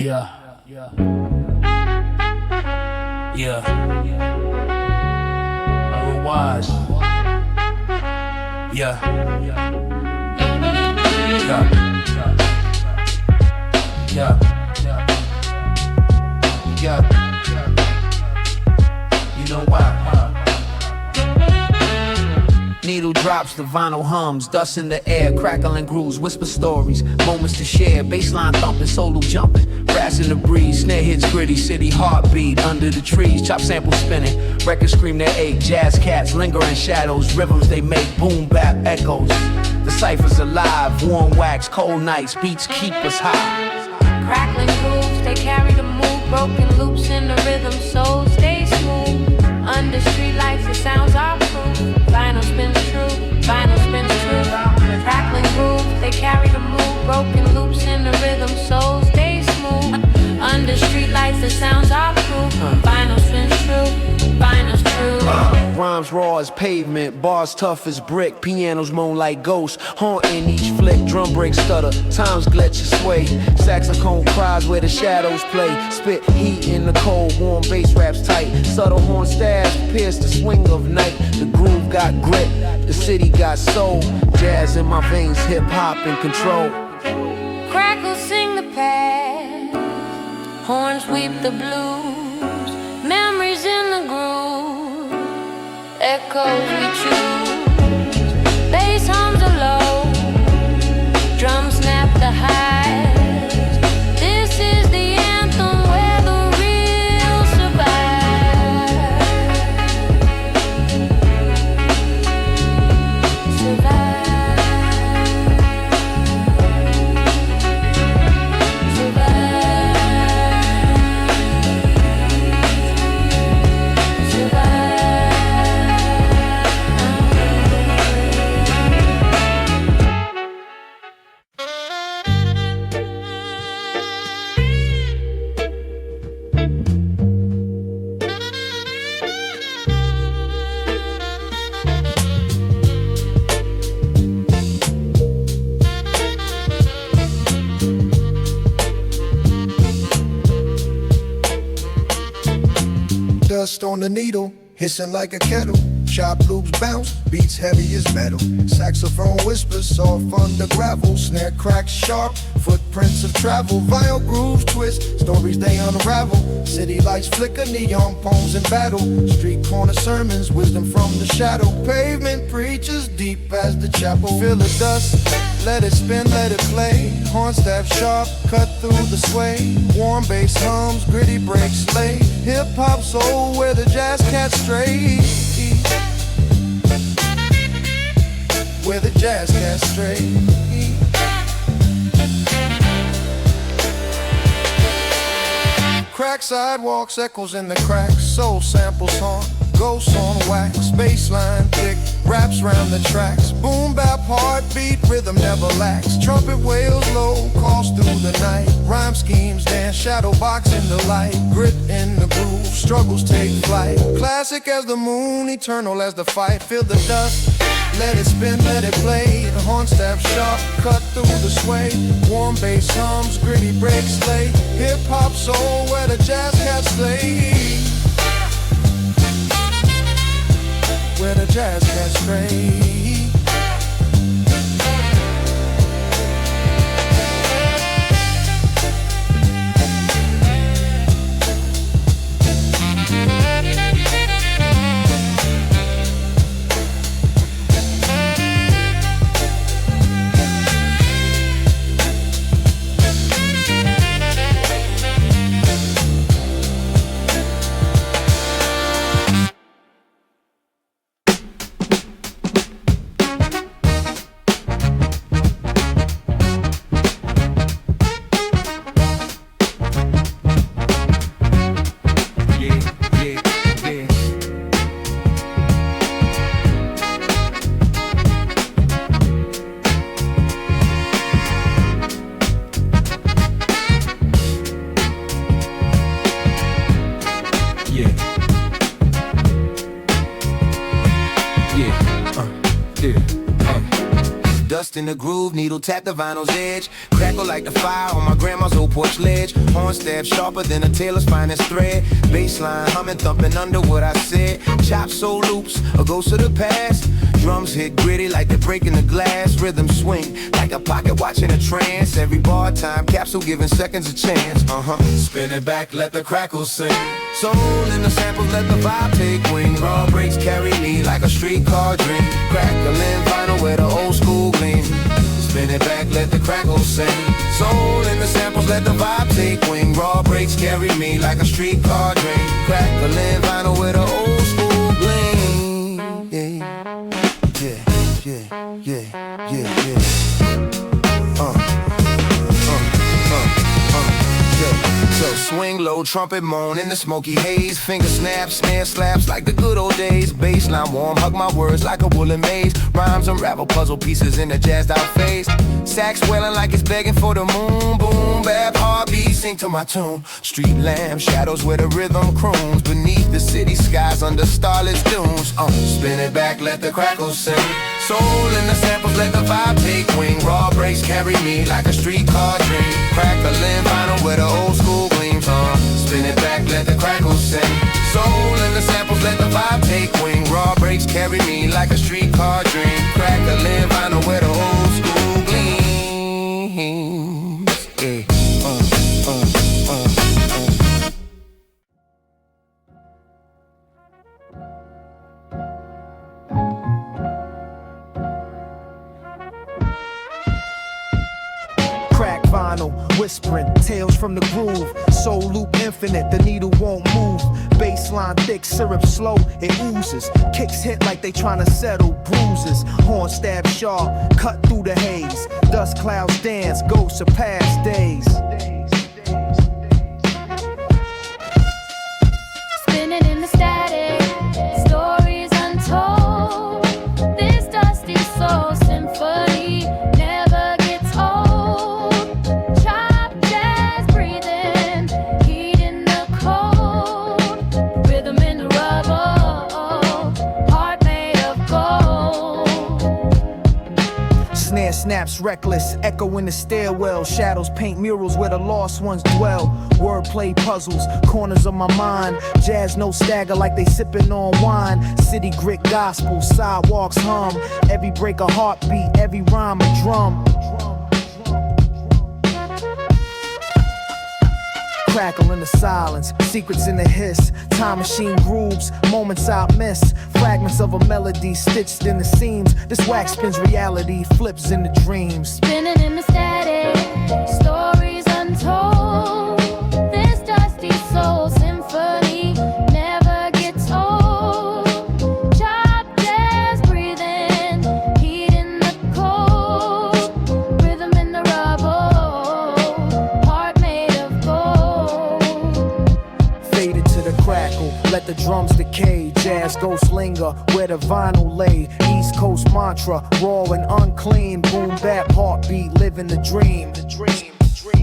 Yeah. Yeah. Otherwise. Yeah. Yeah. Yeah. Yeah. You know why? Needle drops, the vinyl hums, dust in the air, crackling grooves, whisper stories, moments to share, baseline thumping, solo jumping, brass in the breeze, snare hits gritty, city heartbeat, under the trees, chop samples spinning, records scream their ache, jazz cats linger in shadows, rhythms they make, boom bap echoes, the cypher's alive, warm wax, cold nights, beats keep us high. Crackling grooves, they carry the move, broken loops in the rhythm, souls stay smooth. Under street lights, the sounds are proof. Vinyl spins true, vinyl spins true. Crackling grooves, they carry the move, broken loops in the rhythm, souls stay smooth. Under street lights, the sounds are proof. Vinyl spins true, vinyl's true. Rhymes raw as pavement, bars tough as brick, pianos moan like ghosts, haunting each flick, drum breaks stutter, times glitch and sway, saxophone cries where the shadows play, spit heat in the cold, warm bass raps tight, subtle horn stabs pierce the swing of night, the groove got grit, the city got soul, jazz in my veins, hip-hop in control. Crackles sing the past, horns weep the blues, memories in the groove, echoes we choose, bass hums a low, drums snap the highs. This is the anthem where the real survive. Survive. Dust on the needle, hissing like a kettle. Chop loops bounce, beats heavy as metal. Saxophone whispers, soft under gravel. Snare cracks sharp, footprints of travel. Vinyl grooves twist, stories they unravel. City lights flicker, neon poems in battle. Street corner sermons, wisdom from the shadow. Pavement preachers, deep as the chapel. Feel the dust, let it spin, let it play. Horn staff sharp, cut through the sway. Warm bass hums, gritty breaks lay. Hip-hop soul where the jazz cats stray. Where the jazz cats stray. Crack sidewalks, echoes in the cracks. Soul samples haunt, ghosts on wax. Bassline thick, wraps round the tracks. Boom bap heartbeat, rhythm never lacks. Trumpet wails low, calls through the night. Rhyme schemes dance, shadow box in the light. Grit in the groove, struggles take flight. Classic as the moon, eternal as the fight. Feel the dust, let it spin, let it play. The horn staff sharp, cut through the sway. Warm bass hums, gritty breaks lay. Hip-hop soul where the jazz cats slay. Where the jazz cats stray. dust in the groove, needle tap the vinyl's edge. Crackle like the fire on my grandma's old porch ledge. Horn stab sharper than a tailor's finest thread. Bassline humming, thumping under what I said. Chop soul loops, a ghost of the past. Drums hit gritty like they're breaking the glass. Rhythm swing like a pocket watching a trance. Every bar time capsule giving seconds a chance. Spin it back, let the crackle sing. Soul in the samples, let the vibe take wing. Raw breaks carry me like a streetcar dream. Crackling vinyl where the old school gleam. Spin it back, let the crackle sing. Soul in the samples, let the vibe take wing. Raw breaks carry me like a streetcar dream. Crackling vinyl where the old school gleam. Yeah. So swing low, trumpet moan in the smoky haze. Finger snaps, snare slaps like the good old days. Bassline warm, hug my words like a woolen maze. Rhymes unravel puzzle pieces in a jazzed out phase. Sax wailing like it's begging for the moon. Boom, bap, heartbeat, sing to my tune. Street lamp, shadows where the rhythm croons. Beneath the city skies under starlit dunes. Spin it back, let the crackle sing. Soul in the samples, let the vibe take wing. Raw breaks carry me like a streetcar dream. Crackling vinyl where the old school gleams. Spin it back, let the crackle sing. Soul in the samples, let the vibe take wing. Raw breaks carry me like a streetcar dream. Crackling vinyl where the old school gleams. Crack vinyl, whispering, tales from the groove. Soul loop infinite, the needle won't move. Bassline thick, syrup slow, it oozes. Kicks hit like they tryna settle bruises. Horn stab sharp, cut through the haze. Dust clouds dance, ghosts of past days. Spinning in the static, stories untold. This dusty soul symphony never gets old. Chop jazz breathing, heat in the cold. Rhythm in the rubble, heart made of gold. Snare snaps reckless, echo in the stairwell. Shadows paint murals where the lost ones dwell. Wordplay puzzles, corners of my mind. Jazz no stagger like they sipping on wine. City grit gospel, sidewalks hum. Every break a heartbeat, every rhyme a drum. Crackle in the silence, secrets in the hiss. Time machine grooves, moments I miss. Fragments of a melody stitched in the seams. This wax spins reality, flips in the dreams. Spinning in the static, stories untold. This dusty soul symphony never gets old. Chop jazz breathing, heat in the cold. Rhythm in the rubble, heart made of gold. Faded to the crackle, let the drums decay. Jazz ghosts linger where the vinyl lay. East Coast mantra, raw and unclean. Boom bap, heartbeat, living the dream. The dream, the dream.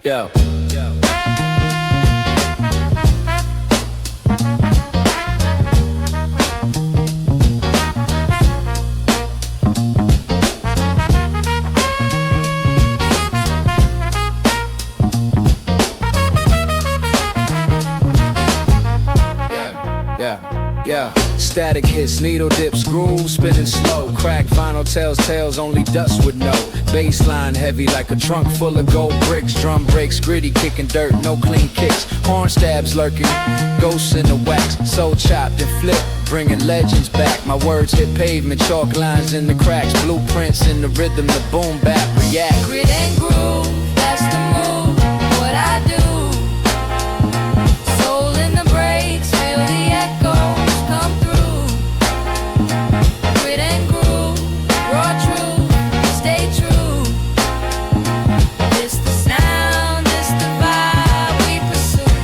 Yo. static hits, needle dips, groove, spinning slow. Crack vinyl tells tales only dust would know. Bassline heavy like a trunk full of gold bricks. Drum breaks, gritty, kicking dirt, no clean kicks. Horn stabs lurking, ghosts in the wax. Soul chopped and flipped, bringing legends back. My words hit pavement, chalk lines in the cracks. Blueprints in the rhythm, the boom bap react. Grit and groove, that's the move, what I do. Soul in the breaks, feel the echoes come through. Grit and groove, raw truth, stay true. This the sound, this the vibe we pursue.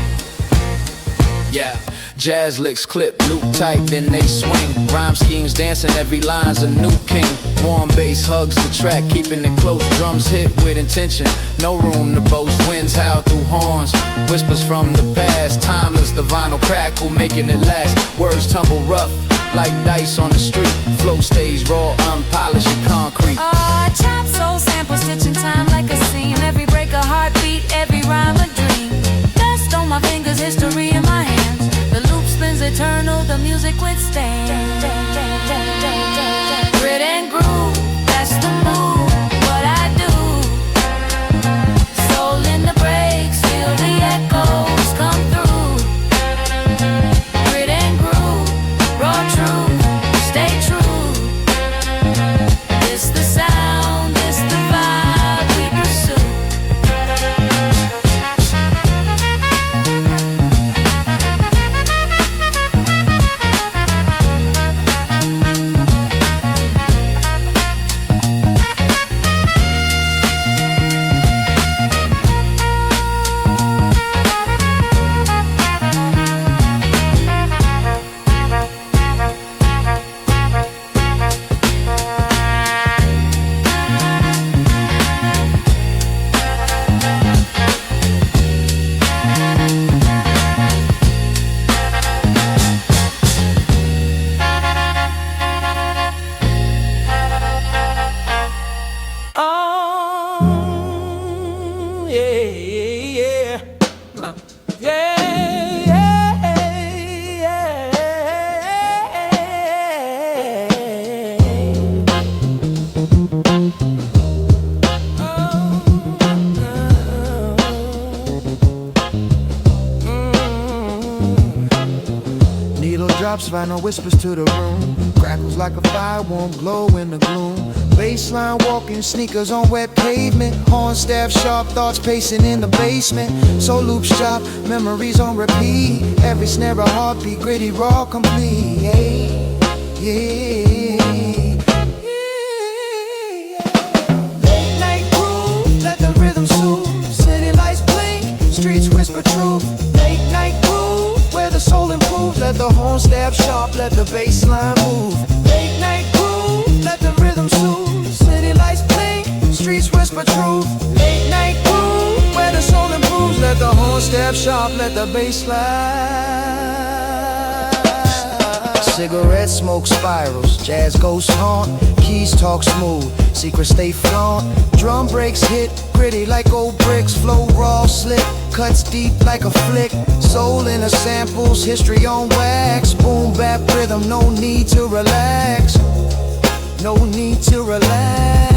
Yeah, jazz licks clip, loop tight, then they swing. Rhyme schemes dancing, every line's a new king. Warm bass hugs the track, keeping it close. Drums hit with intention, no room to boast. Winds howl through horns, whispers from the past. Timeless, the vinyl crackle, making it last. Words tumble rough, like dice on the street. Flow stays raw, unpolished and concrete. Chop soul sample, stitching time like a scene. Every break a heartbeat, every rhyme a dream. Dust on my fingers, history in my hands. The loop spins eternal, the music withstands. Grit and groove, that's the move, what I do. Soul in the breaks, feel the echoes come through. Grit and groove, raw truth, stay true. This the sound, this the vibe we pursue. Vinyl whispers to the room, crackles like a fire, warm glow in the gloom. Baseline walking, sneakers on wet pavement. Horn staff sharp, thoughts pacing in the basement. Soul loops chop, memories on repeat. Every snare a heartbeat, gritty, raw, complete. Yeah. Late night groove, let the rhythm soothe. City lights blink, streets whisper truth. Late night groove, where the soul improves. Let the horn stab sharp, let the bass line move. Late night groove, let the rhythm soothe. City lights blink, streets whisper truth. Late night groove, where the soul improves. Let the horn stab sharp, let the bass line. Cigarette smoke spirals, jazz ghosts haunt. Keys talk smooth, secrets stay flaunt. Drum breaks hit, gritty like old bricks. Flow raw, slick, cuts deep like a flick. Soul in the samples, history on wax. Boom bap rhythm, no need to relax. No need to relax.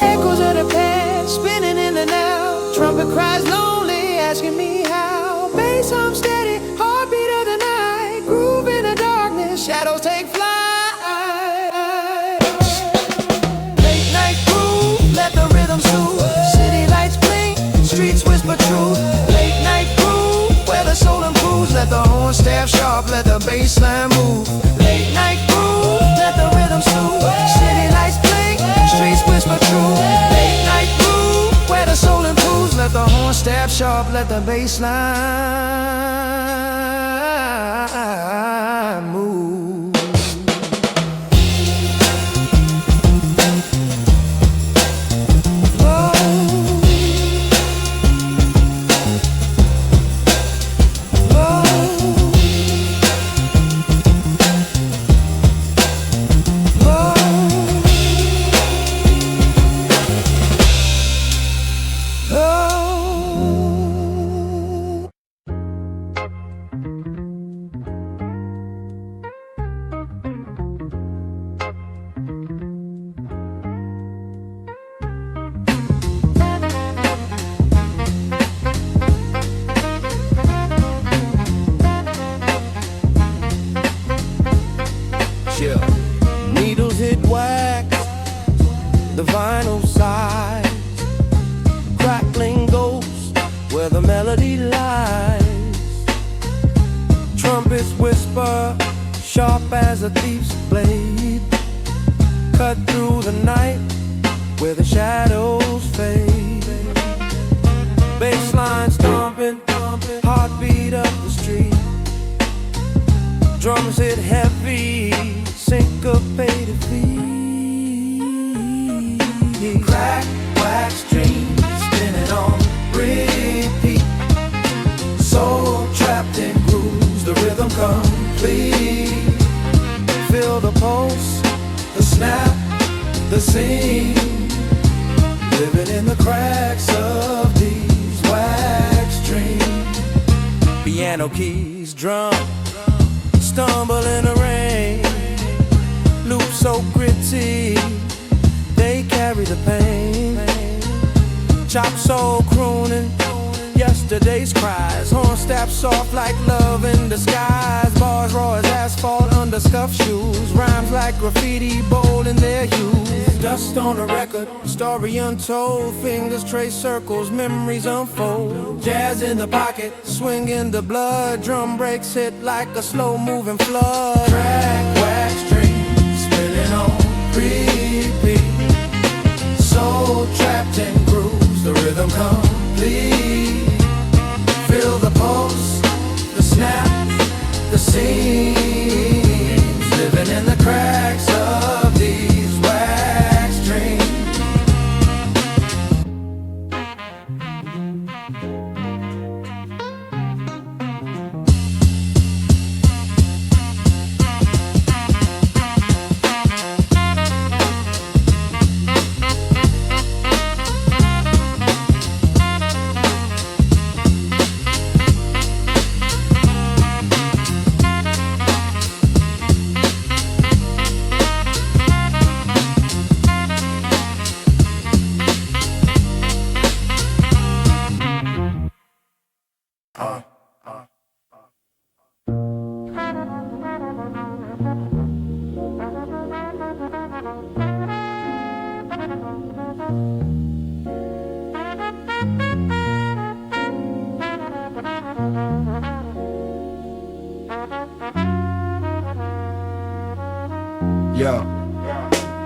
Echoes of the past, spinning in the now. Trumpet cries lonely, asking me how. Bass hum steady, heartbeat of the night. Groove in the darkness, shadows take flight. Late night groove, let the rhythm soothe. City lights blink, streets whisper truth. Late night groove, where the soul improves. Let the horn stab sharp, let the bass line move. Late night groove, let the rhythm soothe. City lights blink, streets whisper truth. Late night groove, where the soul improves. Let the horn stab sharp, let the bass line move. whisper, sharp as a thief's blade, cut through the night where the shadows fade. Bassline stomping, heartbeat up the street. Drums hit heavy, syncopated feet. Crack, wax dreams spinning on repeat. Soul trapped in grooves, the rhythm complete. Feel the pulse, the snap, the scene. Living in the cracks of these wax dreams. Piano keys, drum, stumble in the rain. Loops so gritty, they carry the pain. Chop soul crooning, yesterday's cries. Horn staff soft like love in disguise. Bars raw as asphalt under scuffed shoes. Rhymes like graffiti, bold in their hues. Dust on the record, story untold. Fingers trace circles, memories unfold. Jazz in the pocket, swing in the blood. Drum breaks hit like a slow moving flood. Track, wax, dreams, spinning on repeat. Soul trapped in grooves, the rhythm complete. Feel the pulse, the snap, the seams. Living in the cracks of these wax dreams.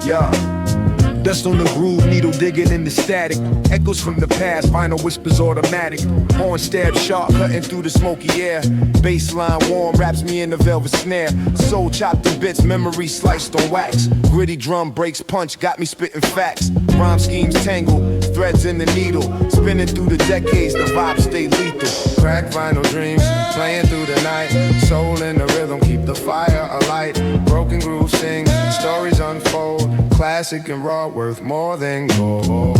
Yeah. Dust on the groove, needle digging in the static. Echoes from the past, vinyl whispers automatic. Horn stab sharp, cutting through the smoky air. Bassline warm, wraps me in the velvet snare. Soul chopped in bits, memory sliced on wax. Gritty drum breaks punch, got me spitting facts. Rhyme schemes tangle, threads in the needle. Spinning through the decades, the vibes stay lethal. Crack vinyl dreams, playing through the night. Soul in the rhythm, keep the fire alight. Broken groove sings, stories unfold. Classic and raw, worth more than gold.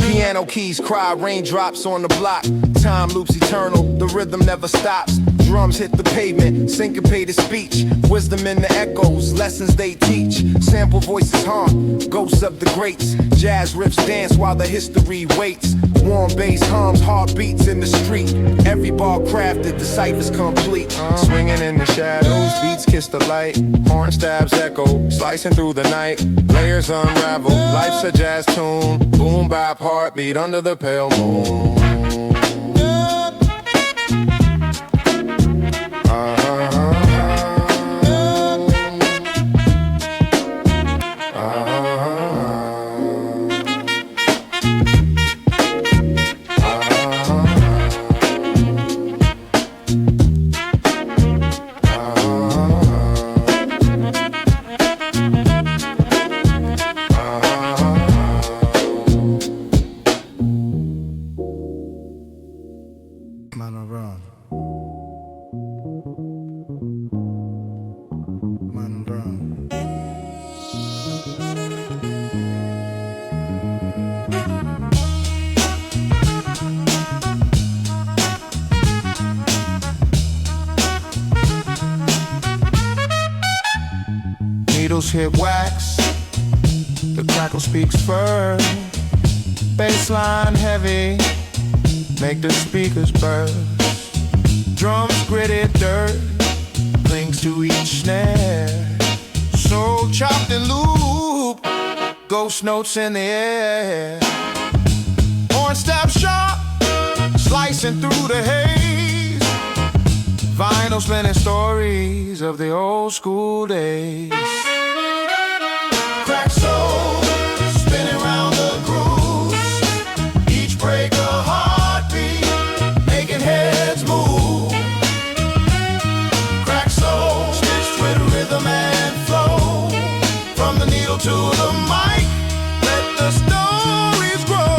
Piano keys cry, raindrops on the block. Time loops eternal, the rhythm never stops. Drums hit the pavement, syncopated speech. Wisdom in the echoes, lessons they teach. Sample voices haunt, ghosts of the greats. Jazz riffs dance while the history waits. Warm bass hums, heartbeats in the street. Every bar crafted, the cypher's complete. Swinging in the shadows, beats kiss the light. Horn stabs echo, slicing through the night. Layers unravel, life's a jazz tune. Boom bap heartbeat under the pale moon. Needles hit wax, the crackle speaks first. Bassline heavy, make the speakers burst. Drums gritted dirt, clings to each snare. Soul chopped in loop, Ghost notes in the air. Horn stab sharp, slicing through the haze. Vinyl spinning stories of the old school days. Crack soul, spinning round the grooves. Each break a heartbeat, making heads move. Crack soul, stitched with rhythm and flow. From the needle to the mic, let the stories grow.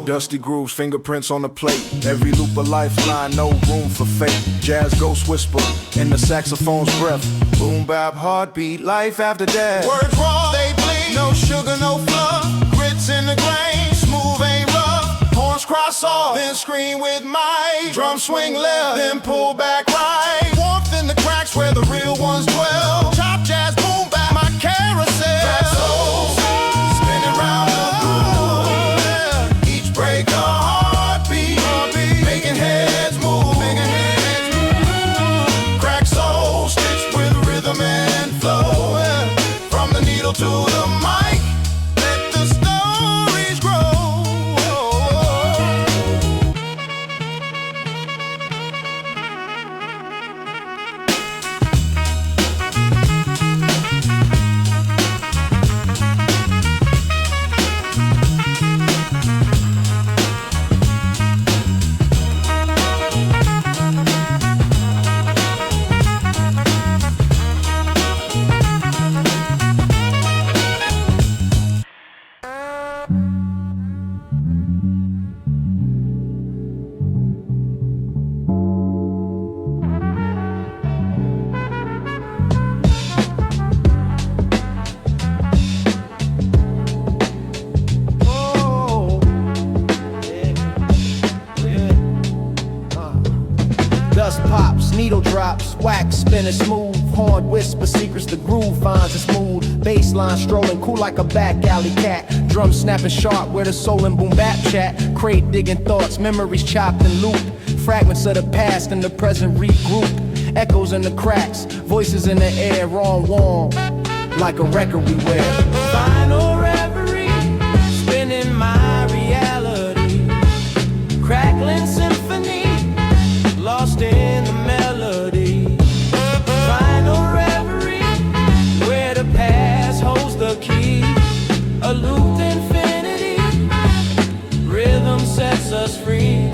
Dusty grooves, fingerprints on the plate. Every loop a lifeline, no room for fate. Jazz ghost whisper in the saxophone's breath. Boom bap heartbeat, life after death. Words raw, they bleed. No sugar, no fluff. Grits in the grain, smooth ain't rough. Horns cross off, then scream with might. Drum swing left, then pull back right. Warmth in the cracks where the real ones dwell. Chop jazz, boom bap, my carousel. Crack soul, spinning round the groove. Each break a heartbeat, making heads move. Crack soul, stitched with rhythm and flow. From the needle to the mic, let the stories grow. Dust pops, needle drops, wax spinning smooth. Horn whisper secrets, the groove finds its mood. Bassline strolling cool like a back alley cat. Drum snapping sharp where the soul and boom bap chat. Crate digging thoughts, memories chopped and looped. Fragments of the past and the present regroup. Echoes in the cracks, voices in the air, raw and warm, like a record we wear. Final reverie, spinning my reality. Crackling symphony, lost in the melody. Final reverie, where the past holds the key. A looped infinity, rhythm sets us free.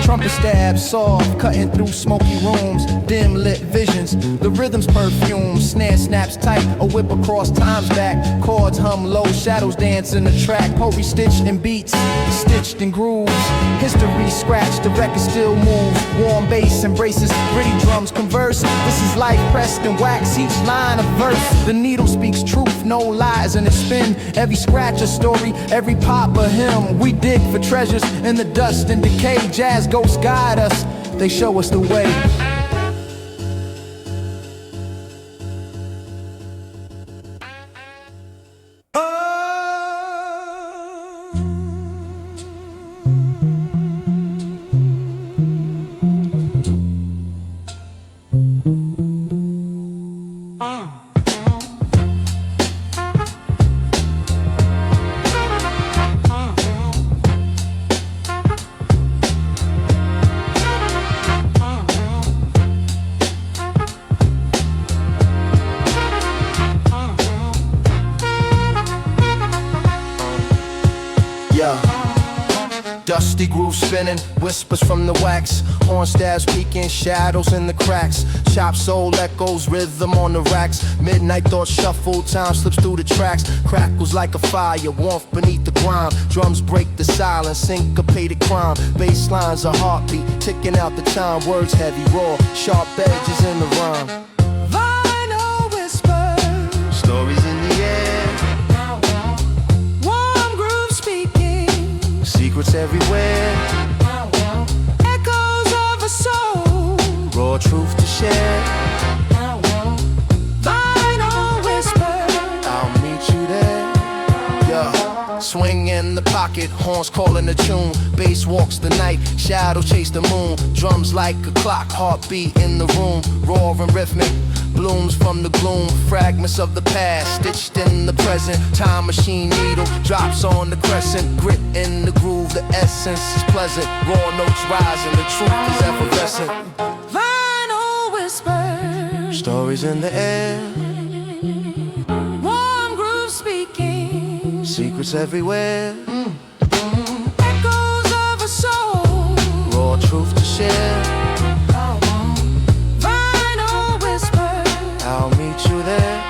Trumpet stab soft, cutting through smoky rooms. Dim lit visions, the rhythm's perfume. Snare snaps tight, a whip across time's back. Chords hum low, shadows dance in the track. Poetry stitched in beats, stitched in grooves. History scratched, the record still moves. Warm bass embraces, gritty drums converse. This is life pressed in wax, each line a verse. The needle speaks truth, no lies in its spin. Every scratch a story, every pop a hymn. We dig for treasures in the dust and decay. Jazz ghosts guide us, they show us the way. Dusty groove spinning, whispers from the wax. Horn stabs peeking, shadows in the cracks. Chop soul echoes, rhythm on the racks. Midnight thoughts shuffle, time slips through the tracks. Crackles like a fire, warmth beneath the grime. Drums break the silence, syncopated crime. Bass lines a heartbeat, ticking out the time. Words heavy, raw, sharp edges in the rhyme. Vinyl whisper, Stories in the air, warm groove speaking. secrets everywhere. Echoes of a soul, Raw truth to share. vinyl whisper. I'll meet you there. Yeah. Swing in the pocket, horns calling the tune. Bass walks the night, shadow chase the moon. Drums like a clock, heartbeat in the room. Raw and rhythmic, blooms from the gloom, fragments of the past stitched in the present. Time machine needle drops on the crescent, grit in the groove, the essence is pleasant. Raw notes rising, the truth is effervescent. Vinyl whispers, Stories in the air, warm groove speaking, secrets everywhere, echoes of a soul. raw truth to share. Vinyl whispers, I'll meet you there.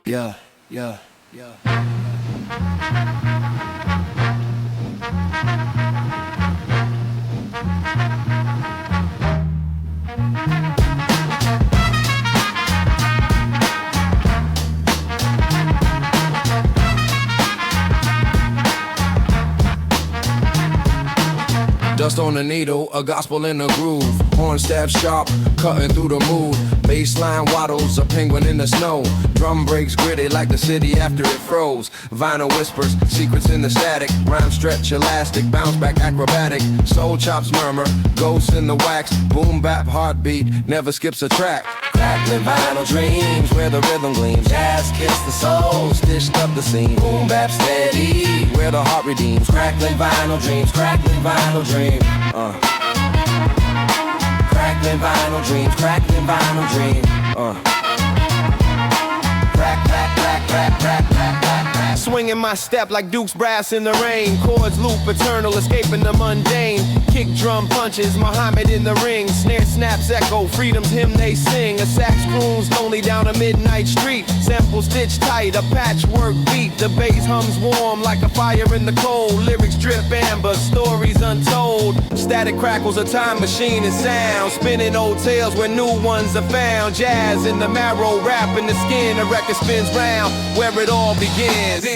Yeah, yeah, yeah. Dust on the needle, a gospel in the groove. Horn stab sharp, cutting through the mood. Baseline waddles, a penguin in the snow. Drum breaks gritty like the city after it froze. Vinyl whispers, secrets in the static. Rhyme stretch elastic, bounce back acrobatic. Soul chops murmur, ghosts in the wax. Boom bap heartbeat, never skips a track. Crackling vinyl dreams, where the rhythm gleams. Jazz kiss the soul, stitched up the scene. Boom bap steady, where the heart redeems. Crackling vinyl dreams, crackling vinyl dreams. Crackling vinyl dreams, crackling vinyl dream. Crack, crack, crack, crack, crack, crack, crack, crack. Swinging my step like Duke's brass in the rain. Chords loop eternal, escaping the mundane. Kick drum punches, Muhammad in the ring. Snare snaps echo, freedom's hymn they sing. A sax croons lonely down a midnight street. Sample stitched tight, a patchwork beat. The bass hums warm like a fire in the cold. Lyrics drip amber, stories untold. Static crackles, a time machine and sound. Spinning old tales where new ones are found. Jazz in the marrow, rap in the skin. A record spins round where it all begins.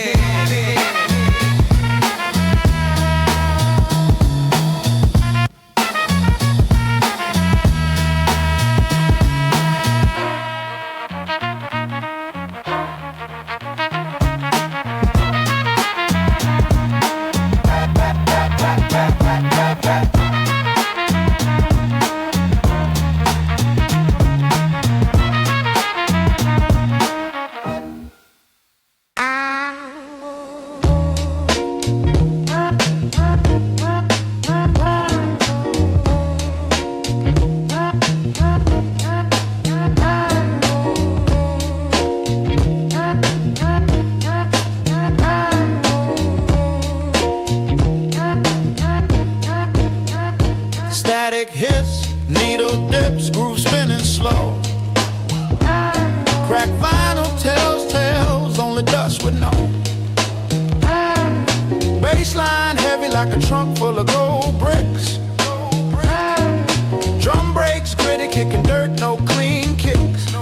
Static hits, needle dips, groove spinning slow. Crack vinyl tells tales, only dust would know. Bassline heavy like a trunk full of gold bricks. Drum breaks gritty, kicking dirt, no clean kicks.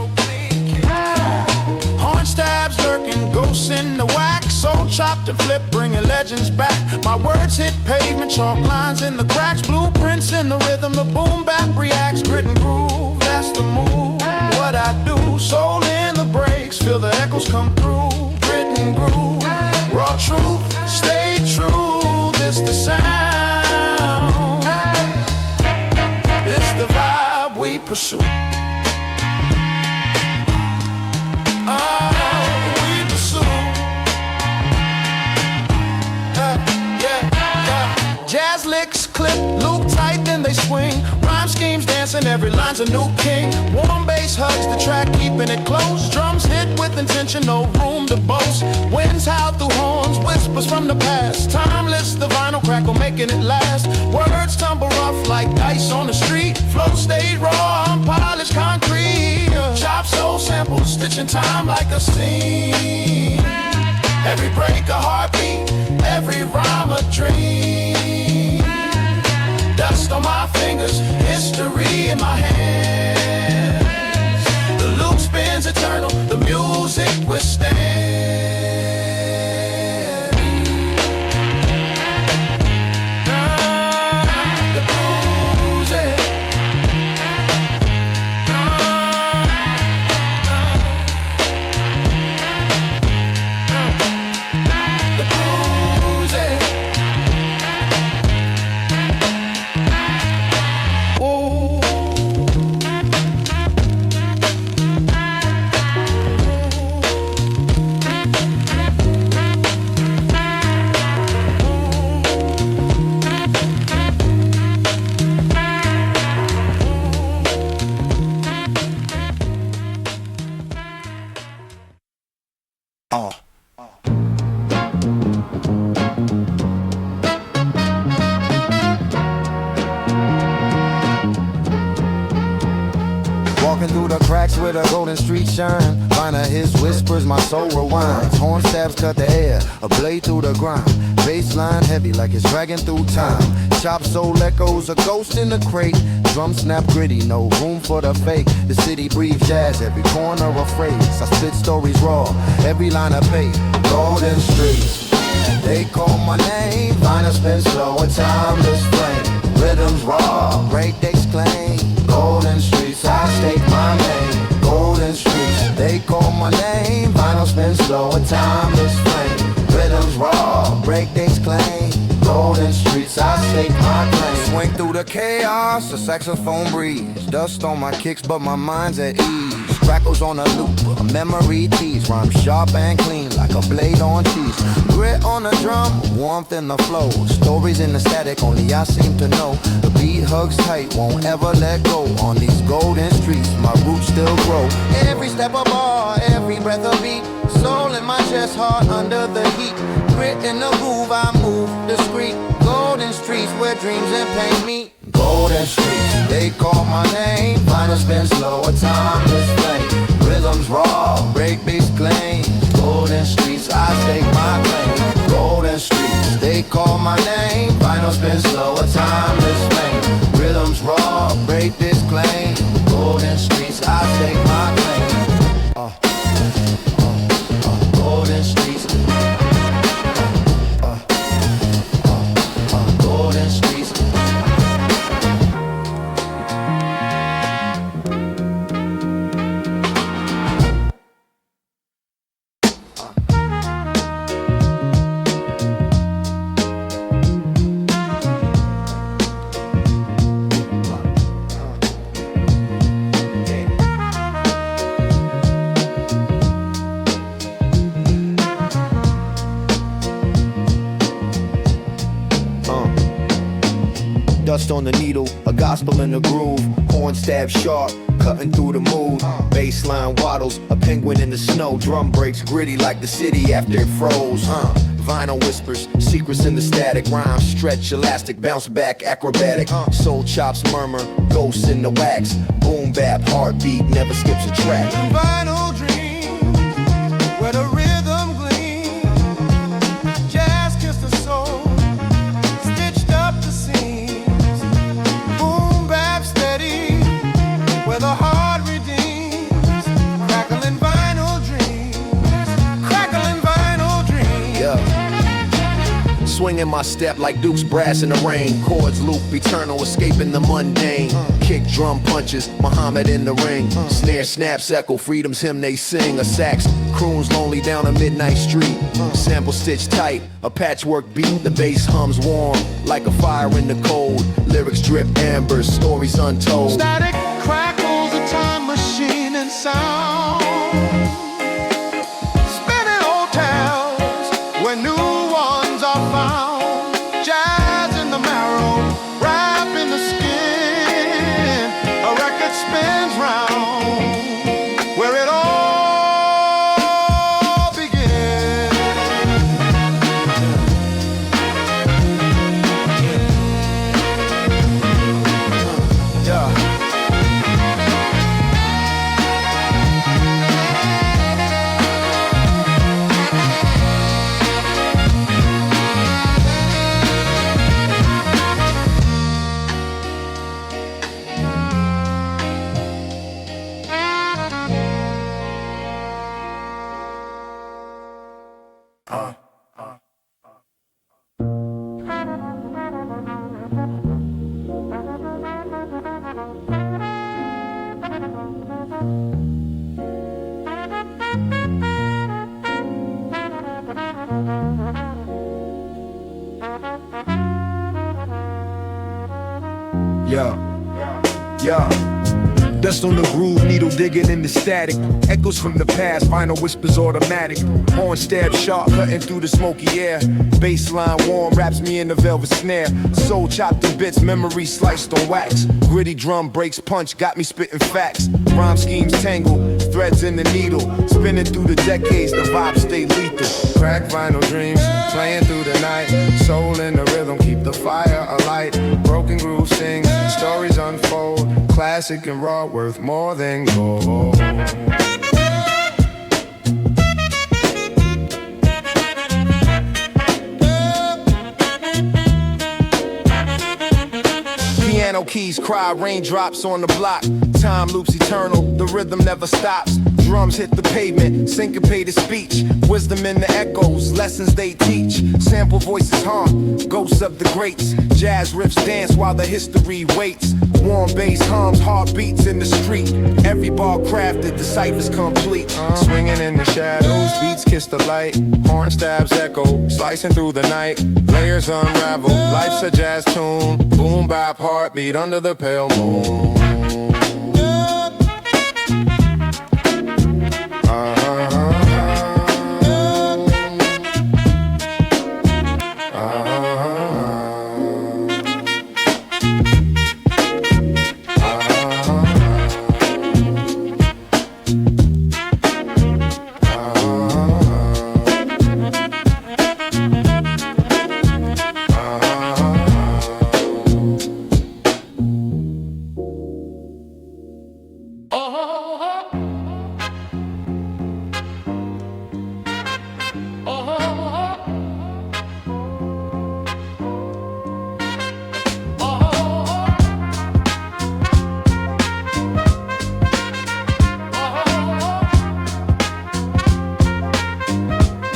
Horn stabs lurking, ghosts in the wax. Soul chopped and flip, bringing legends back. My words hit pavement, chalk lines in the cracks. Blueprints in the rhythm, the boom bap reacts. Grit and groove, that's the move. What I do, soul in the breaks, feel the echoes come through. Grit and groove, raw truth, stay true. This the sound, it's the vibe we pursue. Jazz licks clip, loop tight, then they swing. Rhyme schemes dancing, every line's a new king. Warm bass hugs the track, keeping it close. Drums hit with intention, no room to boast. Winds howl through horns, whispers from the past. Timeless, the vinyl crackle, making it last. Words tumble rough like dice on the street. Flow stayed raw, unpolished concrete. Chop soul samples, stitching time like a scene. Every break a heartbeat, every rhyme a dream. Dust on my fingers, history in my hands. The loop spins eternal, the music withstands. Walking through the cracks with a golden street shine. Find his whispers, my soul rewinds. Horn stabs cut the air, a blade through the grind. Bassline heavy like it's dragging through time. Chop soul echoes, a ghost in the crate. Drum snap gritty, no room for the fake. The city breathes jazz, every corner a phrase. I spit stories raw, every line I pay. Golden streets, they call my name. Vinyl spin slow, a timeless flame. Rhythms raw, break they claim. Golden streets, I stake my name. Golden streets, they call my name. Vinyl spin slow, a timeless flame. Rhythms raw, break they claim. Golden streets, I stake my claim. Swing through the chaos, a saxophone breeze. Dust on my kicks, but my mind's at ease. Crackles on a loop, a memory tease. Rhyme sharp and clean, like a blade on cheese. Grit on the drum, warmth in the flow. Stories in the static, only I seem to know. The beat hugs tight, won't ever let go. On these golden streets, my roots still grow. Every step a bar, every breath a beat. Soul in my chest, heart under the heat. Grit in the groove, I move discreet. Golden streets where dreams and pain meet. Golden streets, they call my name. Vinyl spin slow, a timeless flame. Rhythms raw, break bass claim. Golden streets, I stake my claim. Golden streets, they call my name. Vinyl spin slow, a timeless flame. Rhythms raw, break this claim. Golden streets, I stake my claim. Golden streets. Golden streets. Dust on the needle, a gospel in the groove. Horn stab sharp, cutting through the mood. Bassline waddles, a penguin in the snow. Drum breaks gritty like the city after it froze. Vinyl whispers, secrets in the static. Rhymes stretch, elastic, bounce back, acrobatic. Soul chops murmur, ghosts in the wax. Boom bap, heartbeat, never skips a track. Vinyl dreams, where the rhythm gleams. Jazz kissed the soul, stitched up the seams. Boom bap steady, where the heart redeems. Crackling vinyl dreams, crackling vinyl dreams. Yeah. Swinging my step like Duke's brass in the rain. Chords loop eternal, escaping the mundane. Kick drum punches, Muhammad in the ring. Snare snaps echo, freedom's hymn they sing. A sax croons lonely down a midnight street. Sample stitched tight, a patchwork beat. The bass hums warm, like a fire in the cold. Lyrics drip amber, stories untold. Static crackles, a time machine and sound. Spinning old tales where new ones are found. Jazz in the marrow, rap in the skin. A record spins round where it all begins. Yeah. Yeah. Dust on the groove, needle digging in the static. Echoes from the past, vinyl whispers automatic. Horn stab sharp, cutting through the smoky air. Bassline warm, wraps me in the velvet snare. Soul chopped in bits, memory sliced on wax. Gritty drum breaks punch, got me spitting facts. Rhyme schemes tangle, threads in the needle. Spinning through the decades, the vibes stay lethal. Crack vinyl dreams, playing through the night. Soul in the rhythm, keep the fire alight. Broken groove sings, stories unfold. classic and raw, worth more than gold. Piano keys cry, raindrops on the block. Time loops eternal, the rhythm never stops. Drums hit the pavement, syncopated speech. Wisdom in the echoes, lessons they teach. Sample voices haunt, ghosts of the greats. Jazz riffs dance while the history waits. Warm bass hums, heartbeats in the street. Every bar crafted, the cipher's complete. Swinging in the shadows, beats kiss the light. Horn stabs echo, slicing through the night. Layers unravel, life's a jazz tune. Boom bap heartbeat under the pale moon.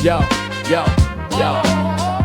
Yo, yo, yo.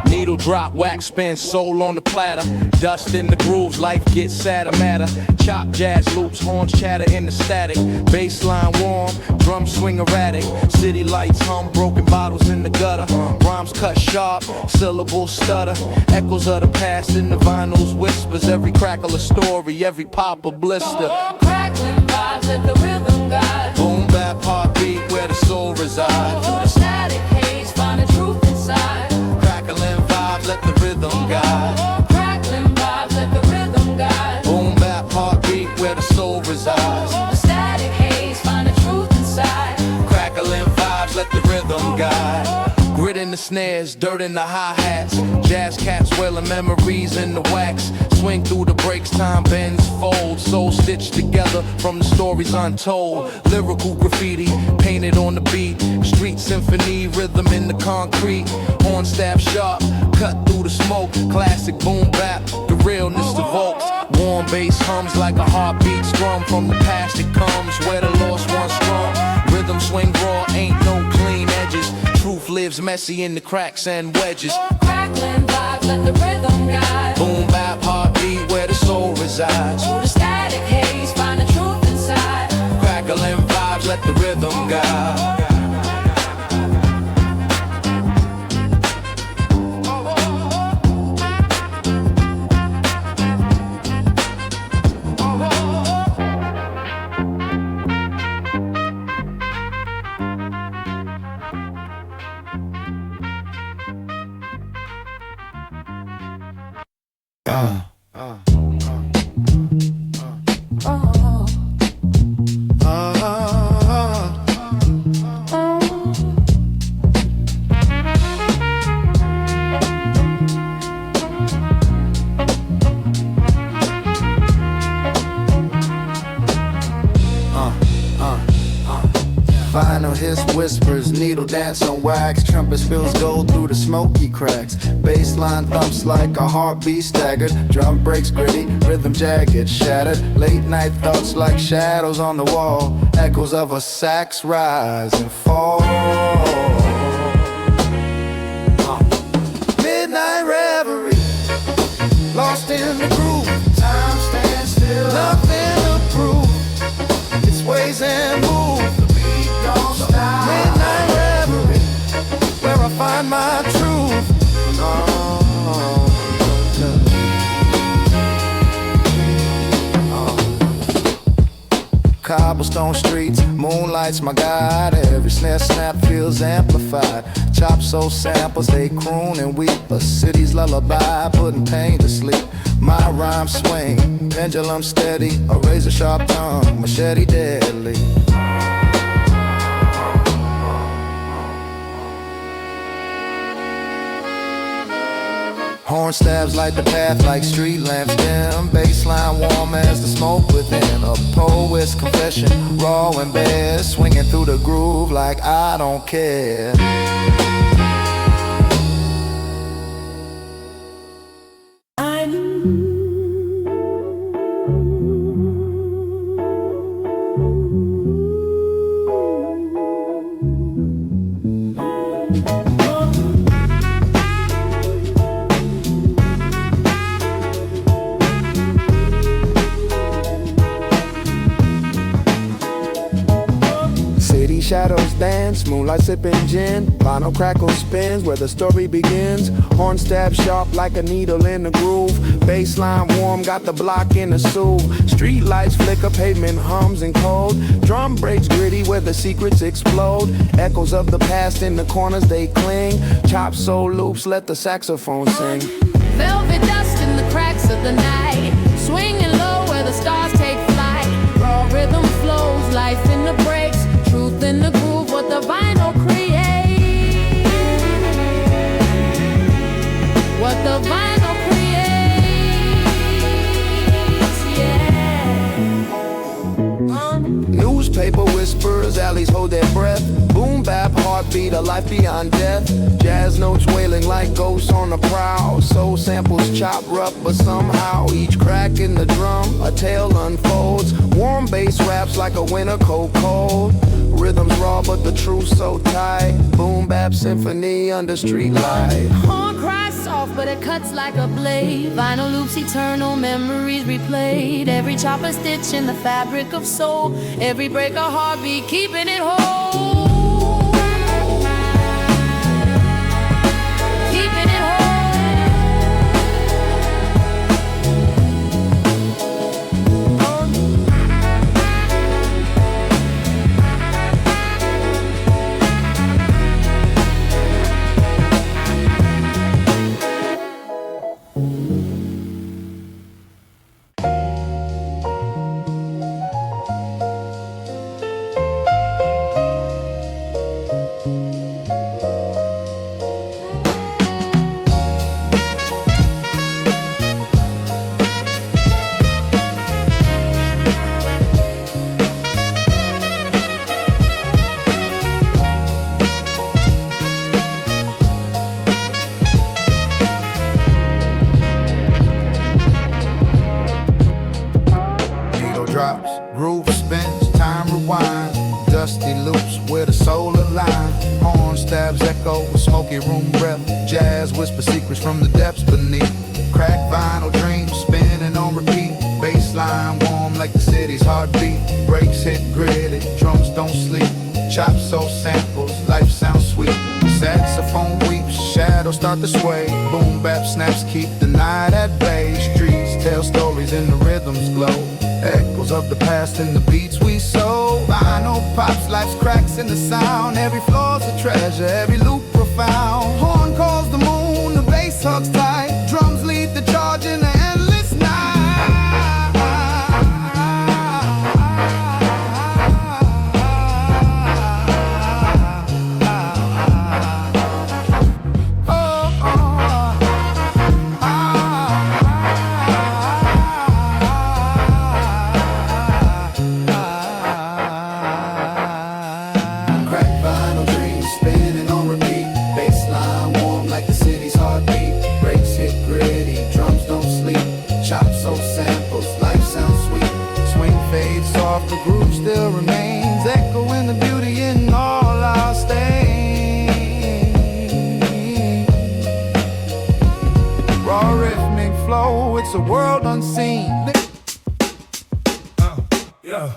Needle drop, wax spin, soul on the platter. Dust in the grooves, life gets sadder, matter. Chop jazz loops, horns chatter in the static. Bassline warm, drums swing erratic. City lights hum, broken bottles in the gutter. Rhymes cut sharp, syllables stutter. Echoes of the past in the vinyl's whispers. Every crackle a story, every pop a blister. Crackling vibes at the rhythm guide. Boom bap heartbeat where the soul resides. Through the static haze, find the truth inside. Crackling vibes, let the rhythm guide. Crackling vibes at the rhythm guide. Boom bap heartbeat where the soul resides. Through the static haze, find the truth inside. Crackling vibes, let the rhythm guide. Grit in the snares, dirt in the hi-hats. Jazz cats wailing memories in the wax. Swing through the breaks, time bends, folds. Soul stitched together from the stories untold. Lyrical graffiti, painted on the beat. Street symphony, rhythm in the concrete. Horn stab sharp, cut through the smoke. Classic boom bap, the realness evokes. Warm bass hums like a heartbeat strum. From the past it comes, where the lost one's strong. Rhythm swing raw, ain't no clean edges. Truth lives messy in the cracks and wedges. Crackling vibes, let the rhythm guide. Boom bap heartbeat where the soul resides. Through the static haze, find the truth inside. Crackling vibes, let the rhythm guide. Vinyl hiss whispers, needle dance on wax. Trumpet spills gold through the smoky cracks. Bassline thumps like a heartbeat staggered. Drum breaks gritty, rhythm jagged, shattered. Late night thoughts like shadows on the wall. Echoes of a sax rise and fall. Midnight reverie, lost in the groove. Time stands still, nothing to prove. It's ways and moves. Midnight reverie, where I find my truth. Cobblestone streets, moonlight's my guide. Every snare snap feels amplified. Chop soul samples, they croon and weep. A city's lullaby, putting pain to sleep. My rhyme swing, pendulum steady. A razor sharp tongue, machete deadly. Horn stabs light the path like street lamps dim. Baseline warm as the smoke within. A poet's confession, raw and bare. Swinging through the groove like I don't care. Shadows dance, moonlight sipping gin. Vinyl crackle spins where the story begins. Horn stab sharp like a needle in the groove. Baseline warm, got the block in the soothe. Street lights flicker, pavement hums and cold. Drum breaks gritty where the secrets explode. Echoes of the past in the corners they cling. Chop soul loops, let the saxophone sing. Velvet dust in the cracks of the night. Swinging low where the stars take flight. Raw rhythm flows, life in the breaks. Truth in the groove, what the vinyl creates. What the vinyl creates, yeah. Newspaper whispers, alleys hold their breath. Boom bap, heartbeat, a life beyond death. Jazz notes wailing like ghosts on the prowl. Soul samples chop rough, but somehow each crack in the drum, a tale unfolds. Warm bass raps like a winter cold. Rhythms raw, but the truth so tight. Boom bap symphony under street light. Horn cries soft, but it cuts like a blade. Vinyl loops eternal, memories replayed. Every chop a stitch in the fabric of soul. Every break a heartbeat, keeping it whole. Keeping it whole. Groove spins, time rewinds. Dusty loops where the soul aligns. Horn stabs echo with smoky room breath. Jazz whisper secrets from the depths beneath. Crack vinyl dreams spinning on repeat. Baseline warm like the city's heartbeat. Breaks hit gritty, drums don't sleep. Chop soul samples, life sounds sweet. Saxophone weeps, shadows start to sway. Boom bap snaps keep the night at bay. Streets tell stories and the rhythms glow. Echoes of the past in the beats we sow. Vinyl pops, life's cracks in the sound. Every floor's a treasure, every loop profound. Horn calls the moon, the bass hugs tight. Drums lead the charge in the endless night. The groove still remains, echoing the beauty in all our stains. Raw rhythmic flow, it's a world unseen. Yeah.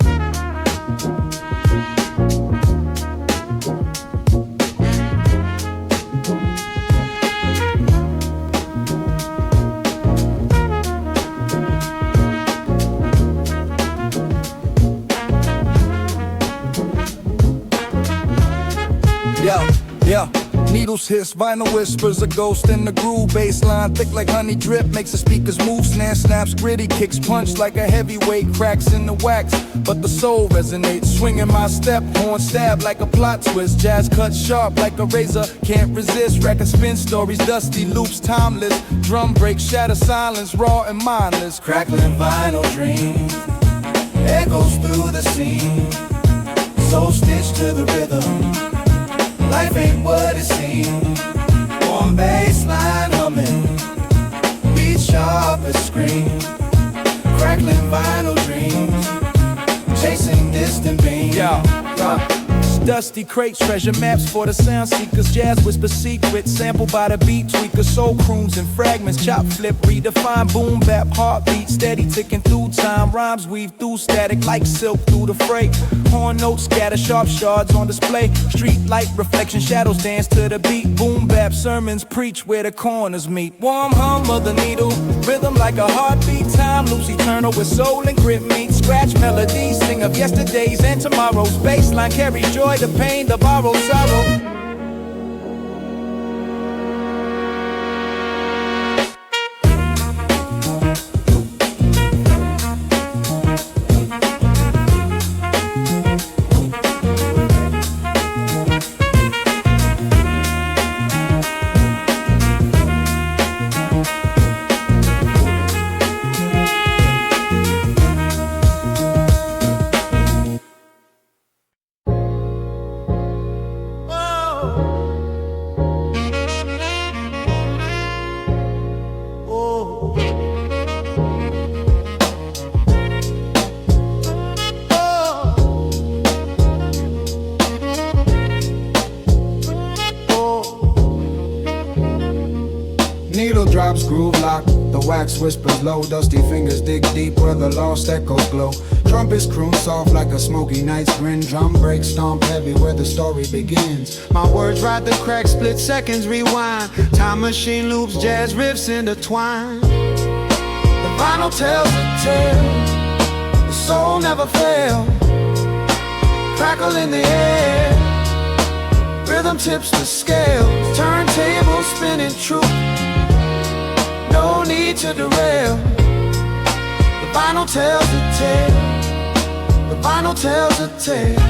Yeah. Needles hiss, vinyl whispers, a ghost in the groove. Bassline thick like honey drip, makes the speakers move. Snare snaps gritty, kicks punch like a heavyweight. Cracks in the wax, but the soul resonates. Swinging my step, horn stab like a plot twist. Jazz cut sharp like a razor, can't resist. Record spin stories, dusty loops, timeless. Drum break, shatter silence, raw and mindless. Crackling vinyl dream echoes through the scene, soul stitched to the rhythm. Life ain't what it seems. Warm bass line humming, beat sharp as scream. Crackling vinyl dreams, chasing distant beams. Dusty crates, treasure maps for the sound seekers. Jazz whisper secrets, sampled by the beat tweakers. Soul croons and fragments, chop flip, redefine. Boom bap, heartbeat, steady ticking through time. Rhymes weave through static like silk through the freight. Horn notes scatter, sharp shards on display. Street light reflection, shadows dance to the beat. Boom bap, sermons preach where the corners meet. Warm hum of the needle, rhythm like a heartbeat. Time loops eternal with soul and grit meet. Scratch melodies, sing of yesterdays and tomorrows. Bassline carry joy, the pain, the borrowed sorrow. Needle drops, groove lock, the wax whispers low. Dusty fingers dig deep where the lost echoes glow. Trumpets croon soft like a smoky night's grin. Drum breaks stomp heavy where the story begins. My words ride the crack, split seconds rewind. Time machine loops, jazz riffs intertwine. The vinyl tells a tale, the soul never fails. Crackle in the air, rhythm tips the scales. Turntable spinning true, no need to derail. The vinyl tells a tale, the vinyl tells a tale.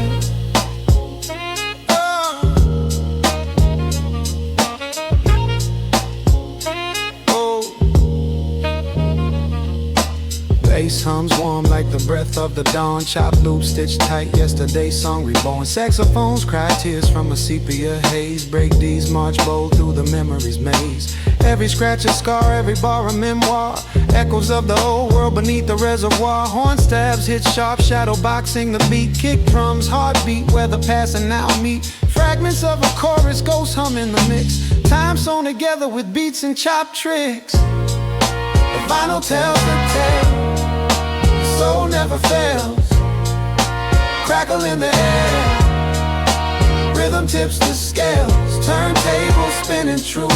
Bass hums warm like the breath of the dawn. Chop loop stitched tight, yesterday's song reborn. Saxophones cry tears from a sepia haze. Break D's, march bold through the memory's maze. Every scratch a scar, every bar a memoir. Echoes of the old world beneath the reservoir. Horn stabs hit sharp, shadow boxing the beat. Kick drums, heartbeat where the past and now meet. Fragments of a chorus, ghost hum in the mix. Time sewn together with beats and chop tricks. The vinyl tells the tale, soul never fails. Crackle in the air, rhythm tips the scales. Turntable spinning true,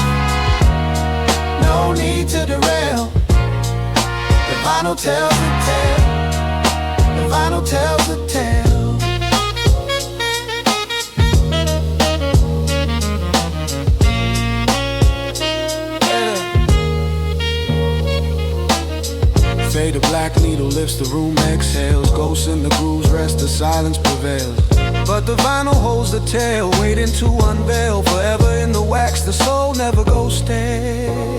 no need to derail. The vinyl tells a tale, the vinyl tells a tale. Fade a black needle lifts the room, exhales. Ghosts in the grooves rest, the silence prevails. But the vinyl holds the tale, waiting to unveil. Forever in the wax, the soul never goes stale.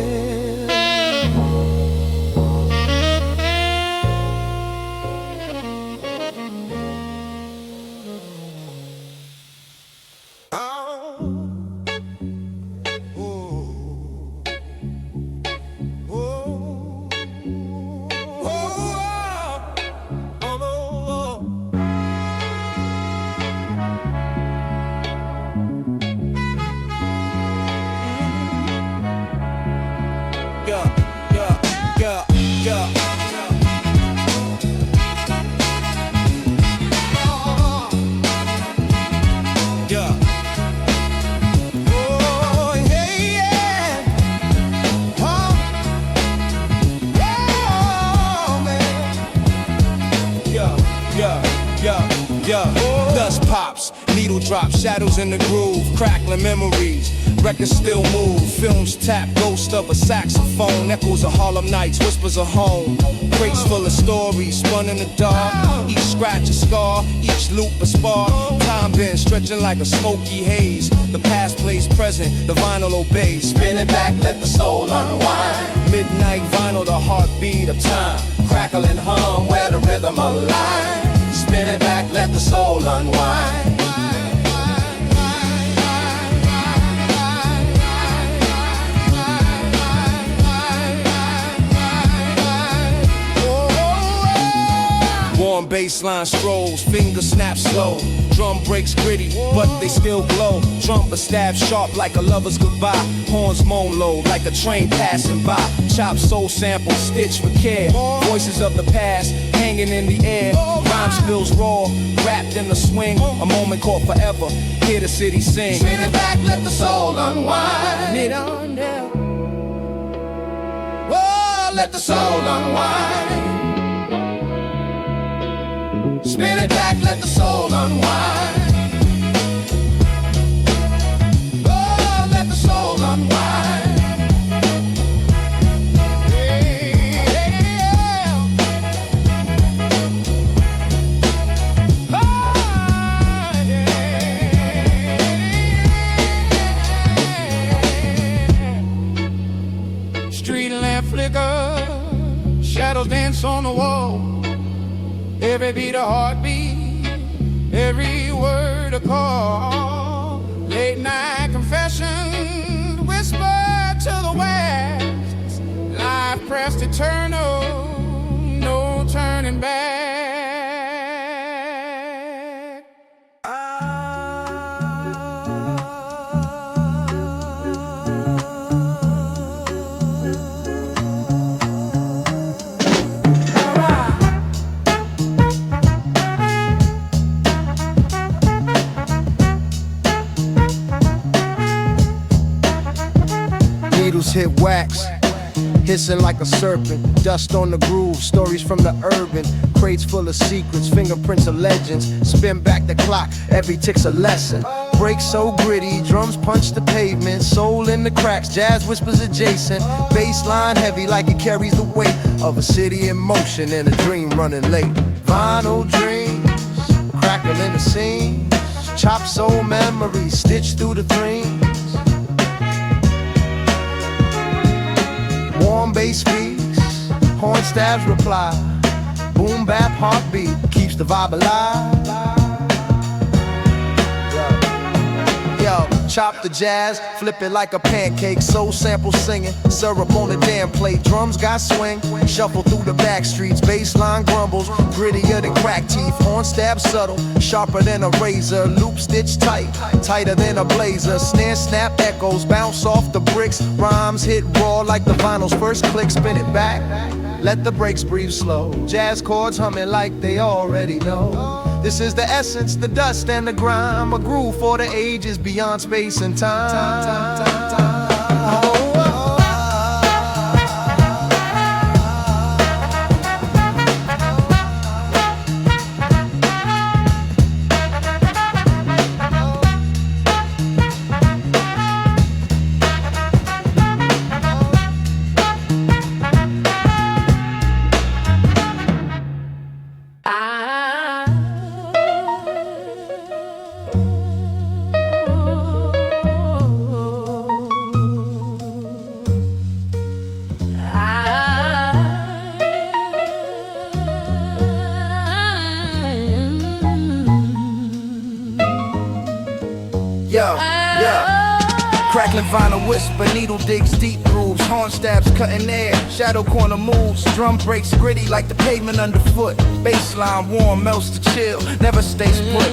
Dust pops, needle drops, shadows in the groove, crackling memories. records still move. Films tap, ghost of a saxophone. Echoes of Harlem Nights, whispers of home. Crates full of stories, spun in the dark. Each scratch a scar, each loop a spark. Time been stretching like a smoky haze. The past plays present, the vinyl obeys. Spin it back, let the soul unwind. Midnight vinyl, the heartbeat of time. Crackle and hum where the rhythm aligns. Spin it back, let the soul unwind. Warm bassline strolls, finger snaps slow. Drum breaks gritty, but they still glow. Trumpet stab sharp like a lover's goodbye. Horns moan low like a train passing by. Chop soul samples, stitch for care. Voices of the past hanging in the air. Rhyme spills raw, wrapped in the swing. A moment called forever, hear the city sing. Spin it back, let the soul unwind. It on down. Whoa, let the soul unwind. Spin it back, let the soul unwind. Oh, let the soul unwind. Yeah. Oh, yeah. Street lamp flicker, shadows dance on the wall. Every beat a heartbeat, every word a call. Late night confessions whisper to the west. Life pressed eternal, no turning back. Needles hit wax, hissing like a serpent. Dust on the groove, stories from the urban. Crates full of secrets, fingerprints of legends. Spin back the clock, every tick's a lesson. Breaks so gritty, drums punch the pavement. Soul in the cracks, jazz whispers adjacent. Bass line heavy like it carries the weight of a city in motion and a dream running late. Vinyl dreams, crackle in the seams. Chop soul memories, stitched through the dreams. Warm bass speaks, horn stabs reply. Boom bap heartbeat keeps the vibe alive. Yo, chop the jazz, flip it like a pancake. Soul sample singing, syrup on the damn plate. Drums got swing, shuffle through the back streets. Bassline grumbles, grittier than crack teeth. Horn stab subtle, sharper than a razor. Loop stitch tight, tighter than a blazer. Snare snap echoes, bounce off the bricks. Rhymes hit raw like the vinyl's first click. Spin it back, let the brakes breathe slow. Jazz chords humming like they already know. This is the essence, the dust and the grime. A groove for the ages beyond space and time. Crackling vinyl whisper, needle digs deep grooves. Horn stabs cutting air, shadow corner moves. Drum breaks gritty like the pavement underfoot. Bassline warm, melts to chill, never stays put.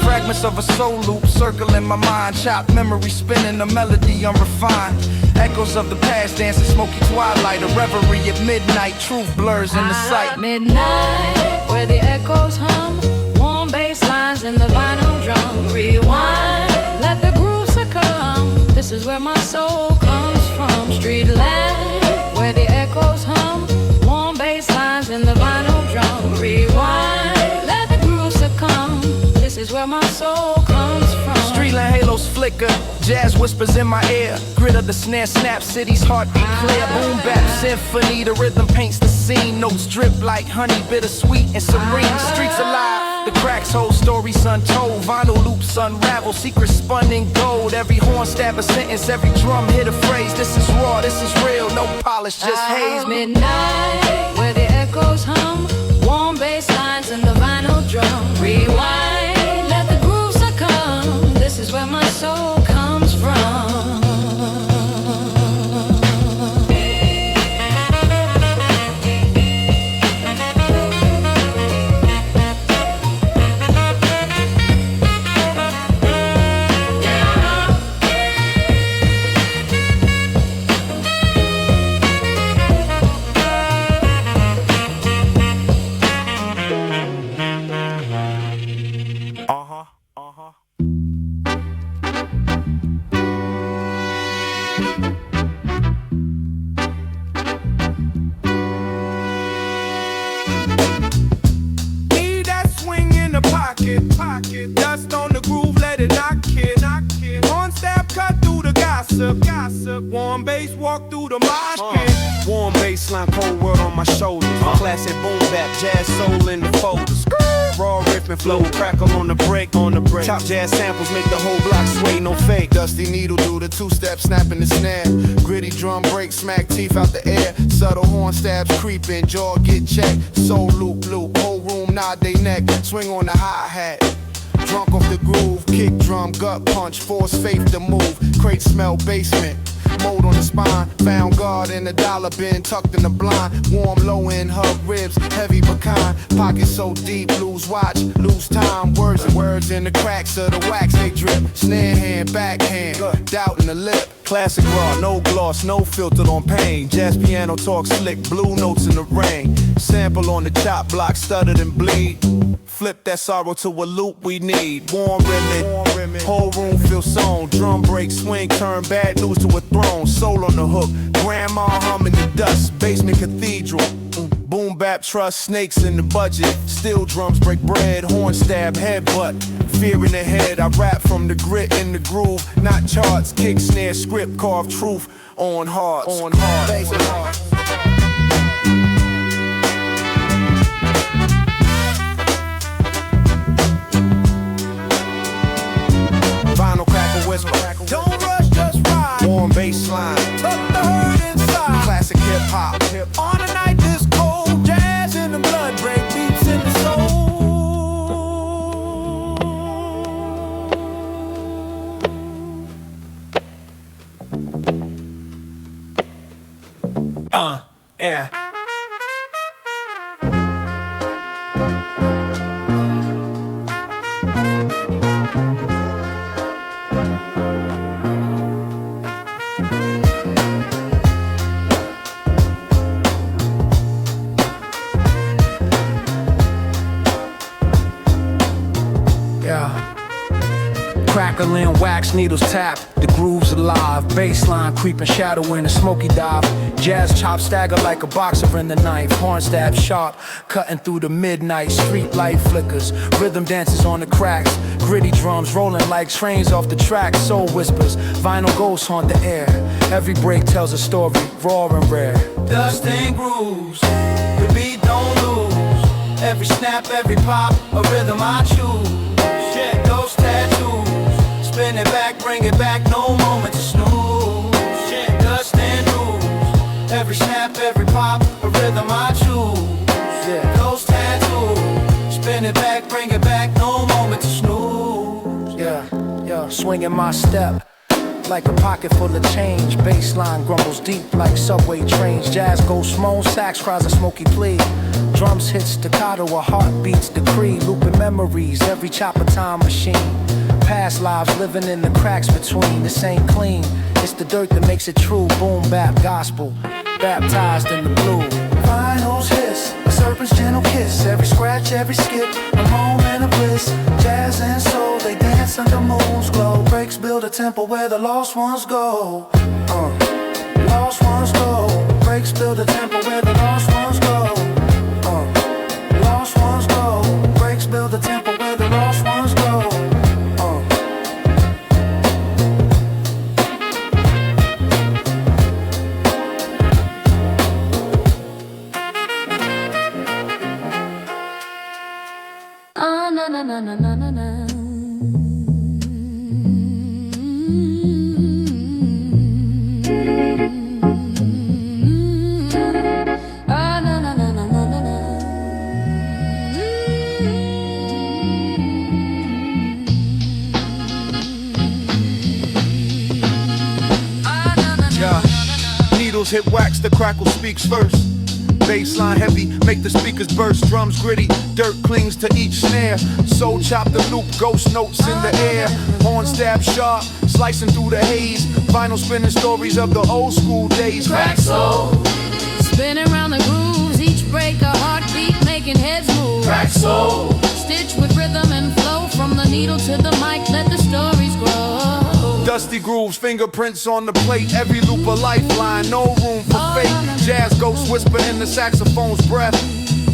Fragments of a soul loop circling my mind. Chopped memory spinning, a melody unrefined. Echoes of the past dancing smoky twilight. A reverie at midnight, truth blurs in the sight. Midnight, where the echoes hum. Warm bass lines in the vinyl drum. Rewind, let the groove succumb. This is where my soul comes from. Street land, where the echoes hum. Warm bass lines in the vinyl drum. Rewind, let the groove succumb. This is where my soul comes from. Streetland halo pianos flicker, jazz whispers in my ear. Grit of the snare snap, city's heartbeat clear. Boom bap symphony, the rhythm paints the scene. Notes drip like honey, bittersweet and serene. Streets alive, the cracks hold stories untold. Vinyl loops unravel, secrets spun in gold. Every horn stab a sentence, every drum hit a phrase. This is raw, this is real, no polish, just haze. Midnight, where the echoes hum, warm bass lines and the vinyl drum. Rewind, let the groove succumb. This is where my soul comes from. Need that swing in the pocket. Dust on the groove, let it knock it. Horn stab cut through the gossip. Warm bass walk through the mosh pit. Warm baseline, cold word on my shoulders. Classic boom bap, jazz soul in the folders. Raw riff and flow, crackle on the break. Top jazz samples make the whole block sway, no fake. Dusty needle do the two-step, snapping the snare. Gritty drum break, smack teeth out the air. Subtle horn stabs creeping, jaw get checked. Soul loop, whole room nod they neck. Swing on the hi-hat. Drunk off the groove, kick drum, gut punch, force faith to move. Crate smell basement. Mold on the spine, found guard in the dollar bin, tucked in the blind. Warm low end, hug ribs, heavy pecan. Pocket so deep, lose watch, lose time. Words in the cracks of the wax they drip. Snare hand, backhand, doubt in the lip. Classic raw, no gloss, no filtered on pain. Jazz piano talk slick, blue notes in the rain. Sample on the chop block, stuttered and bleed. Flip that sorrow to a loop we need. Warm rim it, whole room feel sewn. Drum break, swing, turn bad news to a throne. Soul on the hook, grandma humming the dust. Basement cathedral, boom bap trust, snakes in the budget. Steel drums break bread, horn stab, headbutt. Fear in the head, I rap from the grit in the groove. Not charts, kick, snare, script, carve truth on hearts. Basic hearts. Vinyl crackle whisper. Don't rush, just ride. Warm baseline. Tuck the herd inside. Classic hip-hop. On a night this cold, jazz in the blood, break beats in the soul. Yeah. Crackling, wax needles tap, the grooves alive. Baseline creeping, shadow in a smoky dive. Jazz chop stagger like a boxer in the knife. Horn stab sharp, cutting through the midnight. Street light flickers, rhythm dances on the cracks. Gritty drums rolling like trains off the track. Soul whispers, vinyl ghosts haunt the air. Every break tells a story, raw and rare. Dust and grooves, the beat don't lose. Every snap, every pop, a rhythm I choose. Check those tattoos. Spin it back, bring it back, no moment to snooze. Shit, dust and grooves. Every snap, every pop, a rhythm I choose. Yeah, those tattoos. Spin it back, bring it back, no moment to snooze. Yeah, swinging my step like a pocket full of change. Baseline grumbles deep like subway trains. Jazz goes small, sax cries a smoky plea. Drums hit staccato, a heartbeat's decree. Looping memories, every chopper time machine. Past lives living in the cracks between. This ain't clean, it's the dirt that makes it true. Boom bap gospel, baptized in the blue. Vinyls hiss, a serpent's gentle kiss. Every scratch, every skip, a moment of bliss. Jazz and soul, they dance under moon's glow. Breaks build a temple where the lost ones go. Lost ones go. Breaks build a temple where the lost ones go. Lost ones go. Breaks build a temple where the lost ones go. Ah, na na na na na na na. Ah, na na na na na na na. Yeah. Needles hit wax, the crackle speaks first. Bassline heavy, make the speakers burst. Drums gritty, dirt clings to each snare. Soul chop the loop, ghost notes in the air. Horn stab sharp, slicing through the haze. Vinyl spinning stories of the old school days. Crack soul, spinning around the grooves. Each break a heartbeat, making heads move. Crack soul, stitch with rhythm and flow. From the needle to the mic, let the stories grow. Dusty grooves, fingerprints on the plate. Every loop a lifeline, no room for fake. Jazz ghosts whisper in the saxophone's breath.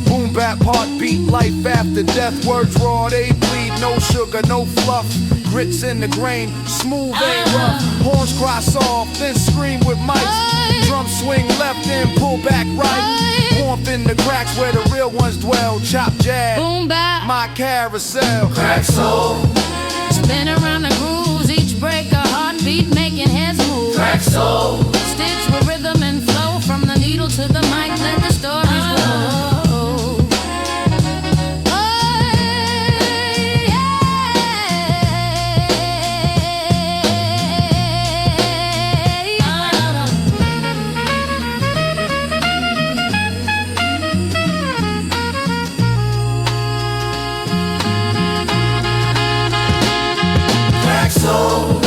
Boom bap, heartbeat, life after death. Words raw, they bleed, no sugar, no fluff. Grits in the grain, smooth ain't rough. Horns cry soft, then scream with mics. Drums swing left, then pull back right. Warmth in the cracks where the real ones dwell. Chop jazz, Boom bap, my carousel. crack soul, spin around the grooves. Each break a heartbeat, making heads move. crack soul, Stitch with rhythm and flow. From the needle to the mic, let the stories grow. crack soul,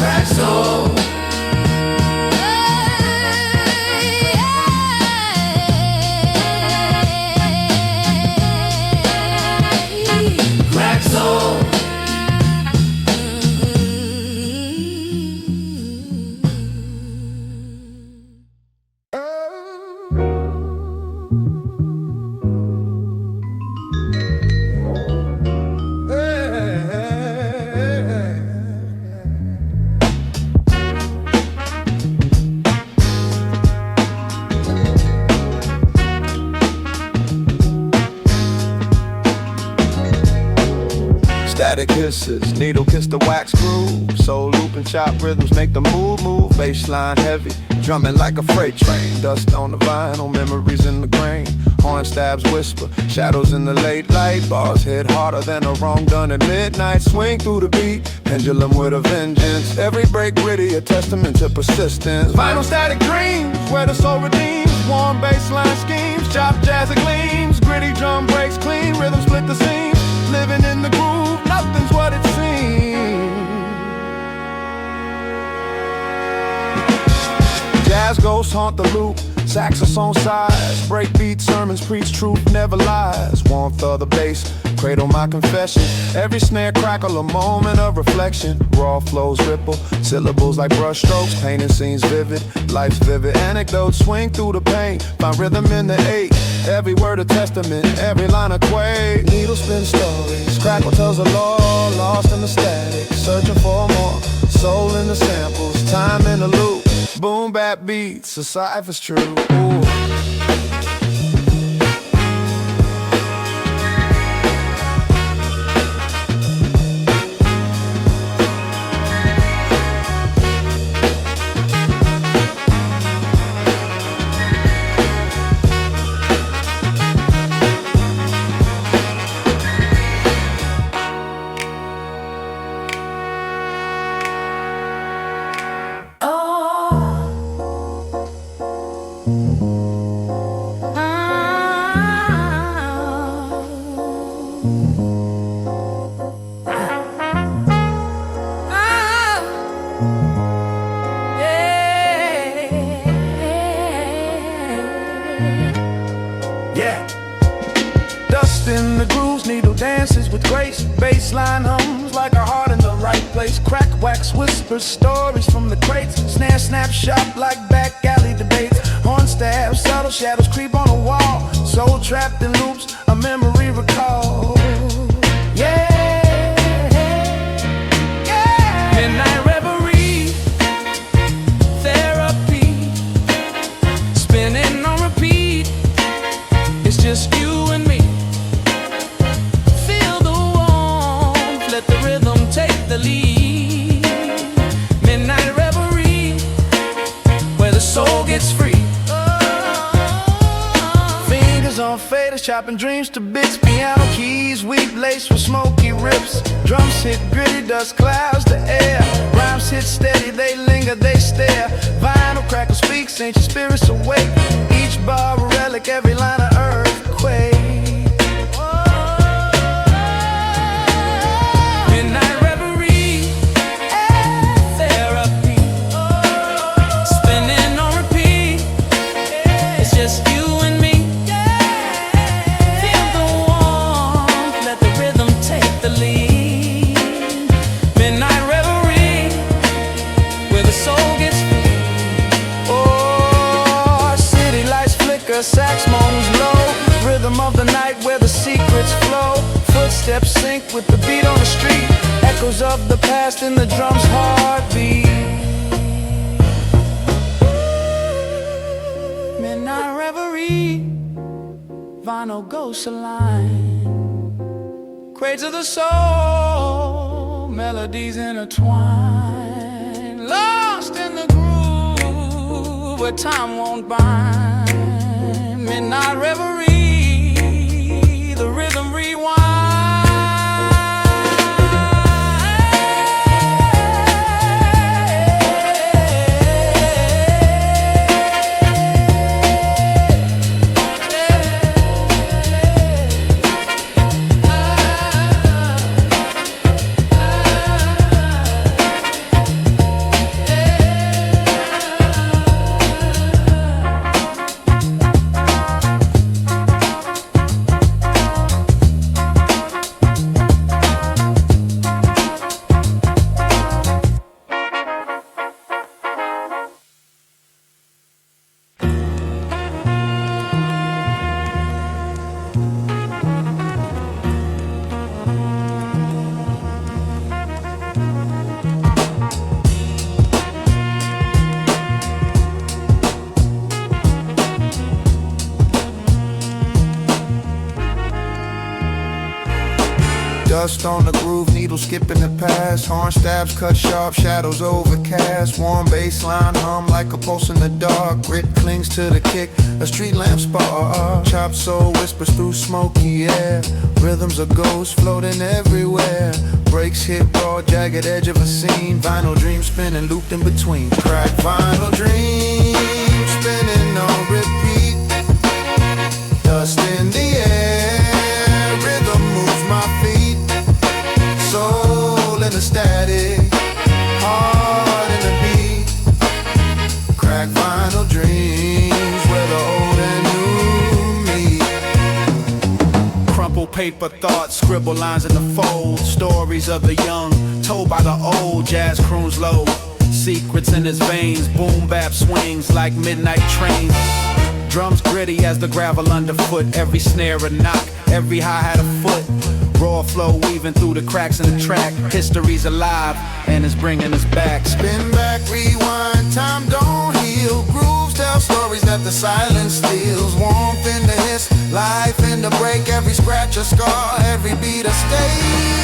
crack soul, crack soul. Static hisses, needle kiss the wax groove. Soul loop and chop rhythms make the move. Bassline heavy, drumming like a freight train. Dust on the vinyl, memories in the grain. Horn stabs whisper, shadows in the late light. Bars hit harder than a wrong done at midnight. Swing through the beat, pendulum with a vengeance. Every break gritty, a testament to persistence. Vinyl static dreams, where the soul redeems. Warm bassline schemes, chop jazz and gleams. Gritty drum breaks clean, rhythm split the seams. Living in the groove, nothing's what it seems. Jazz ghosts haunt the loop, saxophone sighs. Break beat sermons preach truth never lies. Warmth of the bass, cradle my confession. Every snare crackle a moment of reflection. Raw flows ripple, syllables like brush strokes. Painting scenes vivid, life's vivid anecdotes. Swing through the pain, find rhythm in the eight. Every word a testament, every line a quake. Needle spin stories, crackle tells the law. Lost in the static, searching for more. Soul in the samples, time in the loop. Boom bap beats, a cipher's true. Ooh. In the grooves, needle dances with grace. Bassline hums like a heart in the right place. Crack wax whispers stories from the crates. Snare snap sharp like back alley debates. Horn stabs, subtle shadows creep on the wall. Soul trapped in loops, a memory recall. Yeah, yeah. Midnight reverie, days, chopping dreams to bits. Piano keys, weave laced with smoky rips. Drums hit gritty, dust clouds the air. Rhymes hit steady, they linger, they stare. Vinyl crackle speaks, ancient spirits awake. Each bar a relic, every line an earthquake. Midnight reverie, therapy, spinning on repeat. It's just you and me. Feel the warmth, let the rhythm take the lead. Midnight reverie, where the soul gets free. Oh, city lights flicker, sax moans low. Rhythm of the night where the secrets flow. Footsteps sync with the beat on the street. Echoes of the past in the drum's heartbeat. Midnight reverie, vinyl ghosts align. Crates of the soul, melodies intertwine. Lost in the groove where time won't bind. Midnight reverie, the rhythm rewind. Dust on the groove, needle skipping the past. Horn stabs cut sharp, shadows overcast. Warm bass line hum like a pulse in the dark. Grit clings to the kick, a street lamp spark. Chop soul whispers through smoky air. Rhythms of ghosts floating everywhere. Breaks hit raw, jagged edge of a scene. Vinyl dreams spinning, looped in between. Crack vinyl dreams spinning on repeat. Dust in the air, rhythm moves my feet. Soul in the static, heart in the beat. Crack vinyl dreams where the old and new meet. Crumple paper thoughts, scribble lines in the fold. Stories of the young, told by the old. Jazz croons low, secrets in his veins. Boom bap swings like midnight trains. Drums gritty as the gravel underfoot. Every snare a knock, every hi-hat a foot. Raw flow weaving through the cracks in the track. History's alive and it's bringing us back. Spin back, rewind, time don't heal. Grooves tell stories that the silence steals. Warmth in the hiss, life in the break. Every scratch a scar, every beat a stake.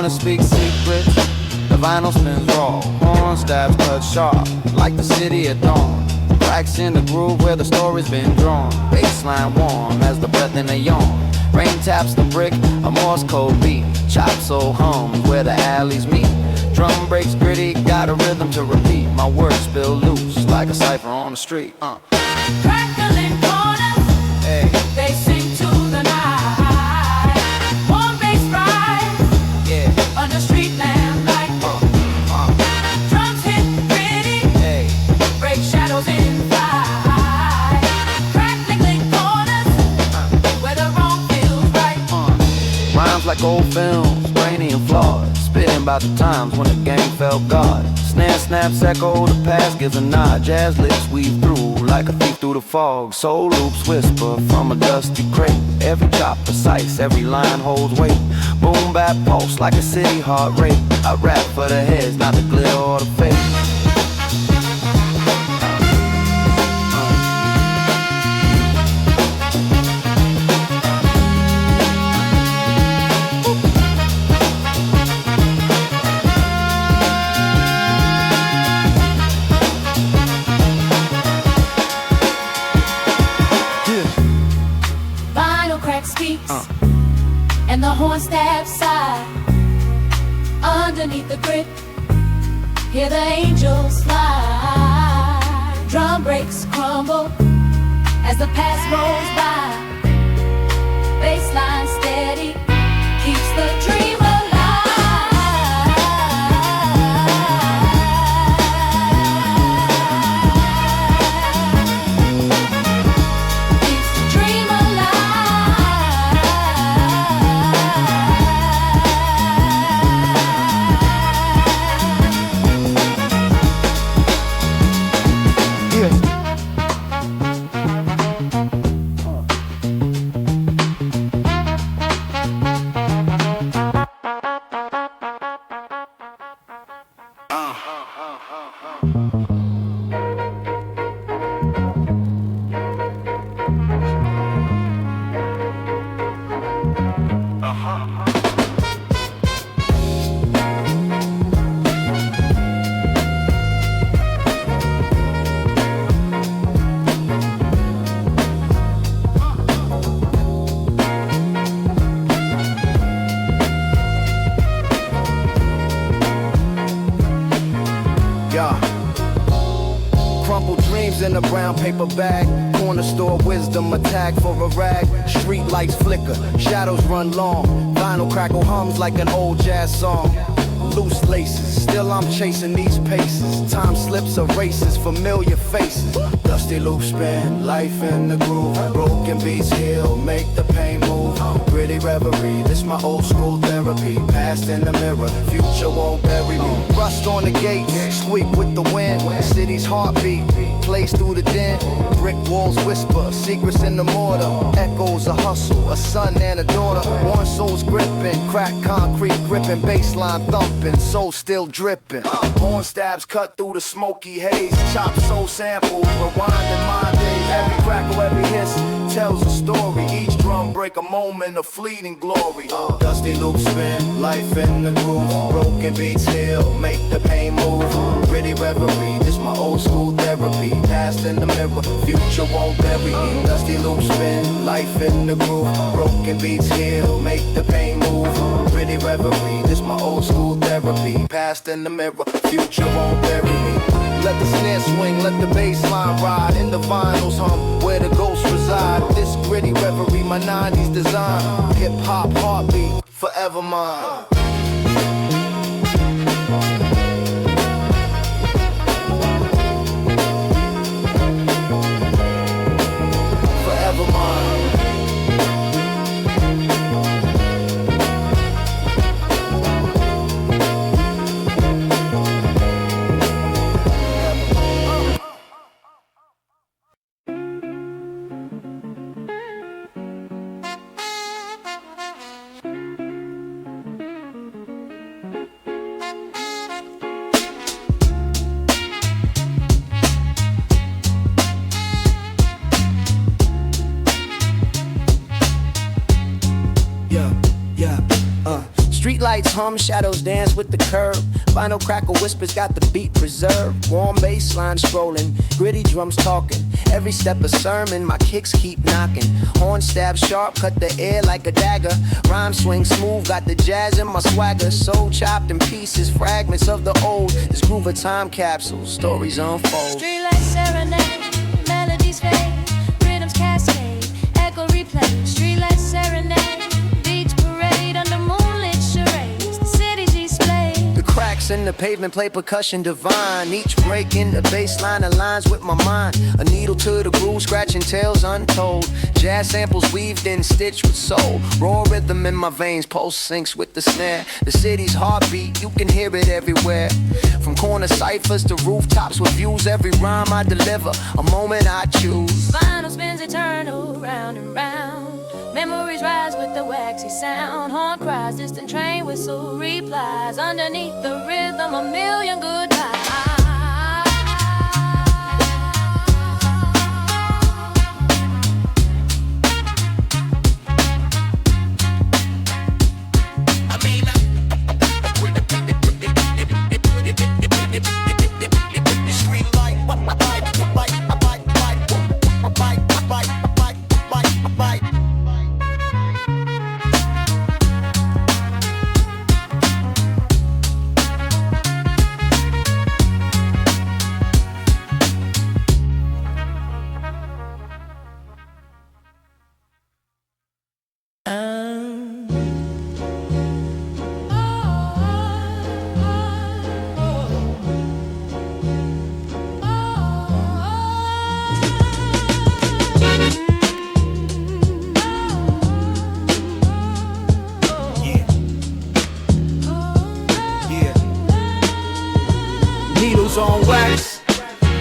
Speak secrets, the vinyl spins raw. Horn stabs cut sharp, like the city at dawn. Cracks in the groove where the story's been drawn. Baseline warm as the breath in a yawn. Rain taps the brick, a Morse code beat. Chop soul hums where the alleys meet. Drum breaks gritty, got a rhythm to repeat. My words spill loose like a cipher on the street. Crackling corners, Hey, they sing to the night. Warm bass rise yeah. under street lamp light. like old films, grainy and flawed. Spitting about the times when the game felt God. Snare snaps echo, the past gives a nod. Jazz lips weave through like a thief through the fog. Soul loops whisper from a dusty crate. Every chop precise, every line holds weight. Boom bap pulse like a city heart rate. I rap for the heads, not the glitter or the face. And the horn stabs side underneath the grip. Hear the angels fly. Drum breaks crumble as the past rolls by. Bassline steady keeps the dream in a brown paper bag. Corner store wisdom, a tag for a rag. Street lights flicker, shadows run long. Vinyl crackle hums like an old jazz song. Loose laces, still I'm chasing these paces. Time slips, erases, familiar faces. Dusty loop spin, life in the groove. Broken beats heal, make the pain move. Gritty reverie, this my old school therapy. Past in the mirror, future won't bury me. Rust on the gate, squeak with the wind. City's heartbeat, plays through the den. Brick walls whisper, secrets in the mortar. Echoes a hustle, a son and a daughter. One soul's gripping, crack concrete gripping. Baseline thumping, soul still dripping. Horn stabs cut through the smoky haze. Chop soul samples, rewinding my days. Every crackle, every hiss tells a story. Each drum break a moment of fleeting glory. Dusty loop spin, life in the groove. Broken beats heal, make the pain move. Gritty reverie, this my old school therapy. Past in the mirror, future won't bury me. Dusty loop spin, life in the groove. Broken beats heal, make the pain move. Gritty reverie, this my old school therapy. Past in the mirror, future won't bury me. Let the snare swing, let the bass line ride. In the vinyls hum, where the ghosts reside. This gritty reverie, my 90s design. Hip-hop heartbeat, forever mine. Forever mine. Streetlights hum, shadows dance with the curb. Vinyl crackle whispers got the beat preserved. Warm bass line scrolling, gritty drums talking. Every step a sermon, my kicks keep knocking. Horn stab sharp, cut the air like a dagger. Rhyme swing smooth, got the jazz in my swagger. Soul chopped in pieces, fragments of the old. This groove a time capsule, stories unfold. Streetlight serenade, melodies fade, rhythms cascade, echo replay. Streetlight serenade, beats parade under moonlit charades. The city's displayed. The cracks Steps in the pavement, play percussion divine. Each break in the bass line aligns with my mind. A needle to the groove, scratching tales untold. Jazz samples weaved in, stitched with soul. Raw rhythm in my veins, pulse syncs with the snare. The city's heartbeat, you can hear it everywhere. From corner ciphers to rooftops with views, every rhyme I deliver, a moment I choose. Vinyl spins eternal, round and round. Memories rise with the waxy sound. Horn cries, distant train whistle replies. Underneath the rhythm, a million goodbyes. Needles on wax,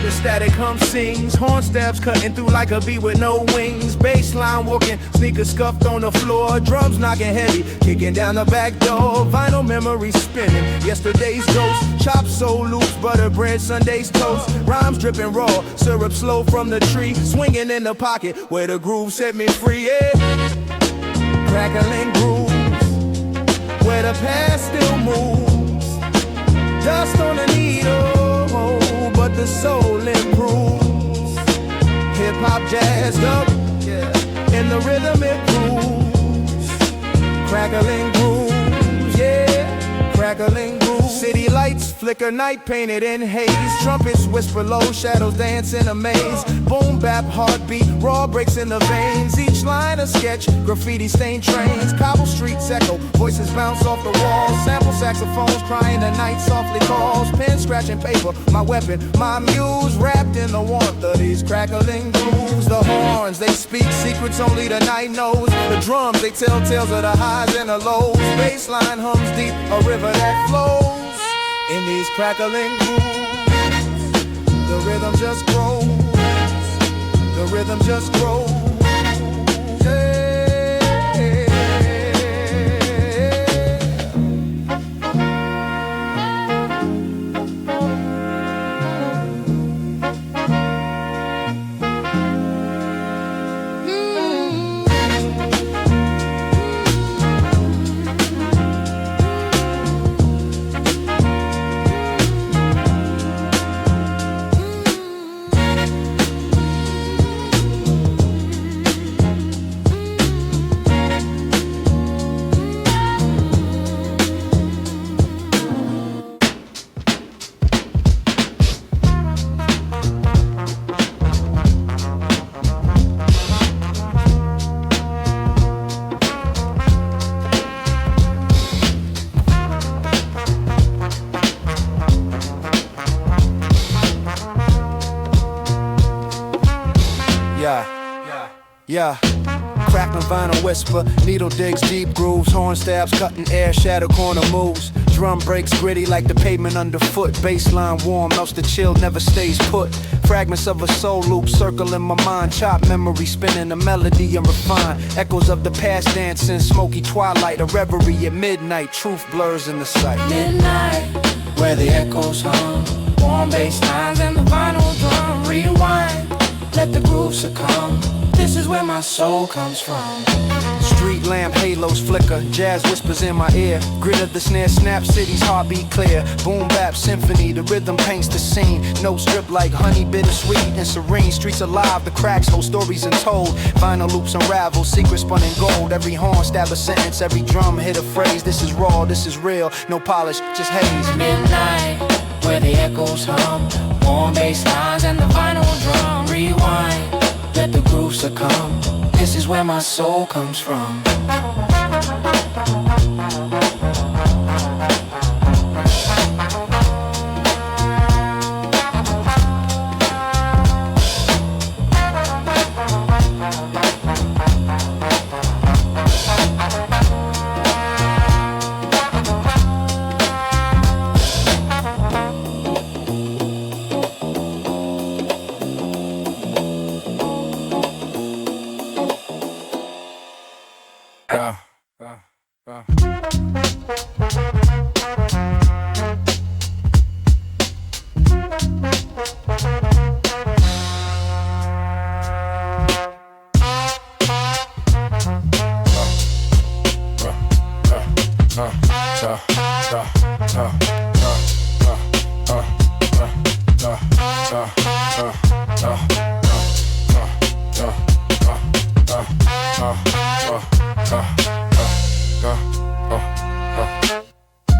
the static hum sings. Horn stabs cutting through like a bee with no wings. Bassline walking, sneakers scuffed on the floor. Drums knocking heavy, kicking down the back door. Vinyl memories spinning, yesterday's ghost. Chopped soul loops, butter bread, Sunday's toast. Rhymes dripping raw, syrup slow from the tree. Swinging in the pocket where the groove set me free, yeah. Crackling grooves, where the past still moves. Dust on the needle, but the soul improves. Hip-hop jazzed up, and the rhythm it grooves. Crackling grooves, yeah, crackling grooves. City lights flicker, night painted in haze. Trumpets whisper low, shadows dance in a maze. Boom bap, heartbeat, raw breaks in the veins. Each line a sketch, graffiti stained trains. Cobble streets echo, voices bounce off the walls. Sample saxophones crying, the night softly calls. Pen scratching paper, my weapon, my muse. Wrapped in the warmth of these crackling grooves. The horns, they speak secrets only the night knows. The drums, they tell tales of the highs and the lows. Bassline hums deep, a river that flows. In these crackling grooves, the rhythm just grows. The rhythm just grows. Yeah, crackling vinyl whisper, needle digs deep grooves, horn stabs cutting air, shadow corner moves. Drum breaks gritty like the pavement underfoot. Bassline warm, melts the chill, never stays put. Fragments of a soul loop circle in my mind. Chop memory spinning a melody and refine. Echoes of the past dancing, smoky twilight. A reverie at midnight, truth blurs in the sight. Midnight, where the echoes hum. Warm bass lines and the vinyl drum. Rewind, let the groove succumb. This is where my soul comes from. Street lamp halos flicker, jazz whispers in my ear. Grit of the snare snap, city's heartbeat clear. Boom bap symphony, the rhythm paints the scene. Notes drip like honey, bittersweet and serene. Streets alive, the cracks hold stories untold. Vinyl loops unravel, secrets spun in gold. Every horn stab a sentence, every drum hit a phrase. This is raw, this is real, no polish, just haze. Midnight, where the echoes hum. Warm bass lines and the vinyl drum. Rewind, let the groove succumb. This is where my soul comes from.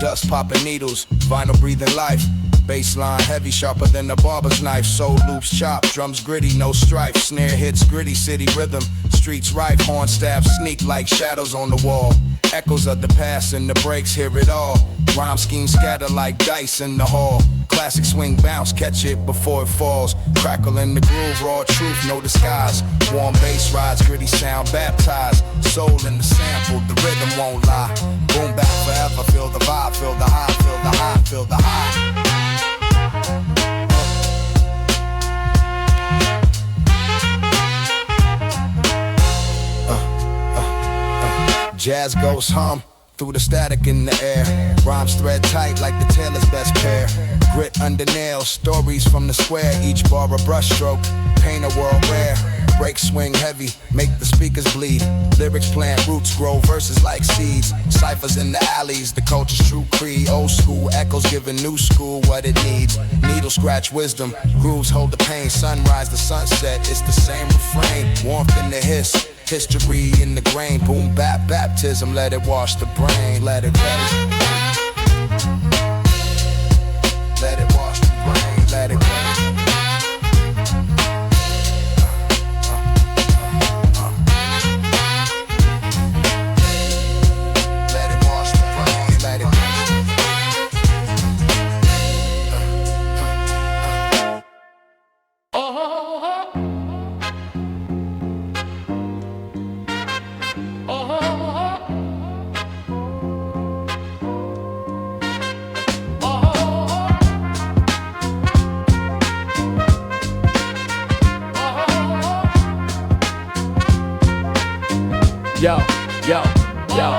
Dust popping needles, vinyl breathing life. Bassline heavy, sharper than a barber's knife. Soul loops chop, drums gritty, no strife. Snare hits gritty, city rhythm. Streets rife, horn stabs sneak like shadows on the wall. Echoes of the past and the breaks, hear it all. Rhyme schemes scatter like dice in the hall. Classic swing bounce, catch it before it falls. Crackle in the groove, raw truth, no disguise. Warm bass rides, gritty sound baptized. Soul in the sample, the rhythm won't lie. Boom back forever, feel the vibe, feel the high, feel the high, feel the high. Jazz ghosts hum through the static in the air. Rhymes thread tight like the tailor's best pair. Grit under nails, stories from the square. Each bar a brushstroke, paint a world rare. Break swing heavy, make the speakers bleed. Lyrics plant roots, grow verses like seeds. Ciphers in the alleys, the culture's true creed. Old school echoes giving new school what it needs. Needle scratch wisdom, grooves hold the pain. Sunrise to sunset, it's the same refrain. Warmth in the hiss, history in the grain. Boom bap baptism, let it wash the brain. Let it wash the brain. Let it Yo, yo, yo.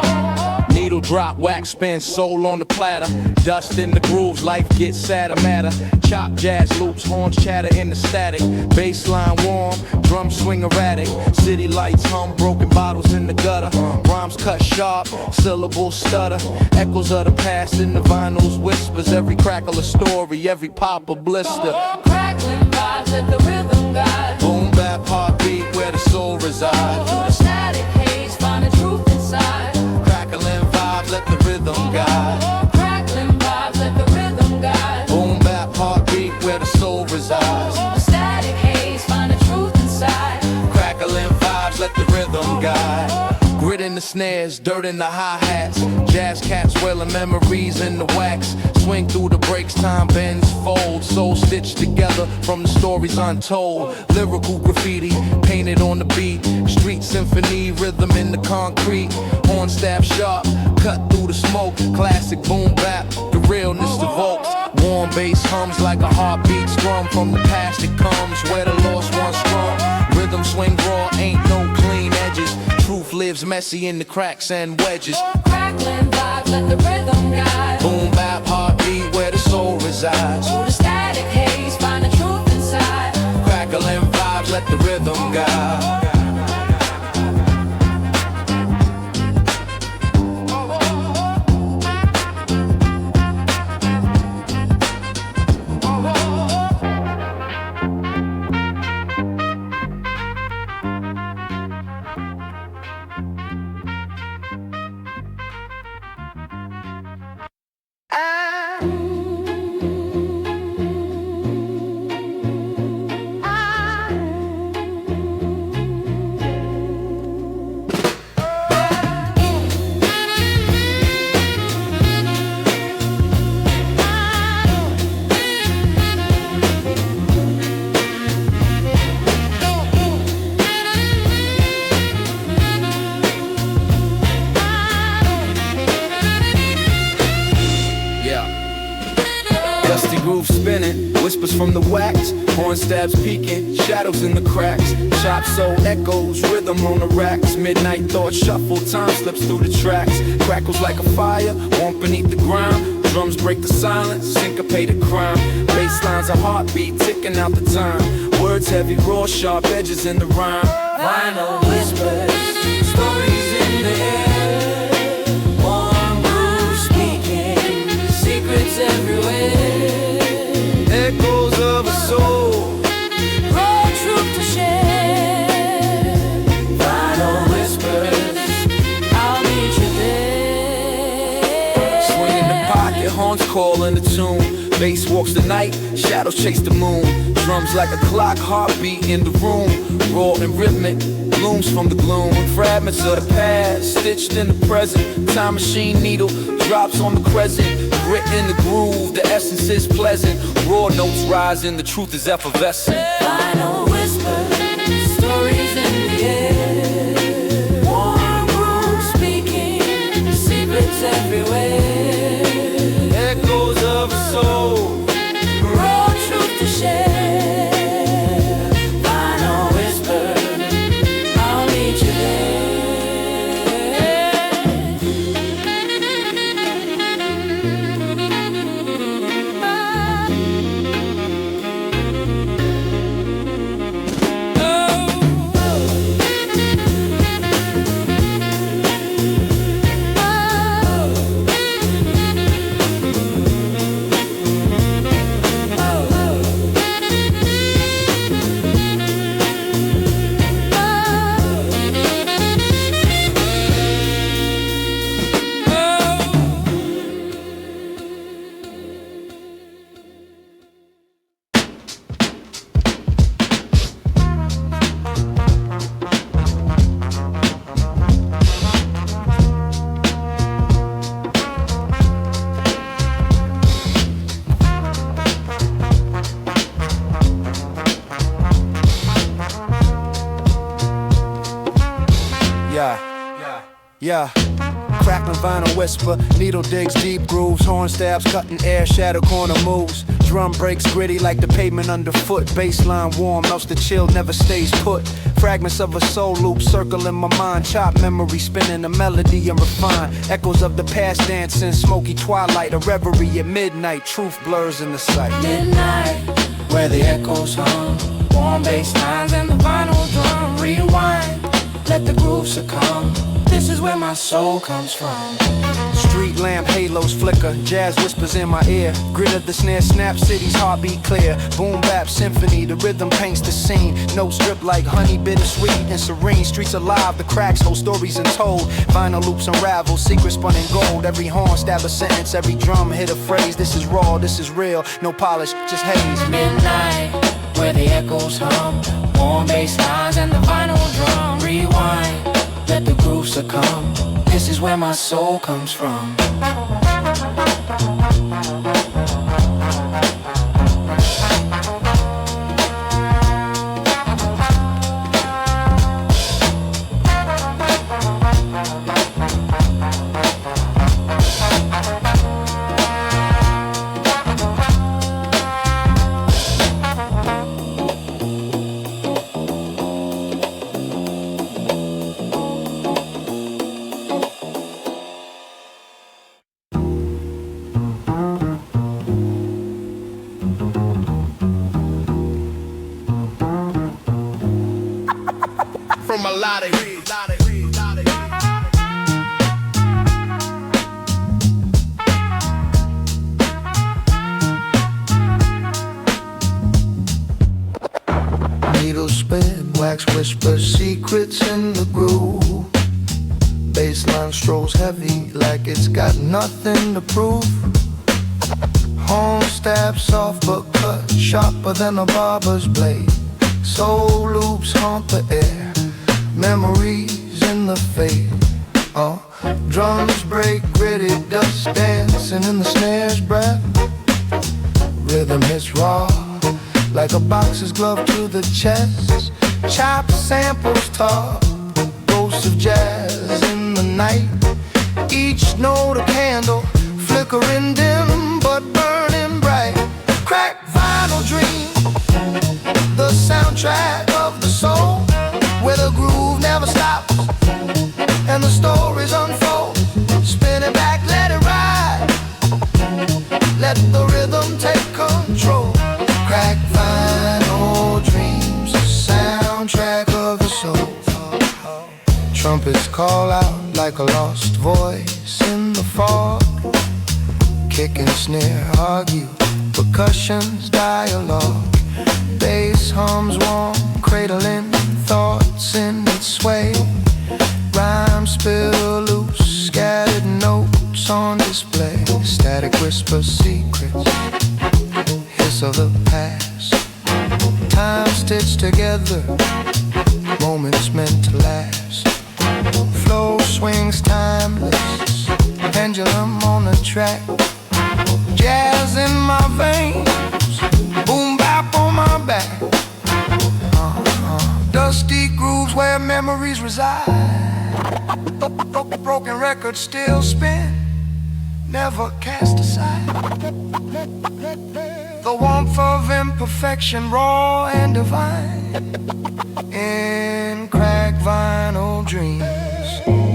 Needle drop, wax spin, soul on the platter. Dust in the grooves, life gets sadder, matter. Chop jazz loops, horns chatter in the static. Bassline warm, drums swing erratic. City lights hum, broken bottles in the gutter. Rhymes cut sharp, syllables stutter. Echoes of the past in the vinyl's whispers. Every crackle a story, every pop a blister. Crackling vibes, let the rhythm guide. Boom bap heartbeat where the soul resides. Through the static haze, find the truth inside. Crackling vibes, let the rhythm guide. Crackling vibes, let the rhythm guide. Boom bap heartbeat where the soul resides. Through the static haze, find the truth inside. Crackling vibes, let the rhythm guide. Grit in the snares, dirt in the hi-hats. Jazz cats wailing memories in the wax. Swing through the breaks, time bends, fold. Soul stitched together from the stories untold. Lyrical graffiti, painted on the beat. Street symphony, rhythm in the concrete. Horn staff sharp, cut through the smoke. Classic boom bap, the realness evokes. Warm bass hums like a heartbeat strum. From the past it comes, where the lost ones strong. Rhythm swing raw, ain't no clean edges. Truth lives messy in the cracks and wedges. Crackling vibes, let the rhythm guide. Boom bap heartbeat where the soul resides. Through the static haze, find the truth inside. Crackling vibes, let the rhythm guide. whispers from the wax, horn stabs peeking, shadows in the cracks, chop soul echoes, rhythm on the racks, midnight thoughts shuffle, time slips through the tracks, crackles like a fire, warm beneath the ground, drums break the silence, syncopated crime, bass lines a heartbeat, ticking out the time, words heavy, raw, sharp edges in the rhyme, Vinyl whispers, stories in the air, warm grooves speaking, secrets everywhere, echoes of a soul, Raw truth to share. vinyl whispers, I'll meet you there. swing in the pocket, horns call in the tune, bass walks the night, shadows chase the moon, drums like a clock, heartbeat in the room, raw and rhythmic, blooms from the gloom, fragments of the past, stitched in the present, time machine needle, drops on the crescent, grit in the groove, the essence is pleasant, raw notes rising, the truth is effervescent. vinyl whispers, stories in the air, warm grooves speaking, secrets everywhere, Echoes of a soul, Raw truth to share. vinyl whispers, I'll meet you there. Yeah, crackling vinyl whisper, needle digs deep grooves, horn stabs cutting air, shadow corner moves, drum breaks gritty like the pavement underfoot, bassline warm, melts the chill, never stays put, fragments of a soul loop circle in my mind, chop memory spinning a melody and refine, echoes of the past dancing, smoky twilight, a reverie at midnight, truth blurs in the sight. midnight, where the echoes hum, warm bass lines and the vinyl drum, rewind, let the groove succumb, this is where my soul comes from. Street lamp halos flicker, jazz whispers in my ear, grit of the snare snap, city's heartbeat clear, boom bap symphony, the rhythm paints the scene, notes drip like honey, bittersweet and serene, streets alive, the cracks hold stories untold, vinyl loops unravel, secrets spun in gold, every horn stab a sentence, every drum hit a phrase, this is raw, this is real, no polish, just haze. Midnight, where the echoes hum, warm bass lines and the vinyl drum, rewind, let the groove succumb, this is where my soul comes from. From a lot of Needles spin, wax whispers, secrets in the groove. Bassline strolls heavy like it's got nothing to prove. Horn stab soft but cut, sharper than a barber's blade. Soul loops haunt the air, memories in the fade. Drums break gritty, dust dancing in the snare's breath. Rhythm hits raw, like a boxer's glove to the chest. Chop samples talk, ghosts of jazz in the night. Each note a candle, flickering dim but burning bright. Crack vinyl vinyl dream, the soundtrack of the soul, where the groove never stops and the stories unfold. Spin it back, let it ride, let the rhythm take control. Crack vinyl dreams, the soundtrack of the soul. Trumpets call out like a lost voice in the fog. Kick and snare argue, percussion's dialogue. Bass hums warm, cradling thoughts in its sway. Rhymes spill loose, scattered notes on display. Static whisper secrets, hiss of the past. Time stitched together, moments meant to last. Flow swings timeless, pendulum on the track. Jazz in my veins, boom bap on my back. Dusty grooves where memories reside. Broken records still spin, never cast aside. The warmth of imperfection, raw and divine. In crack vinyl dreams,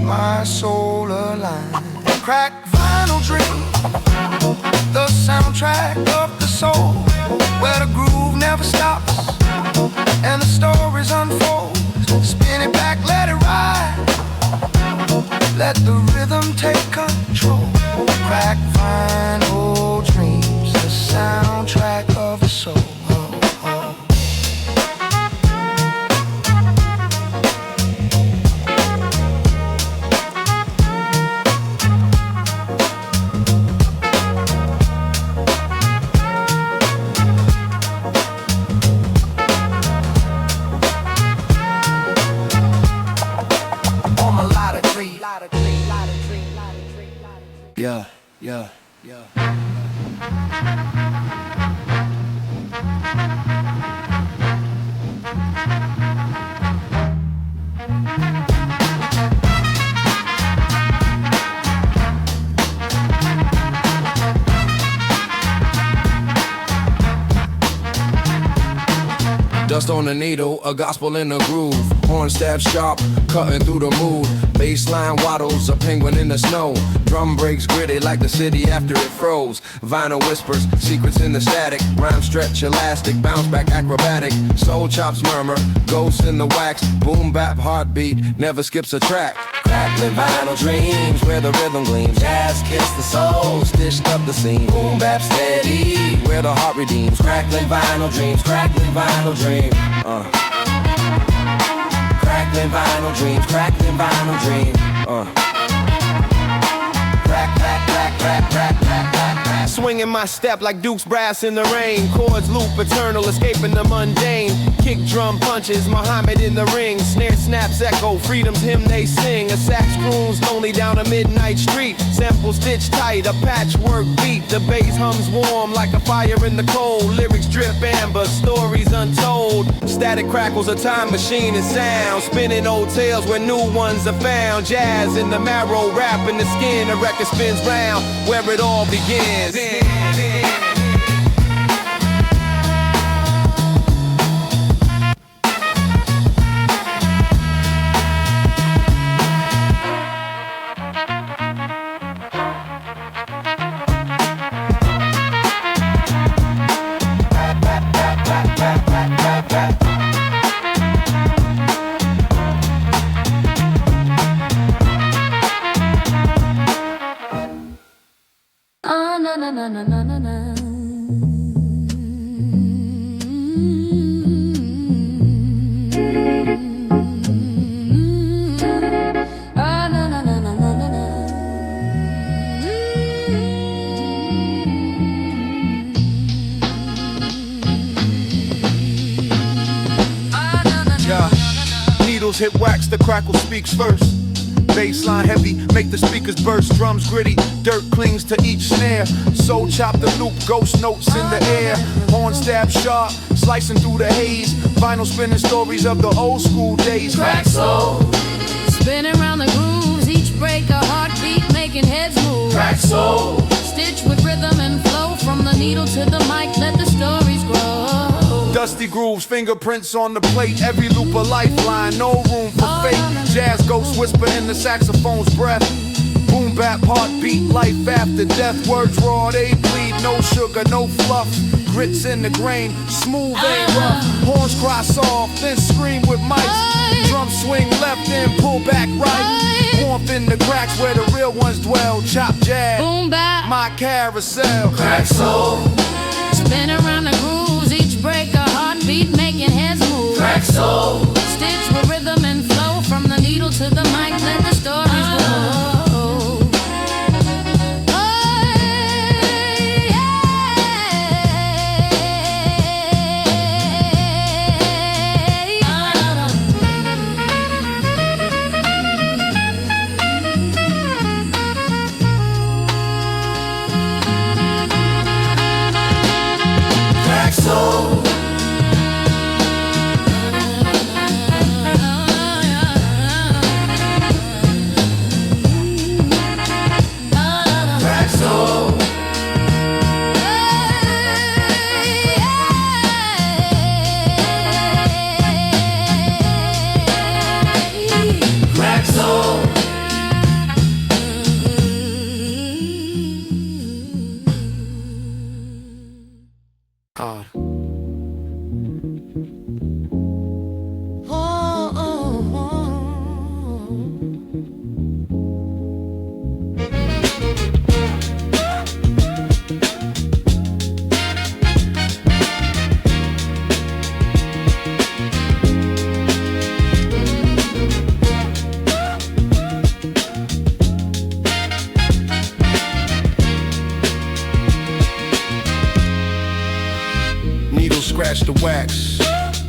my soul aligned. Crack vinyl dreams, the soundtrack of the soul, where the groove never stops and the stories unfold. Spin it back, let it ride, let the rhythm take control. Crack vinyl dreams, the soundtrack of the soul. Yeah, yeah, yeah. Dust on the needle, a gospel in the groove. Horn stab sharp, cutting through the mood. Bassline waddles, a penguin in the snow. Drum breaks gritty like the city after it froze. Vinyl whispers, secrets in the static. Rhyme stretch elastic, bounce back acrobatic. Soul chops murmur, ghosts in the wax. Boom bap heartbeat, never skips a track. Crackling vinyl dreams, where the rhythm gleams. Jazz kiss the soul, stitched up the scene. Boom bap steady, where the heart redeems. Crackling vinyl dreams, crackling vinyl dreams. Crackling vinyl dreams, crackling vinyl dreams. Crack, crack, crack, crack, crack, crack, crack, crack. Swinging my step like Duke's brass in the rain. Chords loop eternal, escaping the mundane. Kick drum punches, Muhammad in the ring. Snare snaps echo, freedom's hymn they sing. A sax croons lonely down a midnight street. Sample stitched tight, a patchwork beat. The bass hums warm like a fire in the cold. Lyrics drip amber, stories untold. Static crackles, a time machine and sound. Spinning old tales where new ones are found. Jazz in the marrow, rap in the skin. A record spins round where it all begins. Needles hit wax, the crackle speaks first. Bassline heavy, make the speakers burst. Drums gritty, dirt clings to each snare. Soul chop the loop, ghost notes in the air. Horn stab sharp, slicing through the haze. Vinyl spinning stories of the old school days. Crack soul, spinning around the grooves. Each break a heartbeat, making heads move. Crack soul, stitch with rhythm and flow. From the needle to the mic, let the stories grow. Dusty grooves, fingerprints on the plate, every loop a lifeline, no room for fate. Jazz ghosts whisper in the saxophone's breath. Boom bap, heartbeat, life after death. Words raw, they bleed, no sugar, no fluff. Grits in the grain, smooth ain't rough. Horns cry soft, then scream with mics. Drum swing left, then pull back right. Warmth in the cracks where the real ones dwell. Chop jazz, Boom bap, my carousel. Crack soul, spin around the grooves, each break a heartbeat, making heads move. crack soul, Stitch with rhythm and flow, from the needle to the mic, let the stories go. crack soul, crack soul, crack soul. Needles scratch the wax.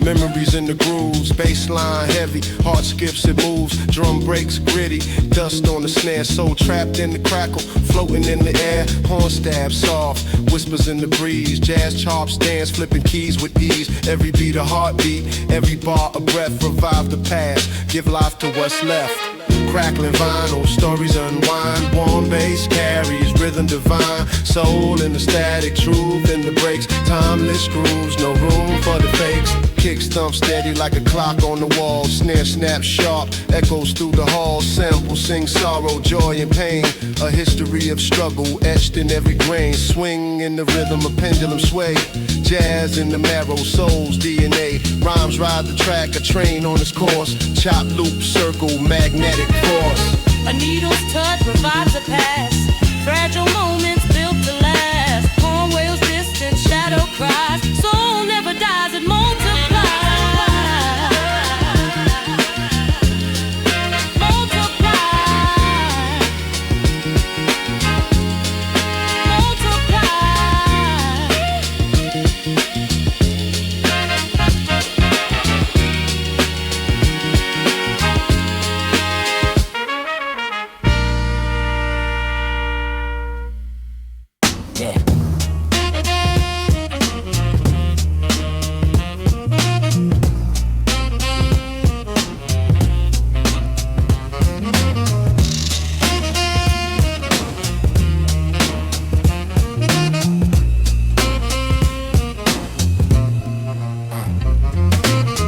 Memories in the grooves, bassline heavy, heart skips and moves, drum breaks gritty, dust on the snare, soul trapped in the crackle, floating in the air, horn stab soft, whispers in the breeze, jazz chops dance, flipping keys with ease, every beat a heartbeat, every bar a breath, revive the past, give life to what's left. Crackling vinyl, stories unwind, warm bass carries, rhythm divine, soul in the static, truth in the breaks, timeless grooves, no room for the fakes. Kick stump steady like a clock on the wall, snare snap sharp, echoes through the halls, sample sing sorrow, joy and pain, a history of struggle etched in every grain, swing in the rhythm, a pendulum sway, jazz in the marrow, soul's DNA, rhymes ride the track, a train on its course, chop loop circle, magnetic force. A needle's touch revives the past, fragile moments built to last, horn wails distant, shadow cries, soul never dies, it multiplies.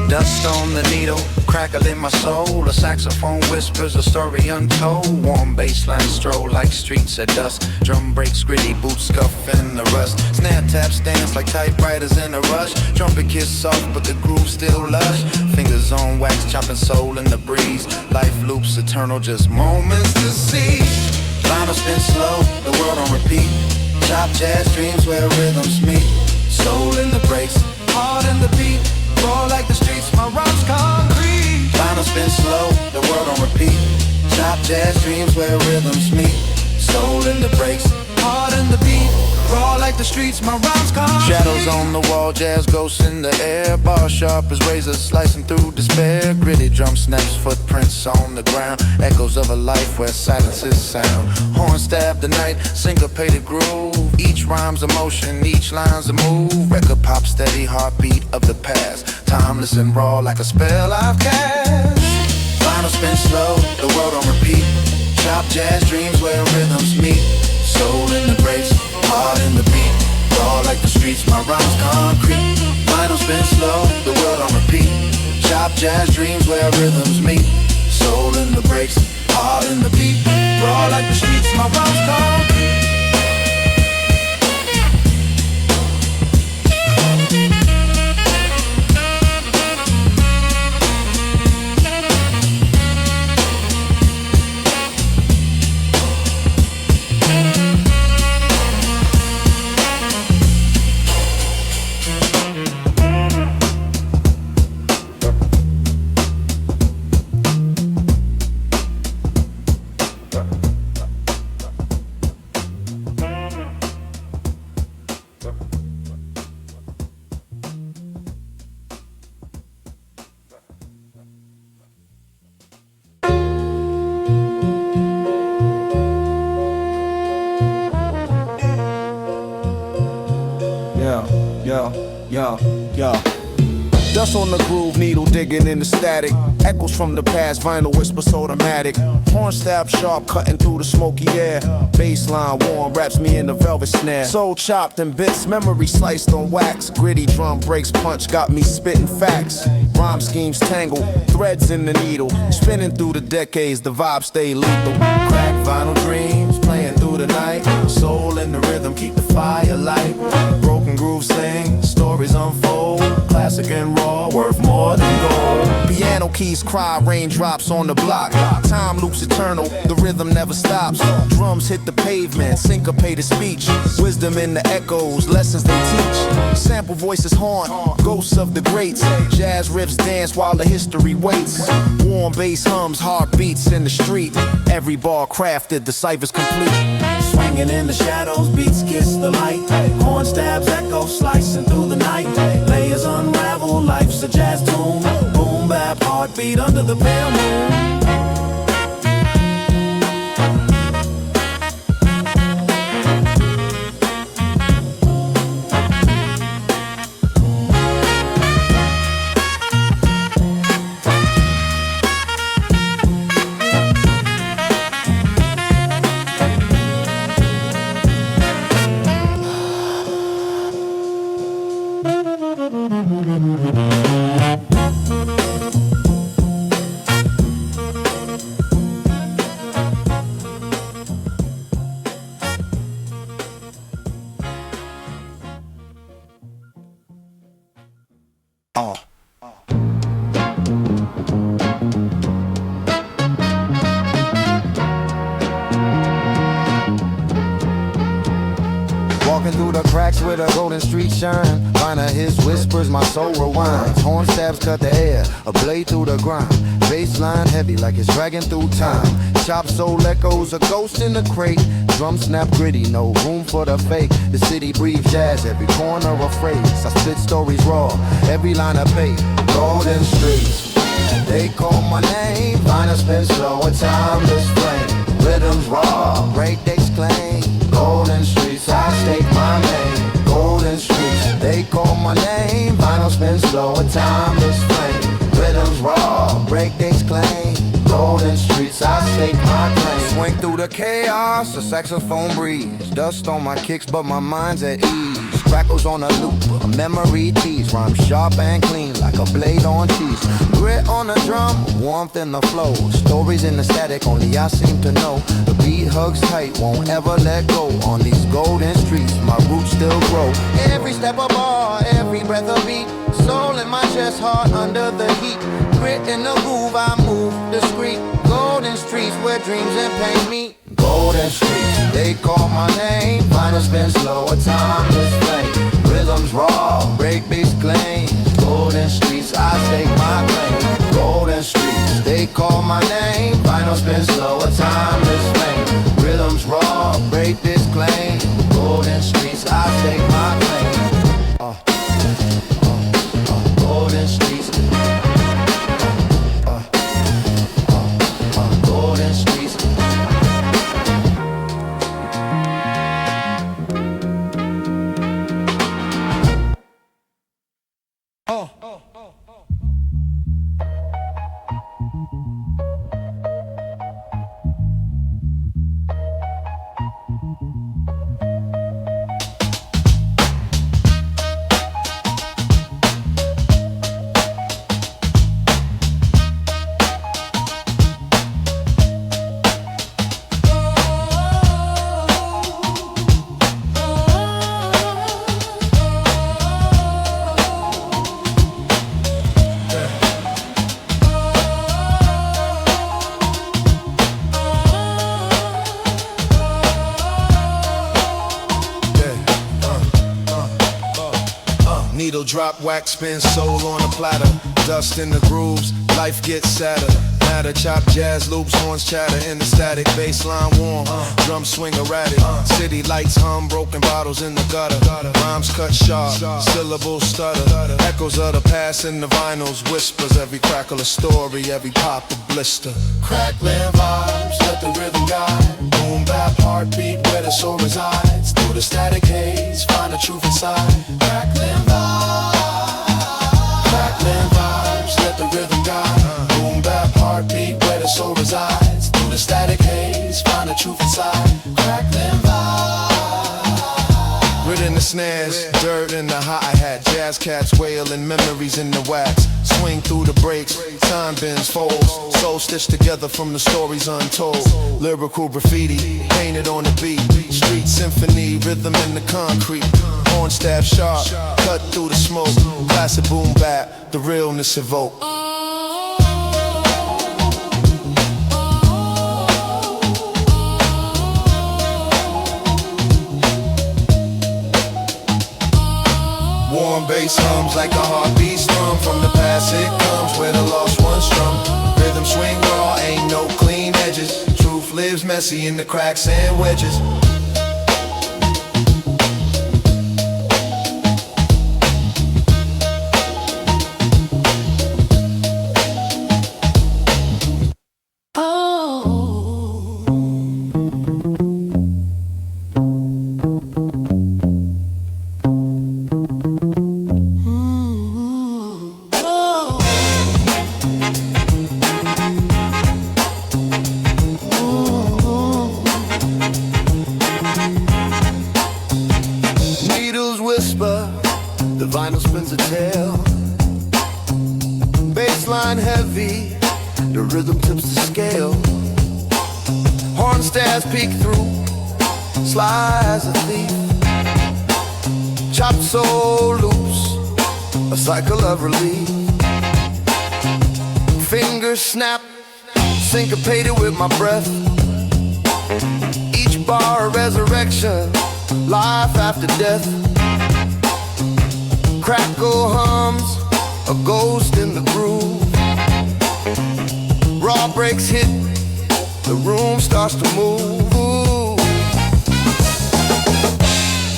Dust on the needle, crackle in my soul. A saxophone whispers a story untold. Warm bassline stroll like streets at dusk. Drum breaks gritty, boots scuff in the rust. Snare taps dance like typewriters in a rush. Trumpet kiss soft, but the groove still lush. Fingers on wax, chopping soul in the breeze. Life loops eternal, just moments to see. Vinyl spin slow, the world on repeat. Chop jazz dreams where rhythms meet. Soul in the breaks, heart in the beat. Raw like the streets, my rhymes concrete. Vinyl spin slow, the world on repeat. Chop jazz dreams where rhythms meet. Soul in the breaks, heart in the beat. Raw like the streets, my rhymes concrete. Shadows on the wall, jazz ghosts in the air. Bar sharp as razors slicing through despair. Gritty drum snaps, footprints on the ground. Echoes of a life where silences sound. Horn stab the night, syncopated groove. Each rhyme's emotion, each line's a move. Record pop steady, heartbeat of the past. Timeless and raw like a spell I've cast. Vinyl spin slow, the world on repeat. Chop jazz dreams where rhythms meet. Soul in the breaks, heart in the beat. Raw like the street. streets, my rhymes concrete. Vinyl spin slow, the world on repeat. Chop jazz dreams where rhythms meet. Soul in the breaks, heart in the beat. Raw like the streets, my rhymes concrete. Dust on the groove, needle digging in the static. Echoes from the past, vinyl whispers automatic. Horn stab sharp, cutting through the smoky air. Bassline warm, wraps me in the velvet snare. Soul chopped in bits, memory sliced on wax. Gritty drum breaks punch, got me spitting facts. Rhyme schemes tangle, threads in the needle. Spinning through the decades, the vibe stay lethal. Crack vinyl dreams, playing through the night. Soul in the rhythm, keep the fire light. Broken groove sing, stories unfold. Classic and raw, worth more than gold. Piano keys cry, raindrops on the block. Time loops eternal, the rhythm never stops. Drums hit the pavement, syncopated speech. Wisdom in the echoes, lessons they teach. Sample voices haunt, ghosts of the greats. Jazz riffs dance while the history waits. Warm bass hums, heartbeats in the street. Every bar crafted, the cipher's complete. Swinging in the shadows, beats kiss the light. Horn stabs, echo slicing through the night. Layers unravel, life's a jazz tune. Boom bap, heartbeat under the pale moon. Walking through the cracks with a golden street shine. Find his whispers, my soul rewinds. Horn stabs cut the air, a blade through the grind. Bassline heavy like it's dragging through time. Chop soul echoes, a ghost in the crate. Drum snap gritty, no room for the fake. The city breathes jazz, every corner a phrase. I spit stories raw, every line I pay. Golden streets, they call my name. Vinyl spin slow, a timeless flame. Rhythms raw, break they claim. Golden streets, I stake my name. Golden streets, they call my name. Vinyl spin slow, a timeless flame. Rhythms raw, break they claim. Golden streets, I stake my claim. Swing through the chaos, a saxophone breeze. Dust on my kicks, but my mind's at ease. Crackles on a loop, a memory tease. Rhyme sharp and clean like a blade on cheese. Grit on the drum, warmth in the flow. Stories in the static, only I seem to know. The beat hugs tight, won't ever let go. On these golden streets, my roots still grow. Every step a bar, every breath a beat. Soul in my chest, heart under the heat. Grit in the groove, I move discreet. Golden streets where dreams and pain meet. Golden streets, they call my name. Vinyl spin slow, a timeless flame. Rhythms raw, break bass claim. Golden streets, I stake my claim. Golden streets, they call my name. Vinyl spin slow, a timeless flame. Rhythms raw, break this claim. Golden streets, I stake my claim. Golden streets. Golden streets. drop, wax, spin, soul on a platter. Dust in the grooves, life gets sadder. Matter, chop, jazz, loops, horns chatter in the static. Bassline warm, drum swing erratic. City lights hum, broken bottles in the gutter. Rhymes cut sharp, syllables stutter. Echoes of the past in the vinyls. Whispers, every crackle a story, every pop a blister. Crackling vibes, let the rhythm guide. Boom bap, heartbeat, where the soul resides. Through the static haze, find the truth inside. Crackling vibes, let the rhythm guide. Boom bap, heartbeat, where the soul resides. Through the static haze, find the truth inside. Crackling vibes. Grit in the snares, dirt in the hi-hat. Jazz cats wailing, memories in the wax. Swing through the breaks, time bends, folds. Soul stitched together from the stories untold. Lyrical graffiti, painted on the beat. Street symphony, rhythm in the concrete. Horn staff sharp, cut through the smoke. Classic boom bap, the realness evoked. Warm bass hums like a heartbeat strum. From the past it comes where the lost ones strum. Rhythm swing raw, ain't no clean edges. Truth lives messy in the cracks and wedges. The vinyl spins a tale. Bassline heavy, the rhythm tips the scale. Horn stabs peek through, sly as a thief. Chopped soul loops, a cycle of relief. Fingers snap, syncopated with my breath. Each bar a resurrection, life after death. Crackle hums, a ghost in the groove. Raw breaks hit, the room starts to move.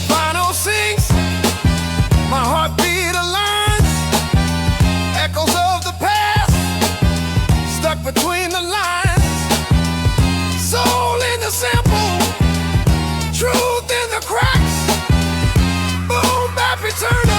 Vinyl sings, my heartbeat aligns. Echoes of the past, stuck between the lines. Soul in the sample, truth in the cracks. Boom bap eternal.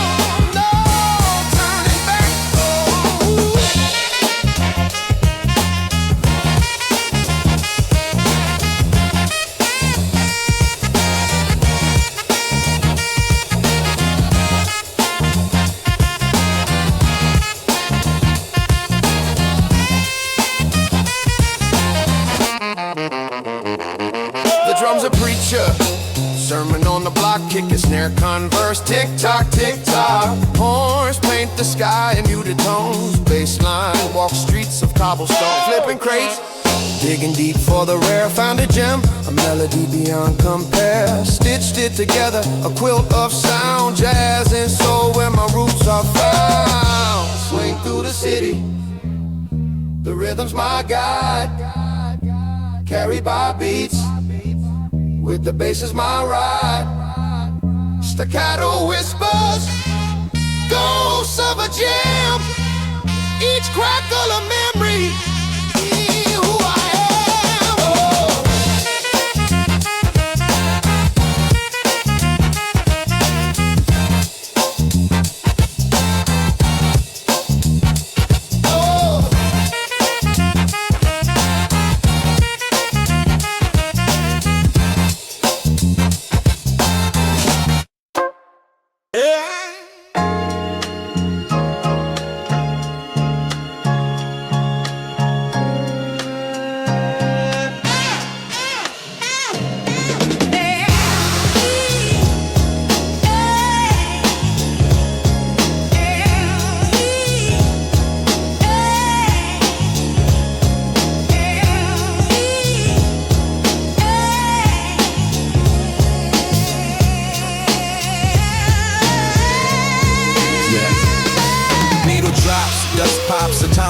Drum's a preacher, sermon on the block, kick a snare, converse, tick tock, horns paint the sky in muted tones, bassline walk streets of cobblestone, flipping crates, digging deep for the rare, found a gem, a melody beyond compare, stitched it together, a quilt of sound, jazz and soul where my roots are found. Swing through the city, the rhythm's my guide, carried by beats. With the bass is my ride. Staccato whispers, ghosts of a jam. Each crackle a memory. Who I am. Oh. Yeah.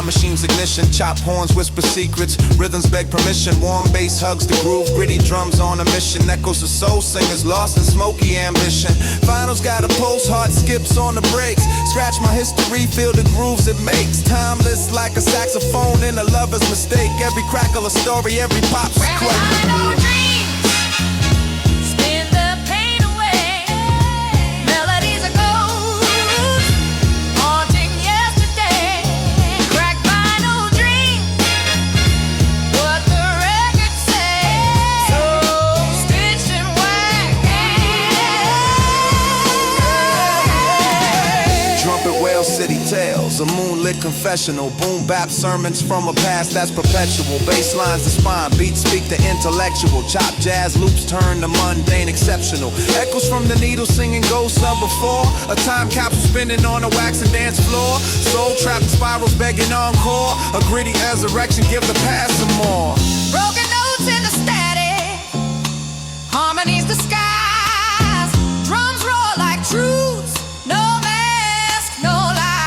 time machine's ignition. Chop horns, whisper secrets, rhythms beg permission. Warm bass hugs the groove, gritty drums on a mission. Echoes of soul singers lost in smoky ambition. Finals got a pulse, heart skips on the brakes. Scratch my history, feel the grooves it makes. Timeless like a saxophone in a lover's mistake. Every crackle a story, every pop's a quake. A moonlit confessional, boom bap sermons from a past that's perpetual. Bass lines the spine, beats speak the intellectual. Chop jazz loops turn the mundane exceptional. Echoes from the needle singing ghosts of before. A time capsule spinning on a wax and dance floor. Soul trapped spirals begging encore. A gritty resurrection, give the past some more. Broken notes in the static, harmonies the skies. Drums roar like truths, no mask, no lies.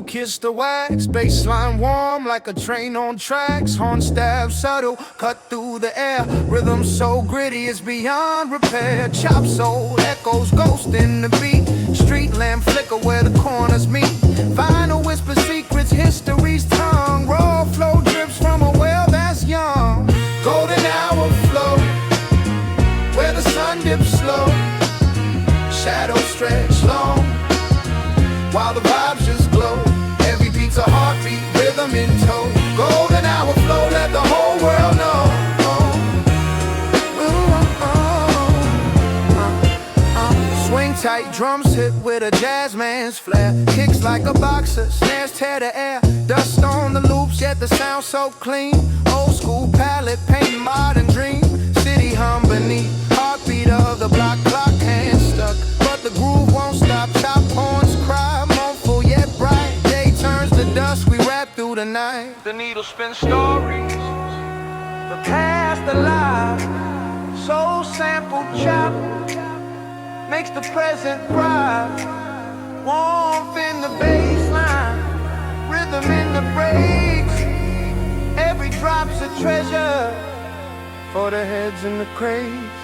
Kiss the wax, bassline warm like a train on tracks. Horn stab subtle, cut through the air. Rhythm so gritty it's beyond repair. Chop soul echoes, ghost in the beat. Street lamp flicker where the corners meet. Final whisper secrets, history's tongue. Raw flow drips from a well that's young. Golden hour flow, where the sun dips slow. Shadows stretch long, while the vibes just glow. A heartbeat, rhythm in tow. Golden hour flow, let the whole world know. Swing tight, drums hit with a jazz man's flair. Kicks like a boxer, snares tear the air. Dust on the loops, yet the sound so clean. Old school palette, paint modern dream. City hum beneath, heartbeat of the block clock, hand stuck. But the groove won't stop, chop horns cry, mournful yet bright. Turns to dust, we rap through the night. The needle spins stories, the past alive. Soul sample chop makes the present thrive. Warmth in the bass line, rhythm in the breaks. Every drop's a treasure for the heads in the crates.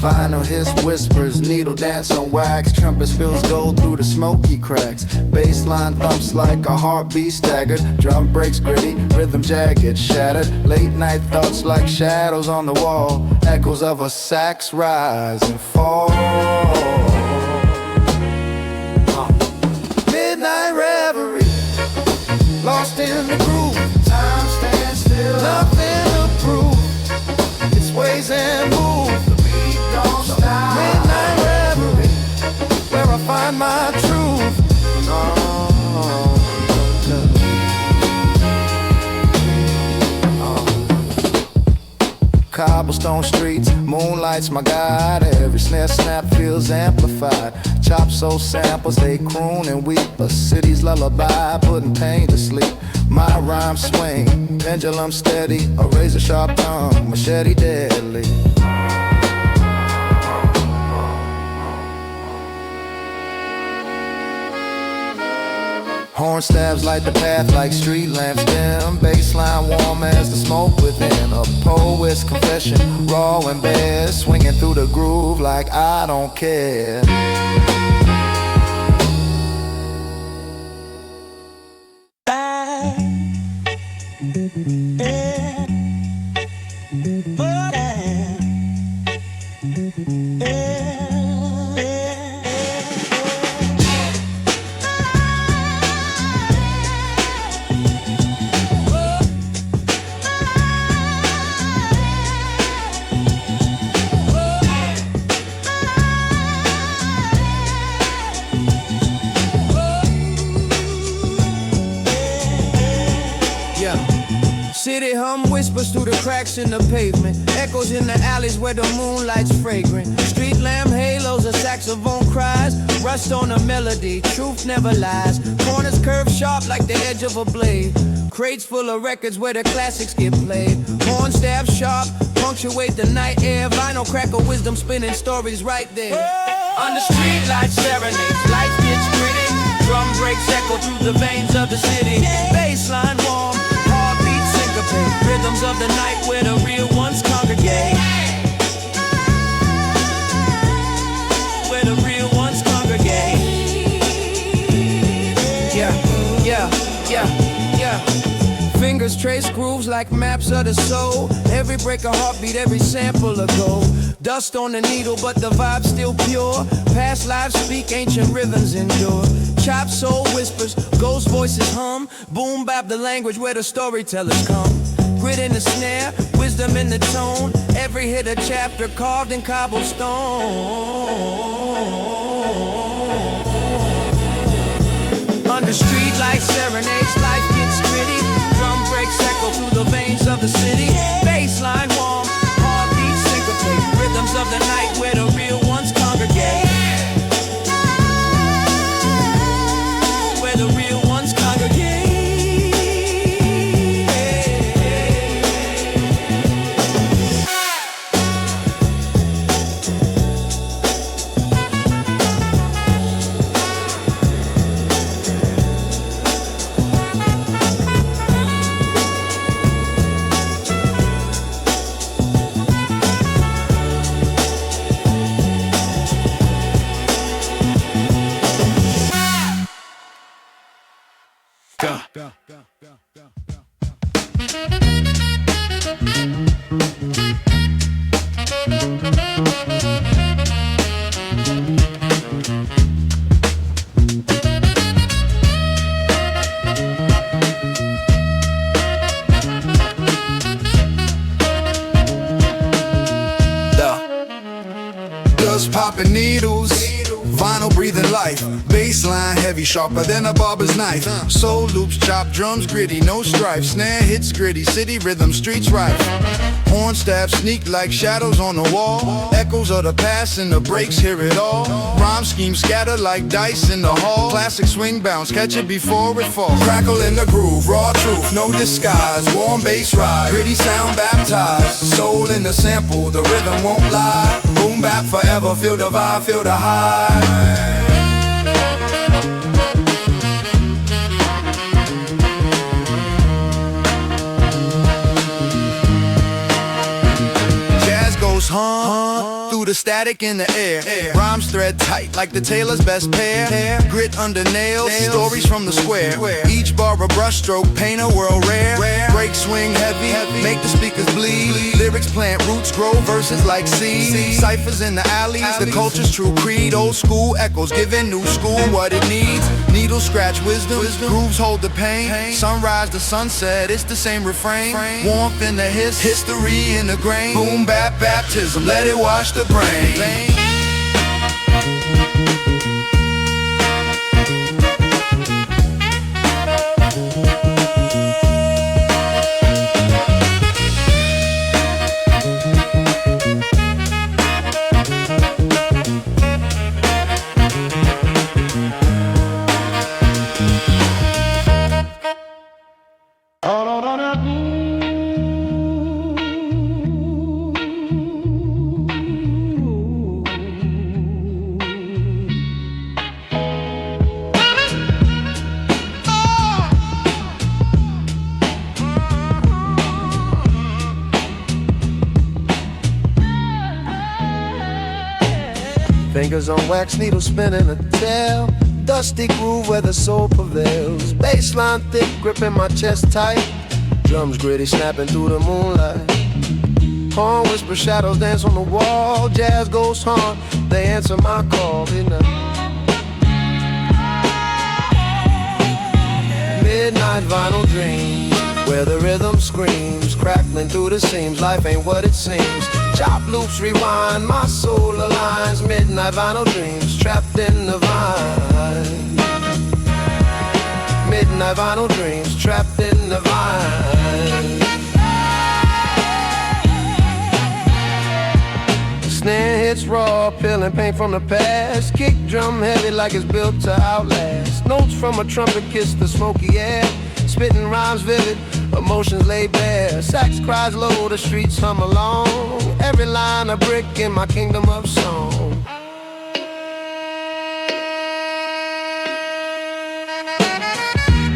Vinyl hiss whispers, needle dance on wax. Trumpet spills gold through the smoky cracks. Bassline thumps like a heartbeat staggered. Drum breaks gritty, rhythm jagged, shattered. Late night thoughts like shadows on the wall. Echoes of a sax rise and fall. Midnight reverie, lost in the groove. Time stands still, nothing to prove. It's ways and moves. The beat don't stop. Midnight reverie, where I find my truth. Cobblestone streets, moonlight's my guide. Every snare snap feels amplified. Chop soul samples, they croon and weep. A city's lullaby, putting pain to sleep. My rhyme swing, pendulum steady. A razor sharp tongue, machete deadly. Horn stabs light the path like street lamps dim. Baseline warm as the smoke within. A poet's confession, raw and bare. Swinging through the groove like I don't care. City hum whispers through the cracks in the pavement. Echoes in the alleys where the moonlight's fragrant. Street lamp halos, a saxophone cries. Rust on a melody, truth never lies. Corners curve sharp like the edge of a blade. Crates full of records where the classics get played. Horn stab sharp, punctuate the night air. Vinyl crack of wisdom spinning stories right there. Under street lights serenades, life gets gritty. Drum breaks echo through the veins of the city. Baseline warm, heartbeat syncopate. Rhythms of the night where the real ones congregate. Where the real ones congregate. Yeah. Fingers trace grooves like maps of the soul. Every break a heartbeat, every sample a gold. Dust on the needle, but the vibe's still pure. Past lives speak, ancient rhythms endure. Chop soul whispers, ghost voices hum. Boom bap the language where the storytellers come. Grit in the snare, wisdom in the tone. Every hit a chapter carved in cobblestone. Under street lights serenades, life gets gritty. Drum breaks echo through the veins of the city. Baseline warm, heartbeat syncopate. Rhythms of the night where the real ones congregate. Where the real ones congregate. Popping needles, vinyl breathing life. Bassline heavy, sharper than a barber's knife. Soul loops, chop drums, gritty, no strife. Snare hits gritty, city rhythm, streets rife. Horn stabs sneak like shadows on the wall. Echoes of the past and the breaks, hear it all. Rhyme schemes scatter like dice in the hall. Classic swing bounce, catch it before it falls. Crackle in the groove, raw truth, no disguise. Warm bass ride, gritty sound baptized. Soul in the sample, the rhythm won't lie. Boom bap forever, feel the vibe, feel the high. Hum, through through the static in the air. Rhymes thread tight like the tailor's best pair. Grit under nails, stories from the square. Each bar a brushstroke, paint a world rare. Break swing heavy, make the speakers bleed. Lyrics plant roots, grow verses like seeds. Ciphers in the alleys, the culture's true creed. Old school echoes giving new school what it needs. Needles scratch wisdom, grooves hold the pain. Sunrise to sunset, it's the same refrain. Warmth in the history in the grain. Boom bap baptism, let it wash the brain. Fingers on wax, needle spinning a tail. Dusty groove where the soul prevails. Bassline thick, gripping my chest tight. Drums gritty, snapping through the moonlight. Horn whisper, shadows dance on the wall. Jazz goes hard, they answer my call. Midnight vinyl dreams, where the rhythm screams, crackling through the seams. Life ain't what it seems. Chop loops rewind, my soul aligns. Midnight vinyl dreams, trapped in the vine. Midnight vinyl dreams, trapped in the vine. Snare hits raw, peeling paint from the past. Kick drum heavy like it's built to outlast. Notes from a trumpet kiss the smoky air. Spitting rhymes vivid, emotions laid bare. Sax cries low, the streets hum along. Every line a brick in my kingdom of song.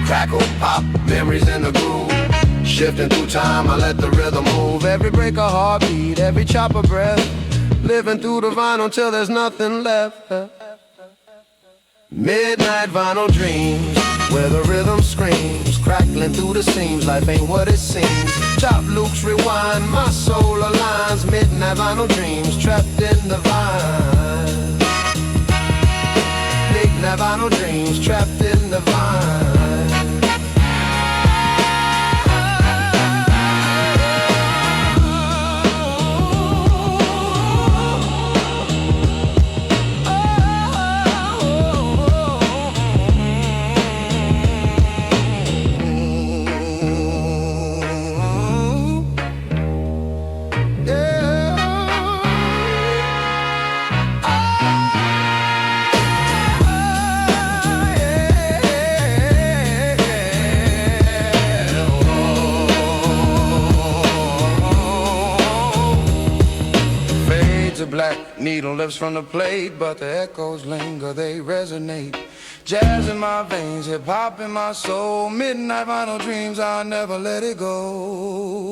Crackle, pop, memories in the groove. Shifting through time, I let the rhythm move. Every break a heartbeat, every chop a breath. Living through the vinyl till there's nothing left. Midnight vinyl dreams, where the rhythm screams, crackling through the seams. Life ain't what it seems. Chop loops rewind, my soul aligns. Midnight vinyl dreams, trapped in the vine. Midnight vinyl dreams, trapped in the vine. Black needle lifts from the plate, but the echoes linger, they resonate. Jazz in my veins, hip-hop in my soul. Midnight vinyl dreams, I'll never let it go.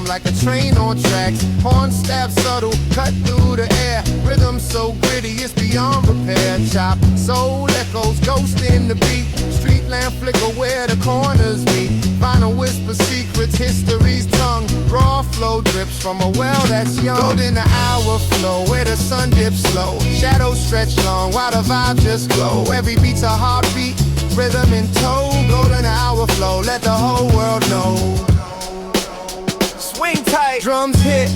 Like a train on tracks, horn stab subtle, cut through the air. Rhythm so gritty, it's beyond repair. Chop soul echoes, ghost in the beat. Street lamp flicker where the corners meet. Vinyl whisper secrets, history's tongue. Raw flow drips from a well that's young. Golden hour flow where the sun dips slow. Shadows stretch long while the vibe just glow. Every beat's a heartbeat, rhythm in tow. Golden hour flow, let the whole world know. Swing tight, drums hit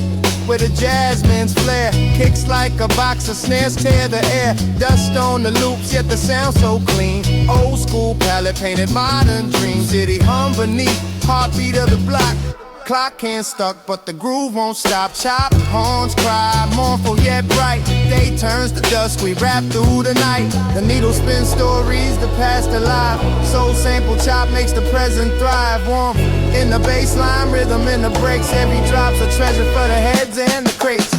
with a jazzman's flair. Kicks like a box of snares tear the air. Dust on the loops, yet the sound so clean. Old school palette palette painted modern dreams. City hum beneath, heartbeat of the block. Clock can't stuck, but the groove won't stop. Chop, horns cry, mournful yet bright. Day turns to dusk, we rap through the night. The needle spins stories, the past alive. Soul sample chop makes the present thrive. Warmth in the bassline, rhythm in the breaks. Every drop's a treasure for the heads and the crates.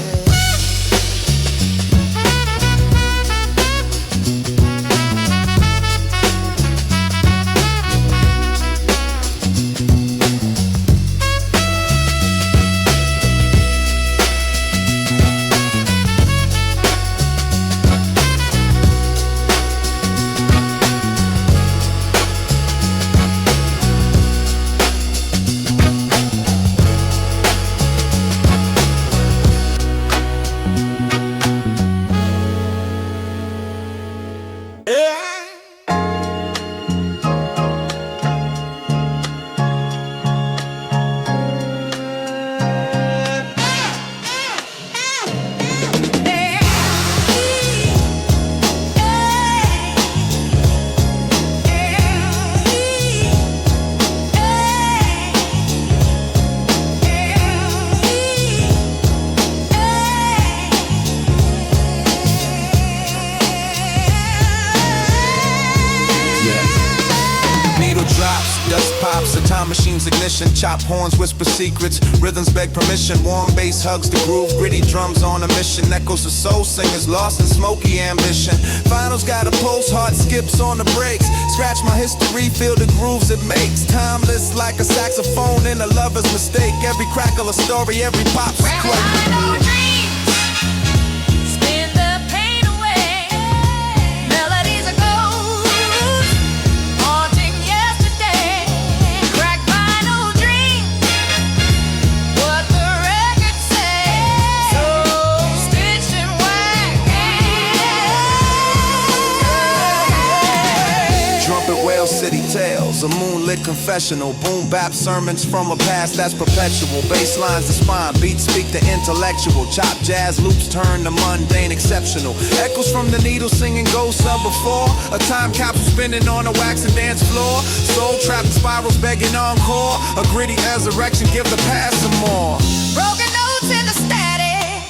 Machine's ignition, chop horns, whisper secrets, rhythms beg permission, warm bass hugs the groove, gritty drums on a mission, echoes of soul singers lost in smoky ambition. Finals got a pulse, heart skips on the brakes, scratch my history, feel the grooves it makes, timeless like a saxophone in a lover's mistake, every crackle a story, every pop's a quake. City tales, a moonlit confessional, boom bap sermons from a past that's perpetual. Bass lines the spine, beats speak the intellectual. Chop jazz loops turn the mundane exceptional. Echoes from the needle singing ghosts of before. A time capsule spinning on a wax and dance floor. Soul trapped spirals begging encore. A gritty resurrection, give the past some more. Broken notes in the static,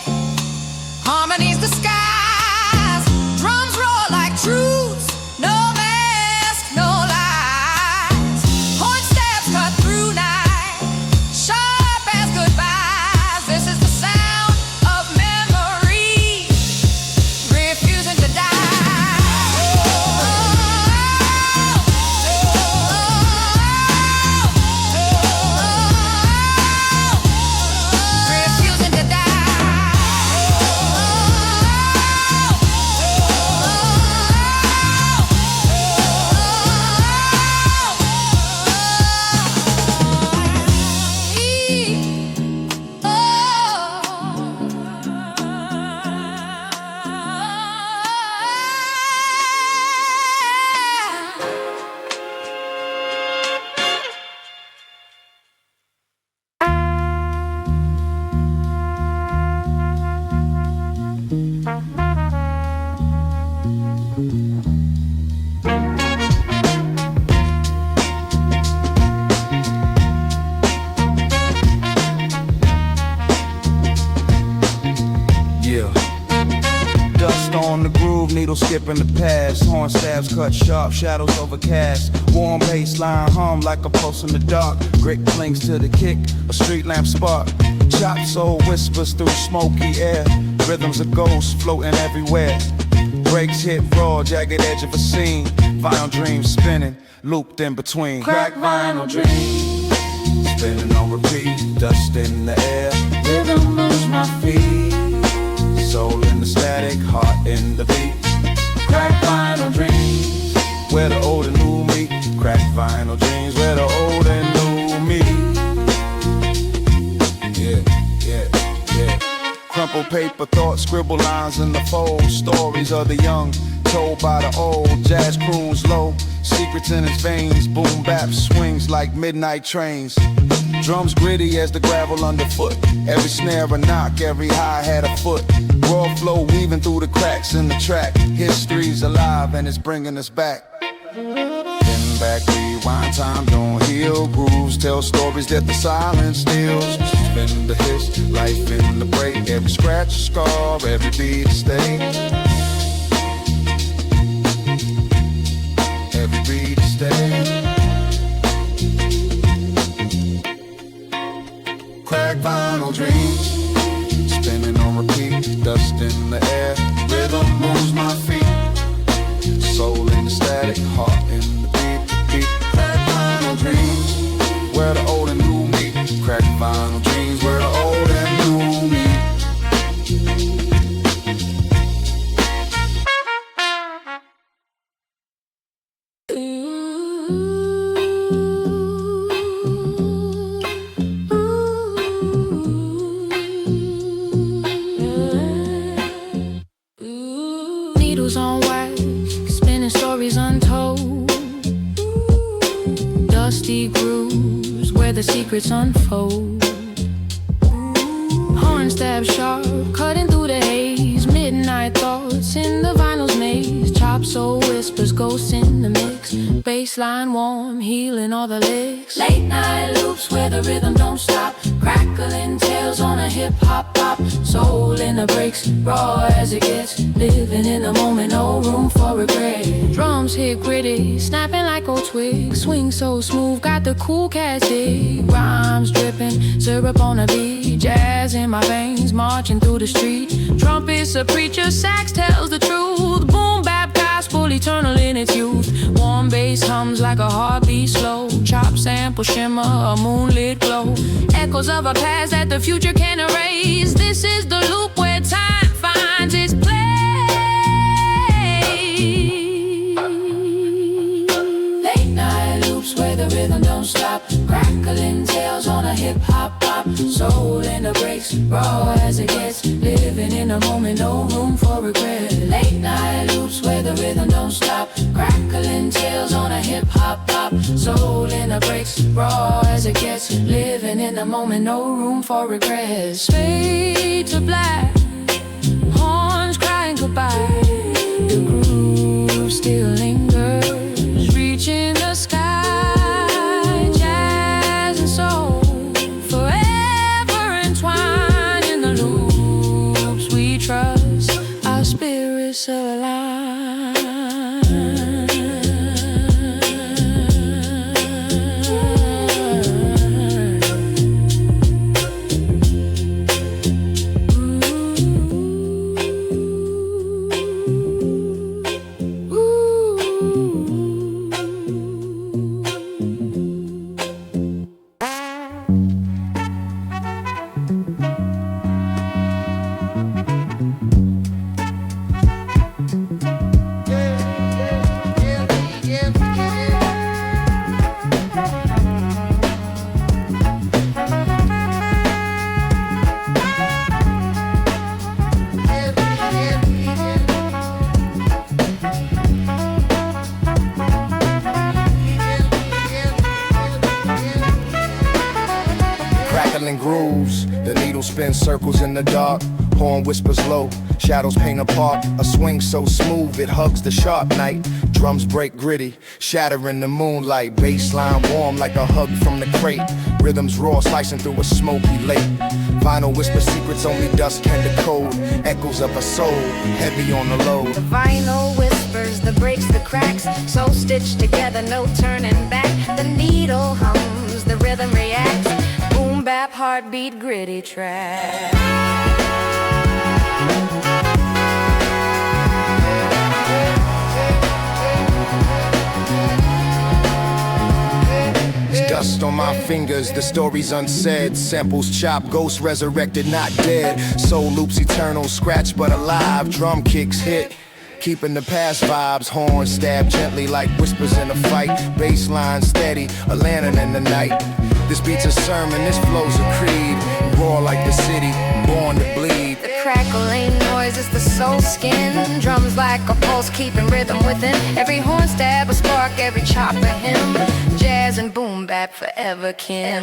harmonies the skies, drums roar like truths. No mask, no lies. Horn stabs cut through night, sharp as goodbyes. This is the sound of memory, refusing to die. Refusing to die. Dust on the groove, needle skipping the past. Horn stabs cut sharp, shadows overcast. Warm bass line hum like a pulse in the dark. Grit clings to the kick, a street lamp spark. Chop soul whispers through smoky air. Rhythms of ghosts floating everywhere. Breaks hit raw, jagged edge of a scene. Vinyl dreams spinning, looped in between. Crack vinyl dreams, spinning on repeat. Dust in the air, rhythm moves my feet. Soul in the static, heart in the beat. Crack vinyl dreams, where the old and new meet. Crack vinyl dreams, where the old and new meet. Yeah. Crumple paper, thoughts, scribble lines in the fold. Stories of the young, told by the old. Jazz croons low, secrets in his veins. Boom bap swings like midnight trains. Drums gritty as the gravel underfoot. Every snare a knock, every hi-hat a foot. Raw flow weaving through the cracks in the track. History's alive and it's bringing us back. In back, rewind, time don't heal. Grooves tell stories that the silence steals. Spin the hits, life in the break. Every scratch, scar, every beat, stay. Every beat, stay. Crack vinyl dreams, spinning on repeat, dust in the air, rhythm moves my feet, soul in the static, heart in the beat. Crack vinyl dreams, where the old and new meet. Crack vinyl dreams, where the old and new meet. Needles on wax, spinning stories untold. Dusty grooves where the secrets unfold. Horn stab sharp, cutting through the haze. Midnight thoughts in the vinyl's maze. Chop soul whispers, ghosts in the mix. Bassline warm, healing all the licks. Late night loops where the rhythm don't stop. Crackling tails on a hip-hop pop. Soul in the breaks, raw as it gets. Living in the moment, no room for regret. Drums hit gritty, snapping like old twigs. Swing so smooth, got the cool cats dig. Rhymes dripping, syrup on the beat. Jazz in my veins, marching through the street. Trumpets a preacher, sax tells the truth. Boom bap gospel, eternal in its youth. Warm bass hums like a heartbeat slow. Chop sample shimmer, a moonlit glow. Echoes of a past that the future can erase. This is the loop where time finds its place. Late night loops where the rhythm don't stop. Crackling tails on a hip-hop pop. Soul in the breaks, raw as it gets. Living in the moment, no room for regret. Late night loops where the rhythm don't stop. Crackling tails on a hip-hop pop. Soul in the breaks, raw as it gets. Living in the moment, no room for regrets. Fade to black, horns crying goodbye. The groove still lingers, reaching the sky. Jazz and soul, forever entwined in the loops we trust. Our spirits align. Grooves, the needle spins circles in the dark. Horn whispers low, shadows paint a park. A swing so smooth it hugs the sharp night. Drums break gritty, shatter in the moonlight. Bassline warm like a hug from the crate. Rhythms raw, slicing through a smoky lake. Vinyl whispers secrets only dust can decode. Echoes of a soul, heavy on the load. The vinyl whispers, the breaks, the cracks. So stitched together, no turning back. The needle hums, the rhythm reacts. Boom bap, heartbeat, gritty track. Dust on my fingers, the story's unsaid. Samples chopped, ghosts resurrected, not dead. Soul loops eternal, scratched but alive. Drum kicks hit, keeping the past vibes. Horns stab gently like whispers in a fight. Bassline steady, a lantern in the night. This beat's a sermon, this flow's a creed. Roar like the city, born to bleed. The crackling noise is the soul skin. Drums like a pulse, keeping rhythm within. Every horn stab a spark, every chop a hymn. Jazz and boom bap forever kin.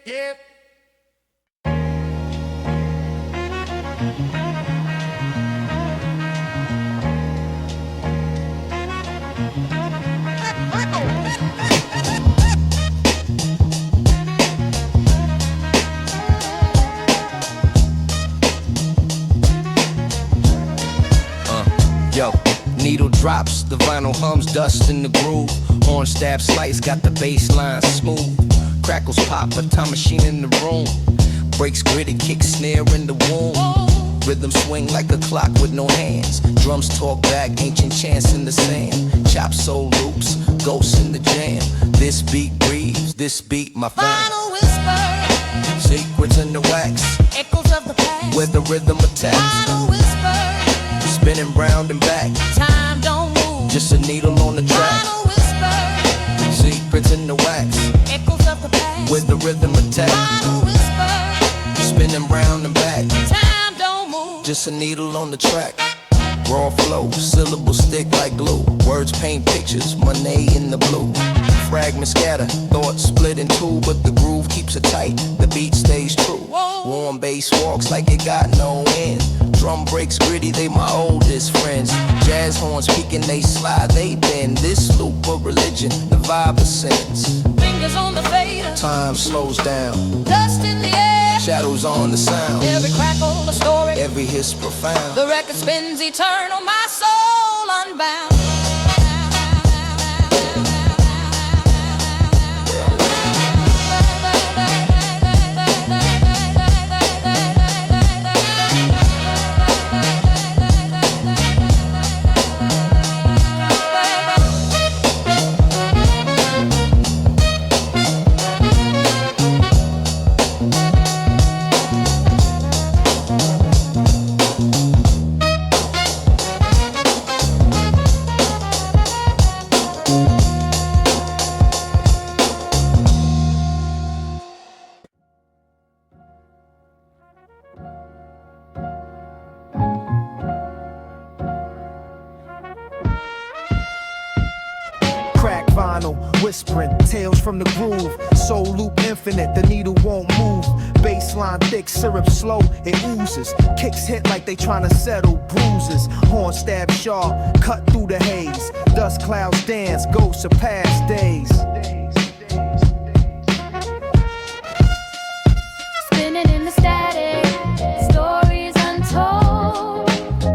yeah. Yo, needle drops, the vinyl hums, dust in the groove. Horn stab slice, got the bass line smooth. Crackles pop, a time machine in the room. Breaks gritty, kick snare in the womb. Rhythm swing like a clock with no hands. Drums talk back, ancient chants in the sand. Chop soul loops, ghosts in the jam. This beat breathes, this beat my fan. Final whisper, Secrets in the wax, echoes of the past. where the rhythm attacks. Final whisper, Spinning round and back, time don't move. just a needle on the track. Final whisper, Secrets in the wax, echoes of the past. with the rhythm attack. Final whisper, Spinning round and back, time don't move. just a needle on the track. Raw flow, syllables stick like glue. Words paint pictures, money in the blue. Fragments scatter, thoughts split in two, but the groove keeps it tight, the beat stays true. Warm bass walks like it got no end. Drum breaks gritty, they my oldest friends. Jazz horns peaking, they slide, they bend. This loop of religion, the vibe ascends. Fingers on the fader, Time slows down, dust in the air. shadows on the sound. Every crackle a story, Every hit's profound. the record spins eternal, my soul unbound. Crack vinyl, whispering, tales from the groove. Soul loop infinite, the needle won't move. Baseline thick, syrup slow, it oozes. Kicks hit like they tryna settle bruises. Horn stab sharp, cut through the haze. Dust clouds dance, ghosts of past days. Spinning in the static, stories untold.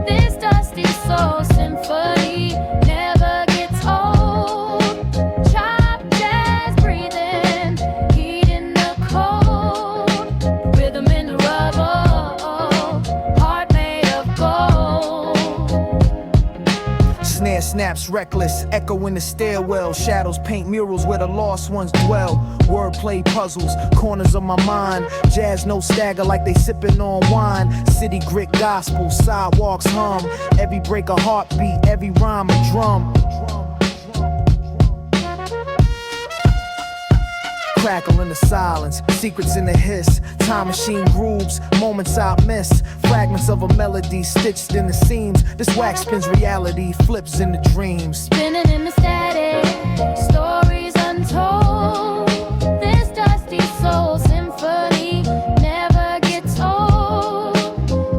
This dusty soul symphony never gets old. Chop jazz breathing, heat in the cold. Rhythm in the rubble, heart made of gold. Snare snaps reckless, echo in the stairwell. Shadows paint murals where the lost ones dwell. Wordplay puzzles, corners of my mind. Jazz no stagger like they sipping on wine. City grit gospel, sidewalks hum. Every break a heartbeat, every rhyme a drum. Crackle in the silence, secrets in the hiss. Time machine grooves, moments I miss. Fragments of a melody stitched in the seams. This wax spins reality, flips in the dreams. Spinning in the static, stories untold. This dusty soul symphony never gets old.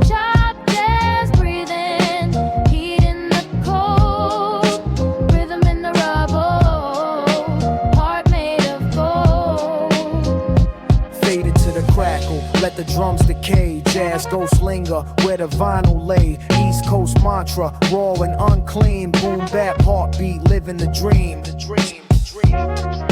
Chop jazz breathing, heat in the cold. Rhythm in the rubble, heart made of gold. Faded to the crackle, let the drums decay. Jazz ghosts linger where the vinyl lay. East Coast mantra, raw and unclean. Boom bap heartbeat, living the dream. The dream, the dream.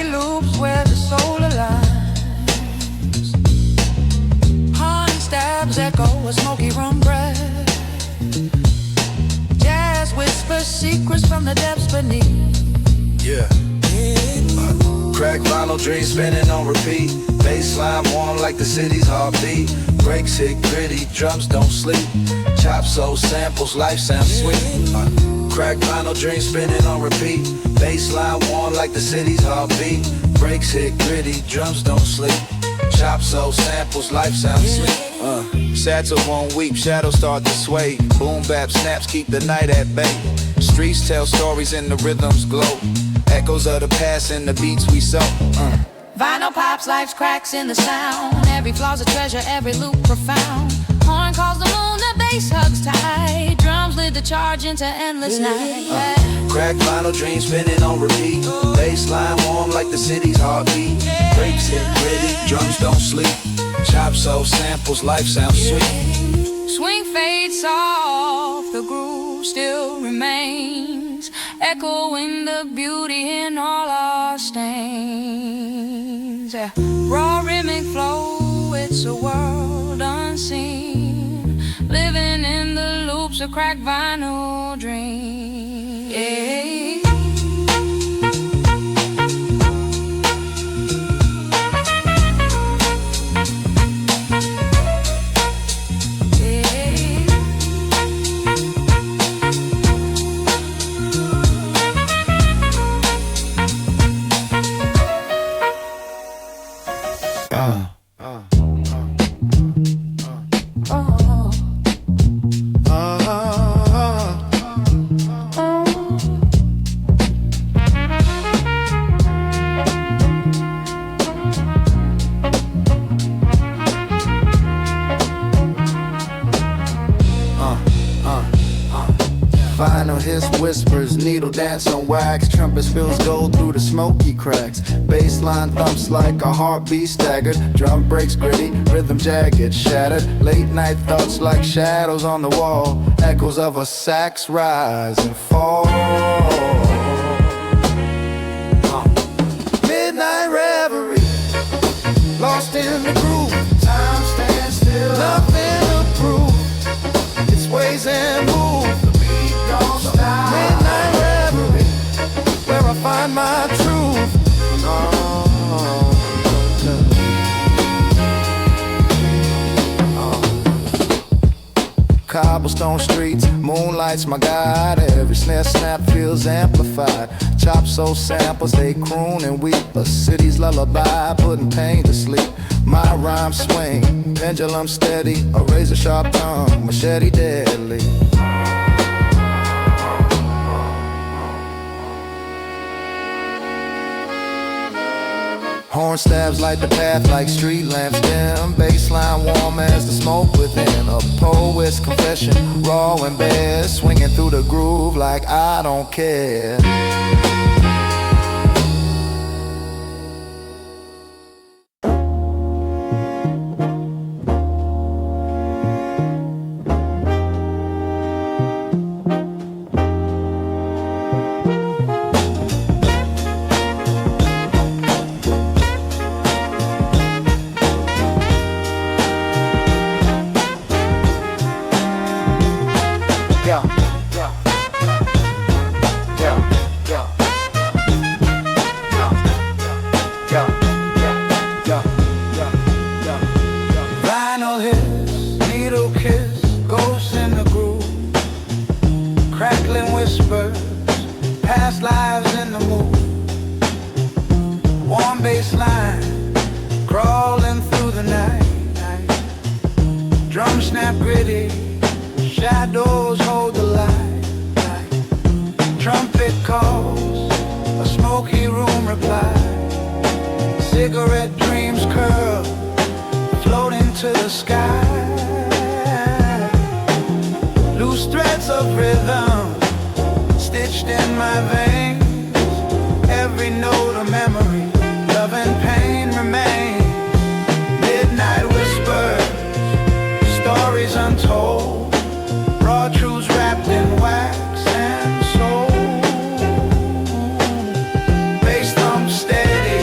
empty loops where the soul aligns. Honey stabs echo a smoky rum breath. Jazz whispers secrets from the depths beneath. Yeah. Crack vinyl, dream spinning on repeat. Bassline warm like the city's heartbeat. Breaks hit gritty, drums don't sleep. Chop soul samples, life sounds sweet. Crack vinyl, dream spinning on repeat. Bassline warm like the city's heartbeat. Breaks hit gritty, drums don't sleep. Chop soul samples, life sounds sweet. Satchel won't weep, shadows start to sway. Boom bap snaps keep the night at bay. Streets tell stories and the rhythms glow. Echoes of the past and the beats we sow. Vinyl pops, life's cracks in the sound. Every flaw's a treasure, every loop profound. Horn calls the moon, the bass hugs tight. Drums lead the charge into endless night. Crack vinyl, dream spinning on repeat. Bassline warm like the city's heartbeat. Breaks hit gritty, drums don't sleep. Chop soul samples, life sounds sweet. Swing fades off, the groove still remains, echoing the beauty in all our stains. Raw rhythmic flow, it's a world unseen, living in the loops of cracked vinyl dreams. Yeah. Vinyl hiss whispers, needle dance on wax. Trumpet spills gold through the smoky cracks. Bassline thumps like a heartbeat staggered. Drum breaks gritty, rhythm jagged, shattered. Late night thoughts like shadows on the wall. Echoes of a sax rise and fall. Midnight reverie, lost in the groove. Time stands still, nothing to prove. It sways and moves. Midnight reverie, where I find my truth. Cobblestone streets, moonlight's my guide. Every snare snap feels amplified. Chop soul samples, they croon and weep. A city's lullaby, putting pain to sleep. My rhyme swing, pendulum steady. A razor sharp tongue, machete deadly. Horn stabs light the path like street lamps dim. Bassline warm as the smoke within. A poet's confession, raw and bare. Swinging through the groove like I don't care. Vinyl hiss, needle kiss, ghosts in the groove. Crackling whispers, past lives in the mood. Warm bass line, crawling through the night. Drum snap gritty, shadows hold the light. Trumpet calls, a smoky room replies. Cigarette dreams curl, floating to the sky. Loose threads of rhythm, stitched in my veins. Every note a memory, love and pain remain. Midnight whispers, stories untold. Raw truths wrapped in wax and soul. Bass thump steady,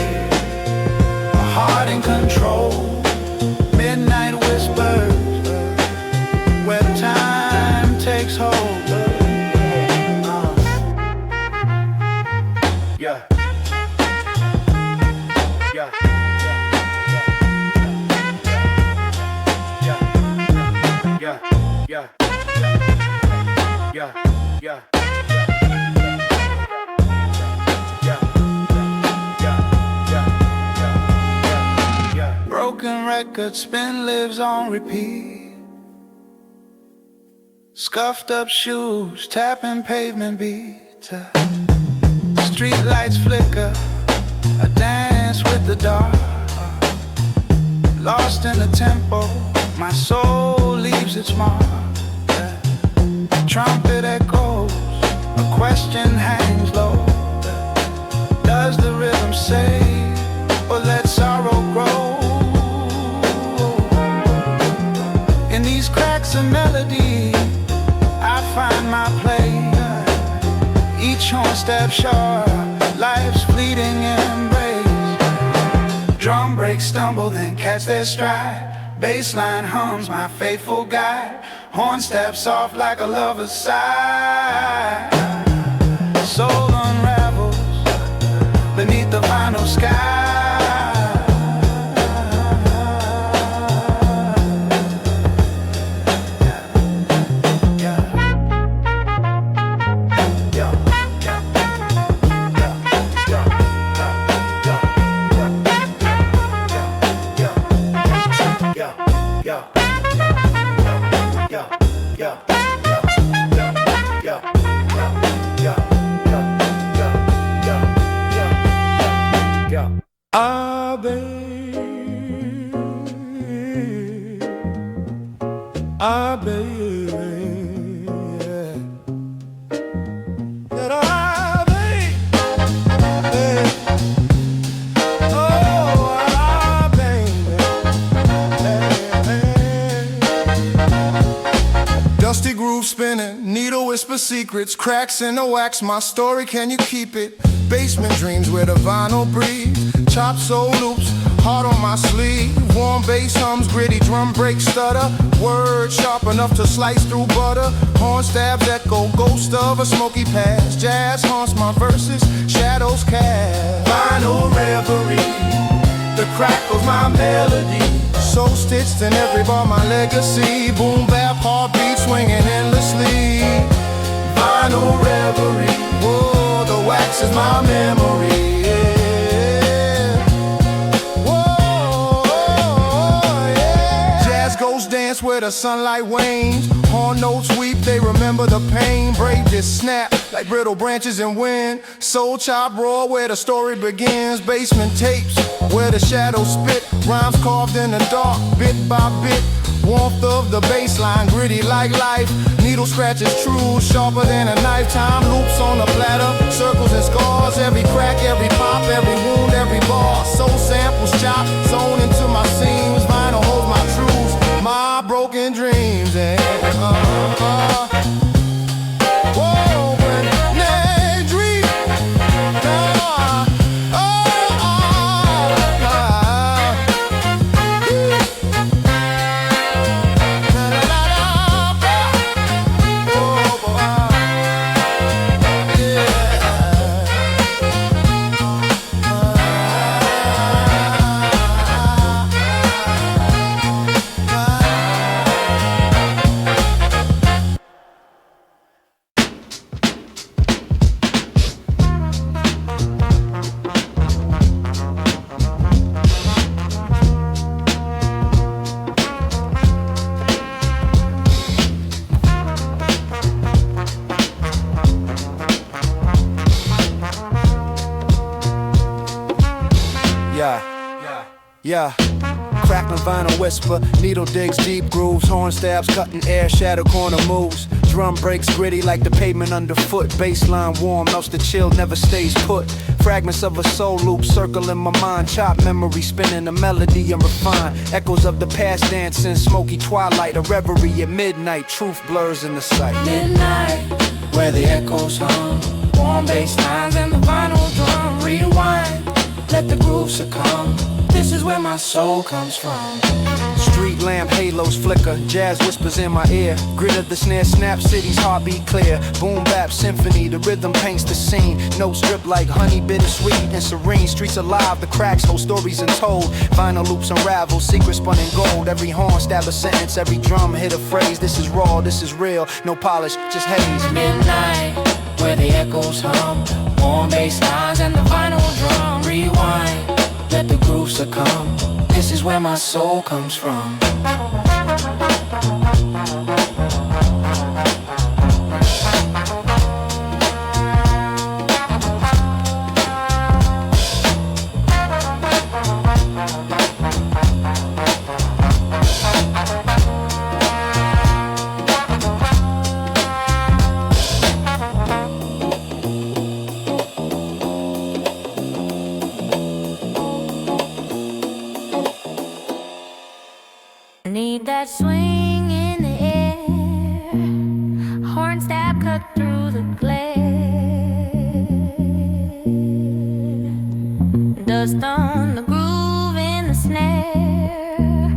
Yeah. Yeah. Yeah. Broken record spin lives on repeat. Scuffed up shoes, tapping pavement beats. Street lights flicker, I dance with the dark. Lost in the tempo, my soul leaves its mark. Trumpet echoes, a question hangs low. Does the rhythm say, or let sorrow grow? In these cracks of melody, I find my place. Each horn step sharp, life's fleeting embrace. Drum breaks stumble, then catch their stride. Bassline hums, my faithful guide. Horn steps off like a lover's sigh. Soul unravels beneath the vinyl sky. Ah, baby, ah, baby, yeah. Ah, baby, oh, ah, baby, Dusty groove spinning, needle whisper secrets, cracks in the wax, my story, can you keep it? Basement dreams where the vinyl breathes, chop soul loops, heart on my sleeve. Warm bass hums, gritty drum break stutter. Words sharp enough to slice through butter. Horn stabs echo, ghost of a smoky past. Jazz haunts my verses, shadows cast. Vinyl reverie, the crackles my melody. So stitched in every bar my legacy. Boom bap, heartbeat swinging endlessly. Vinyl reverie, whoa, the wax is my memory. Yeah. Whoa, yeah. Jazz ghosts dance where the sunlight wanes. Horn notes weep, they remember the pain. Brave just snap like brittle branches in wind. Soul chop raw where the story begins. Basement tapes where the shadows spit. Rhymes carved in the dark, bit by bit. Warmth of the bassline, gritty like life. Needle scratches true, sharper than a knife. Time loops on the platter, circles and scars. Every crack, every pop, every wound, every bar. Soul samples chopped, sewn into my seams. Vinyl holds my truths, my broken dreams. And whoa, when they dream, yeah. Crackling vinyl whisper, needle digs deep grooves, horn stabs cutting air, shadow corner moves. Drum breaks gritty like the pavement underfoot. Bassline warm, melts the chill, never stays put. Fragments of a soul loop circle in my mind. Chop memory, spinning a melody and refine. Echoes of the past dancing, smoky twilight. A reverie at midnight, truth blurs in the sight. Midnight, where the echoes hum. Warm bass lines and the vinyl drum. Rewind, let the groove succumb. This is where my soul comes from. Street lamp halos flicker, jazz whispers in my ear. Grit of the snare snap, city's heartbeat clear. Boom bap symphony, the rhythm paints the scene. Notes drip like honey, bittersweet and serene. Streets alive, the cracks hold stories untold. Vinyl loops unravel, secrets spun in gold. Every horn stab a sentence, every drum hit a phrase. This is raw, this is real, no polish, just haze. Midnight, where the echoes hum, warm bass lines and the vinyl drum. Rewind, let the groove succumb. This is where my soul comes from. Need that swing in the air, horn stab cut through the glare, dust on the groove in the snare,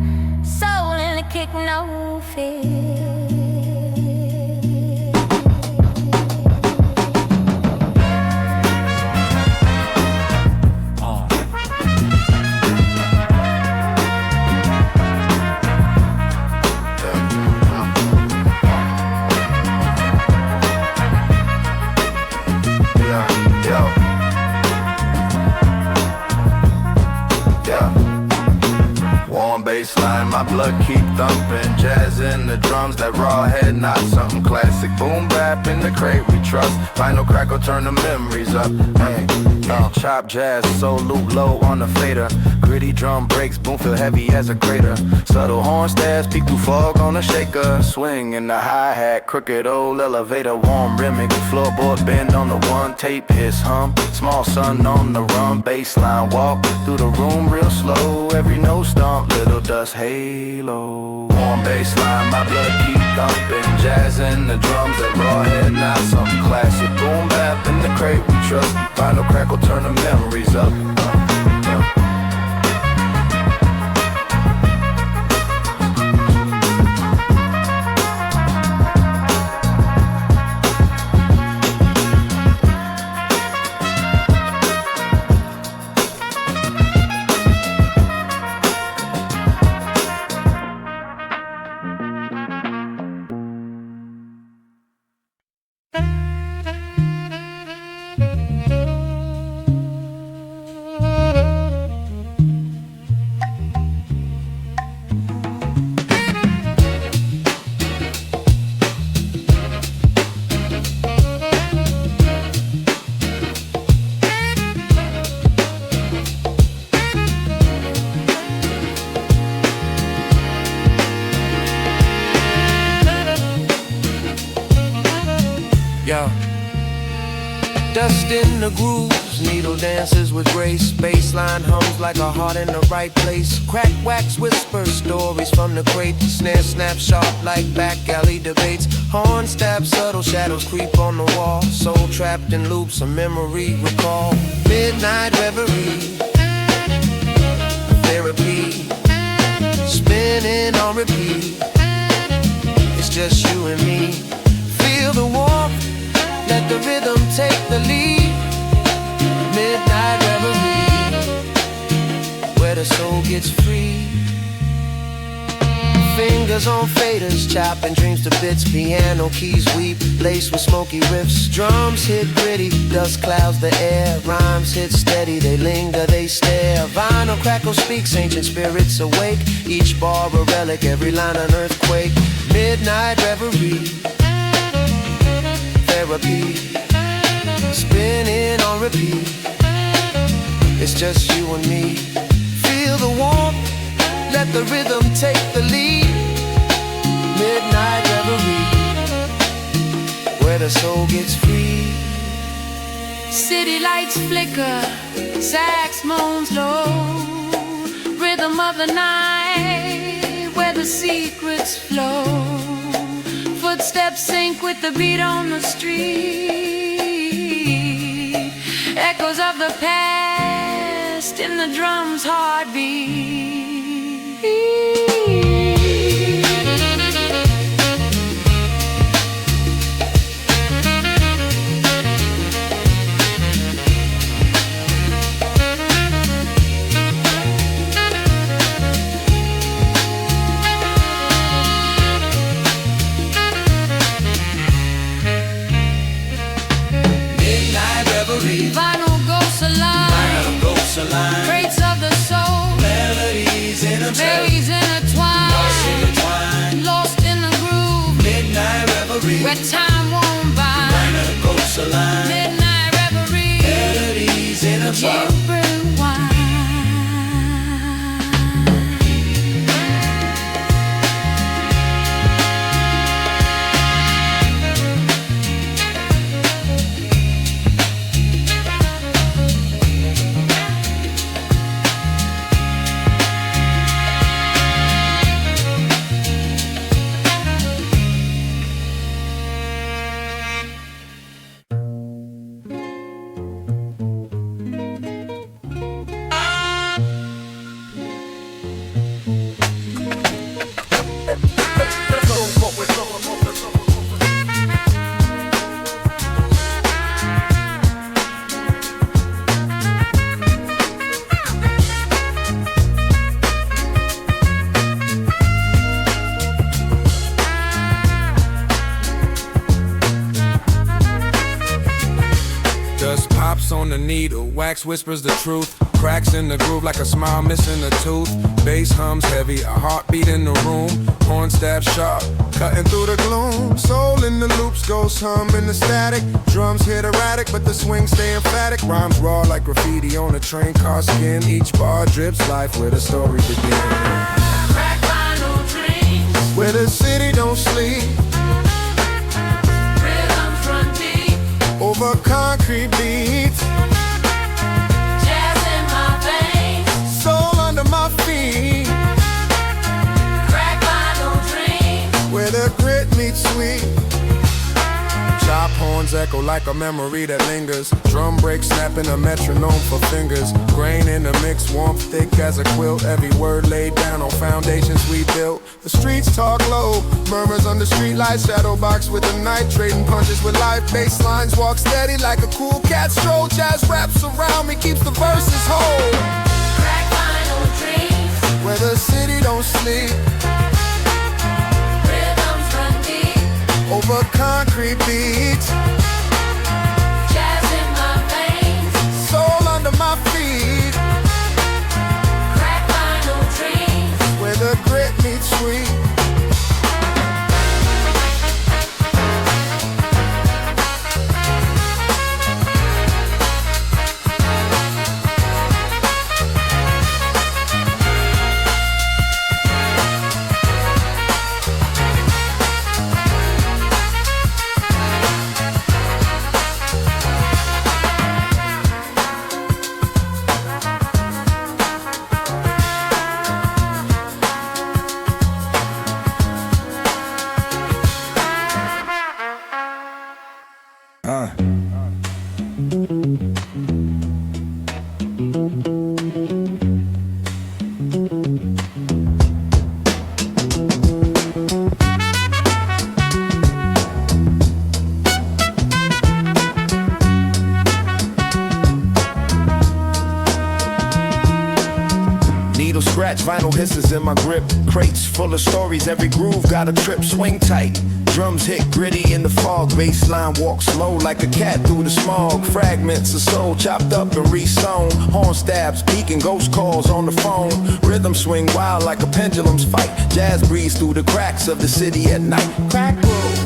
soul in the kick, no fear. Baseline, my blood keep thumping. Jazz in the drums, that raw head knot. Something classic, boom bap in the crate we trust. Vinyl crackle, turn the memories up. Hey, chop jazz, soul loop low on the fader. Gritty drum breaks, boom feel heavy as a crater. Subtle horn stabs, peek through fog on a shaker. Swing in the hi-hat, crooked old elevator. Warm rhythmic, floorboard bend on the one. Tape hiss hum, small sun on the run. Baseline walk through the room real slow. Every note stomp, little dust halo. Warm baseline, my blood keep thumping. Jazz in the drums, that raw head knot. Something classic, boom bap in the crate we trust. Vinyl crackle, turn the memories up. Dust in the grooves, needle dances with grace. Baseline hums like a heart in the right place. Crack, wax, whisper, stories from the crate. Snare snap sharp like back alley debates. Horn stab, subtle shadows creep on the wall. Soul trapped in loops, a memory recall. Midnight reverie, therapy, spinning on repeat. It's just you and me. Feel the warmth, let the rhythm take the lead. Midnight reverie, where the soul gets free. Fingers on faders, chopping dreams to bits. Piano keys weep, laced with smoky riffs. Drums hit gritty, dust clouds the air. Rhymes hit steady, they linger, they stare. Vinyl crackle speaks, ancient spirits awake. Each bar a relic, every line an earthquake. Midnight reverie, therapy, spinning on repeat. It's just you and me. Feel the warmth, let the rhythm take the lead. Midnight reverie, where the soul gets free. City lights flicker, sax moans low. Rhythm of the night, where the secrets flow. Footsteps sync with the beat on the street. Echoes of the past in the drum's heartbeat. memory. Where time won't by. Minor ghosts align. Midnight reverie. Melodies in a bar. Keep rewind. On the needle, wax whispers the truth. Cracks in the groove like a smile missing a tooth. Bass hums heavy, a heartbeat in the room. Horn stab sharp, cutting through the gloom. Soul in the loops, ghost hum in the static. Drums hit erratic, but the swing stay emphatic. Rhymes raw like graffiti on a train car skin. Each bar drips life where the story begins. Crack vinyl dreams. Where the city don't sleep. Rhythms run deep. Over concrete beats. Jazz in my veins. Soul under my feet. Crack vinyl dreams. Where the grit meets sweet. Chop horns echo like a memory that lingers. Drum break snapping a metronome for fingers. Grain in the mix, warmth thick as a quilt. Every word laid down on foundations we built. The streets talk low, murmurs under streetlights. Shadow box with the night, trading punches with life. Bass lines walk steady like a cool cat stroll. Jazz wraps around me, keeps the verses whole. Crack vinyl dreams. Where the city don't sleep. Rhythms run deep. Over concrete beats. Jazz in my veins. Soul under my feet. Crack vinyl dreams. Where the grit meets sweet. Vinyl hisses in my grip. Crates full of stories, every groove got a trip. Swing tight, drums hit gritty in the fog. Bassline walk slow like a cat through the smog. Fragments of soul chopped up and re-sewn. Horn stabs, peaking ghost calls on the phone. Rhythm swing wild like a pendulum's fight. Jazz breeze through the cracks of the city at night. Crack grooves,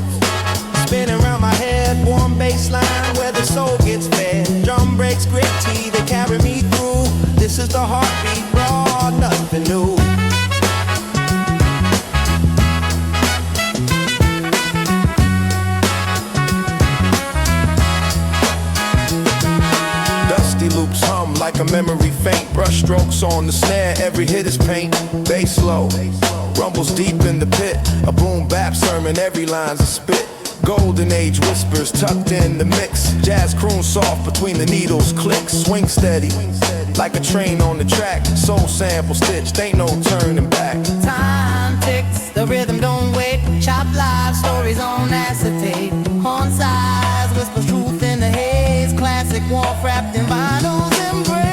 spinning around my head. Warm bassline where the soul gets fed. Drum breaks gritty, they carry me through. This is the heartbeat, raw, nothing new. Dusty loops hum like a memory faint. Brush strokes on the snare, every hit is paint. Bass low, rumbles deep in the pit. A boom bap sermon, every line's a spit. Golden age whispers tucked in the mix. Jazz croon soft between the needles, clicks. Swing steady, like a train on the track. Soul sample stitched, ain't no turning back. Time ticks, the rhythm don't wait. Chop live stories on acetate. Horn size, whispers truth in the haze. Classic warmth wrapped in vinyl's embrace.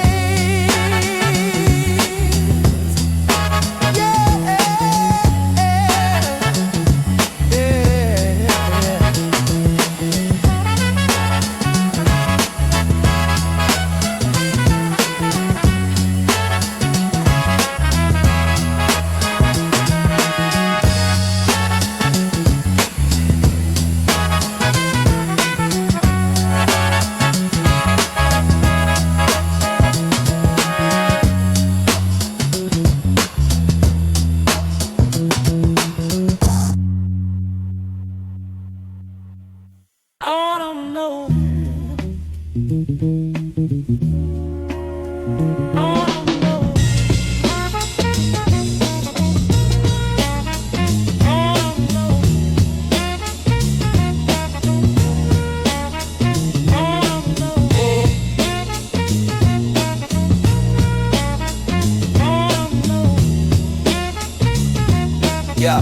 Autumn, no. Yeah.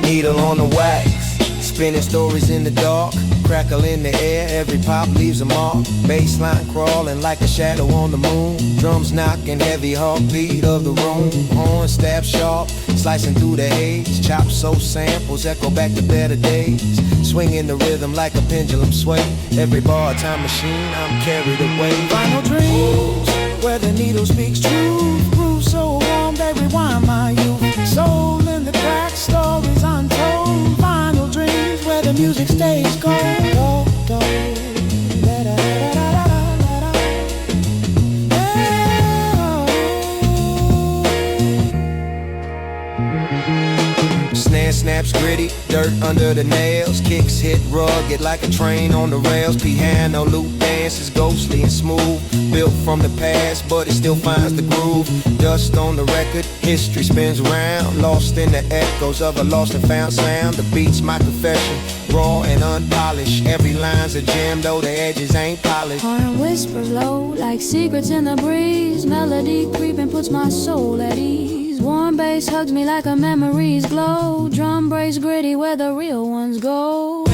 Needle on the wax, spinning stories in the dark, crackle in the air, every pop leaves a mark. Bassline crawling like a shadow on the moon, drums knocking, heavy heartbeat of the room. Horn stab sharp, slicing through the haze, chop so samples echo back to better days. Swinging the rhythm like a pendulum sway, every bar a time machine, I'm carried away. Final dreams, where the needle speaks truth. Groove so warm they rewind my youth. Soul in the crack, stories untold. Final dreams, where the music stays cold. Do, do, da, da, da, da, da, da, da. Snare snaps gritty, dirt under the nails. Kicks hit rugged like a train on the rails. Piano loop dances ghostly and smooth, built from the past, but it still finds the groove. Dust on the record, history spins round, lost in the echoes of a lost and found sound. The beat's my confession, raw and unpolished. Every line's a gem, though the edges ain't polished. Horn whispers low, like secrets in the breeze. Melody creeping puts my soul at ease. Warm bass hugs me like a memory's glow. Drum breaks gritty where the real ones go.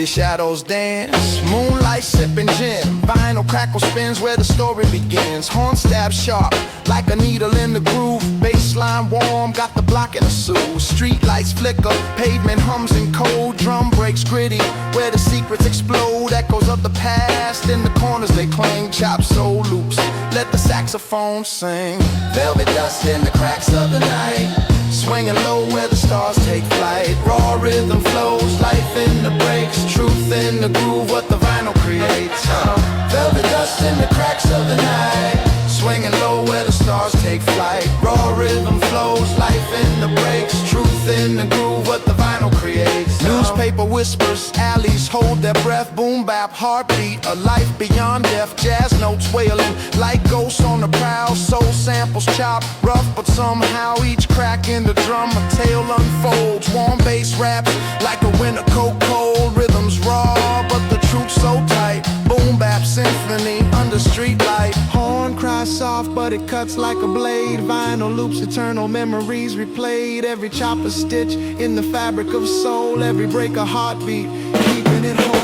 Shadows dance, moonlight sipping gin. Vinyl crackle spins where the story begins. Horn stab sharp, like a needle in the groove. Bassline warm, got the block in a suit. Street lights flicker, pavement hums in cold. Drum breaks gritty, where the secrets explode. Echoes of the past, in the corners they cling. Chop soul loops, let the saxophone sing. Velvet dust in the cracks of the night, swinging low where the stars take flight. Raw rhythm flows, life in the breaks, truth in the groove, what the vinyl creates. Velvet dust in the cracks of the night, swinging low where the stars take flight. Raw rhythm flows, life in the breaks, truth in the groove, what the vinyl creates. Newspaper whispers, alleys hold their breath. Boom bap, heartbeat, a life beyond death. Jazz notes wailing like ghosts on the prowl. Soul samples chop, rough but somehow each crack in the drum a tale unfolds. Warm bass raps like a winter cold cold. Rhythms raw but the truth so tight. Boom bap symphony under street light. Horn cries soft but it cuts like a blade. Vinyl loops, eternal memories replayed. Every chop a stitch in the fabric of soul. Every break a heartbeat, keeping it whole.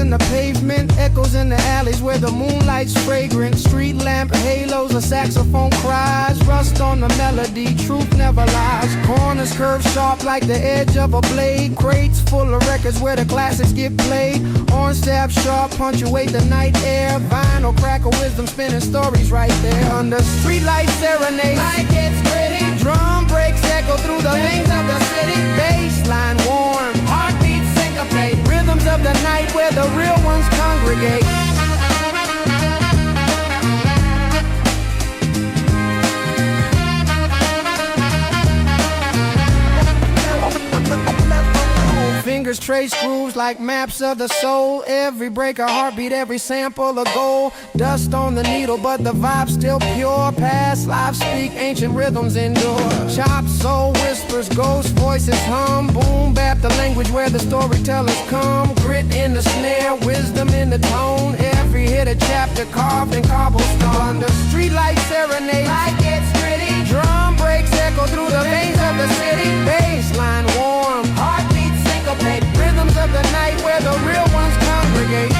in the pavement, echoes in the alleys where the moonlight's fragrant. Street lamp halos, a saxophone cries, rust on the melody, truth never lies. Corners curve sharp like the edge of a blade. Crates full of records where the classics get played. Orange stab sharp, punctuate the night air. Vinyl crack of wisdom, spinning stories right there. Under streetlight serenade, light gets gritty. Drum breaks echo through the veins of the city. Bassline warm, heartbeats syncopate. Rhythms of the night where the real ones congregate. Fingers trace grooves like maps of the soul. Every break a heartbeat, every sample a goal. Dust on the needle, but the vibe's still pure. Past lives speak, ancient rhythms endure. Chop soul whispers, ghost voices hum. Boom bap, the language where the storytellers come. Grit in the snare, wisdom in the tone. Every hit a chapter carved in cobblestone. Under streetlight serenade, light gets gritty. Drum breaks echo through the veins of the city. Bassline warm, heartbeat syncopate. Rhythms of the night where the real ones congregate.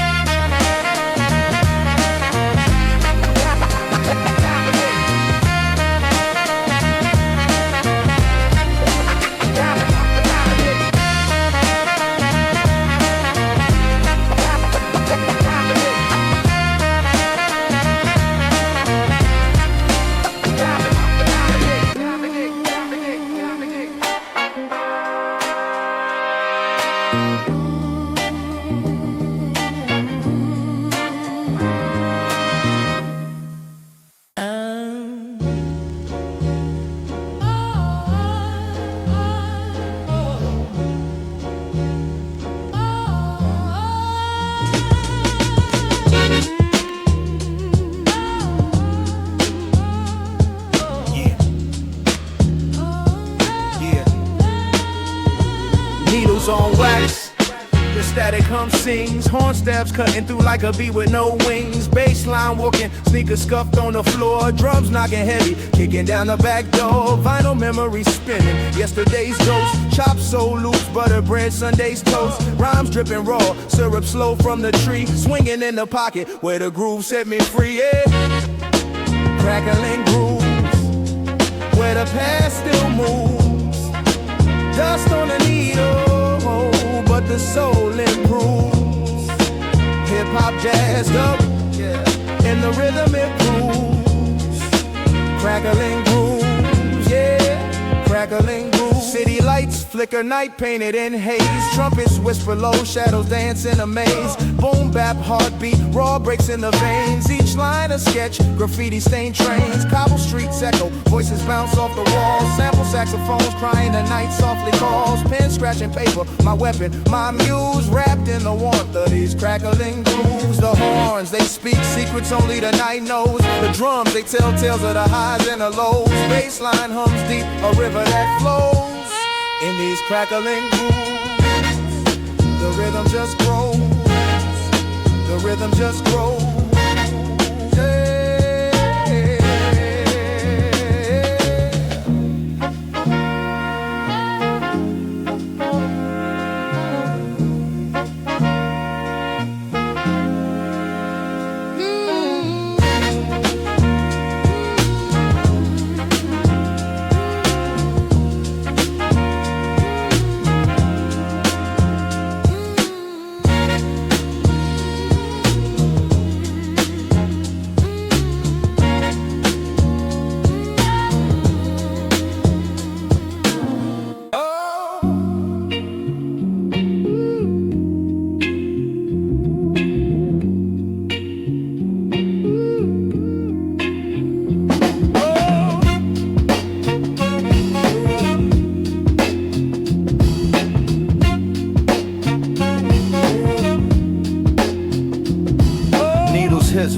On wax, the static hum sings. Horn stabs cutting through like a bee with no wings. Bassline walking, sneakers scuffed on the floor. Drums knocking heavy, kicking down the back door. Vinyl memories spinning, yesterday's ghost. Chop soul loops, butter bread, Sunday's toast. Rhymes dripping raw, syrup slow from the tree. Swinging in the pocket where the groove set me free, yeah. Crackling grooves, where the past still moves. Dust on the needle, but the soul improves. Hip-hop jazzed up, and the rhythm improves. Crackling grooves, yeah, crackling grooves. City lights flicker, night painted in haze. Trumpets whisper low, shadows dance in a maze. Boom bap, heartbeat, raw breaks in the veins. Each line a sketch, graffiti stained trains. Cobble streets echo, voices bounce off the walls. Sample saxophones crying, the night softly calls. Pen scratching paper, my weapon, my muse. Wrapped in the warmth of these crackling grooves. The horns, they speak secrets only the night knows. The drums, they tell tales of the highs and the lows. Bassline hums deep, a river that flows. In these crackling grooves, the rhythm just grows. The rhythm just grows.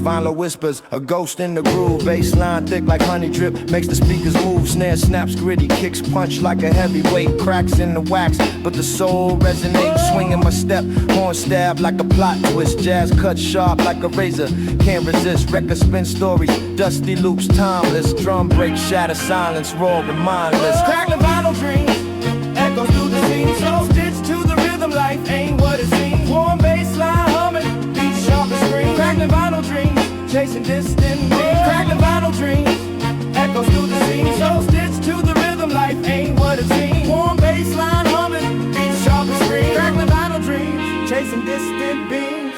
Vinyl whispers, a ghost in the groove. Bassline thick like honey drip, makes the speakers move. Snare snaps gritty, kicks punch like a heavyweight. Cracks in the wax, but the soul resonates. Swinging my step, horn stab like a plot twist. Jazz cut sharp like a razor, can't resist. Record spin stories, dusty loops, timeless. Drum break, shatter silence, raw and mindless. Crackling vinyl dreams, echoes through the scene. So stitched to the rhythm, life ain't what it seems. Warm bassline humming chasing distant dreams, crack the vinyl dreams, echoes through the scene, so stitched to the rhythm, life ain't what it seems. Warm bass line humming, beats sharp and scream, crack the vinyl dreams, chasing distant beams.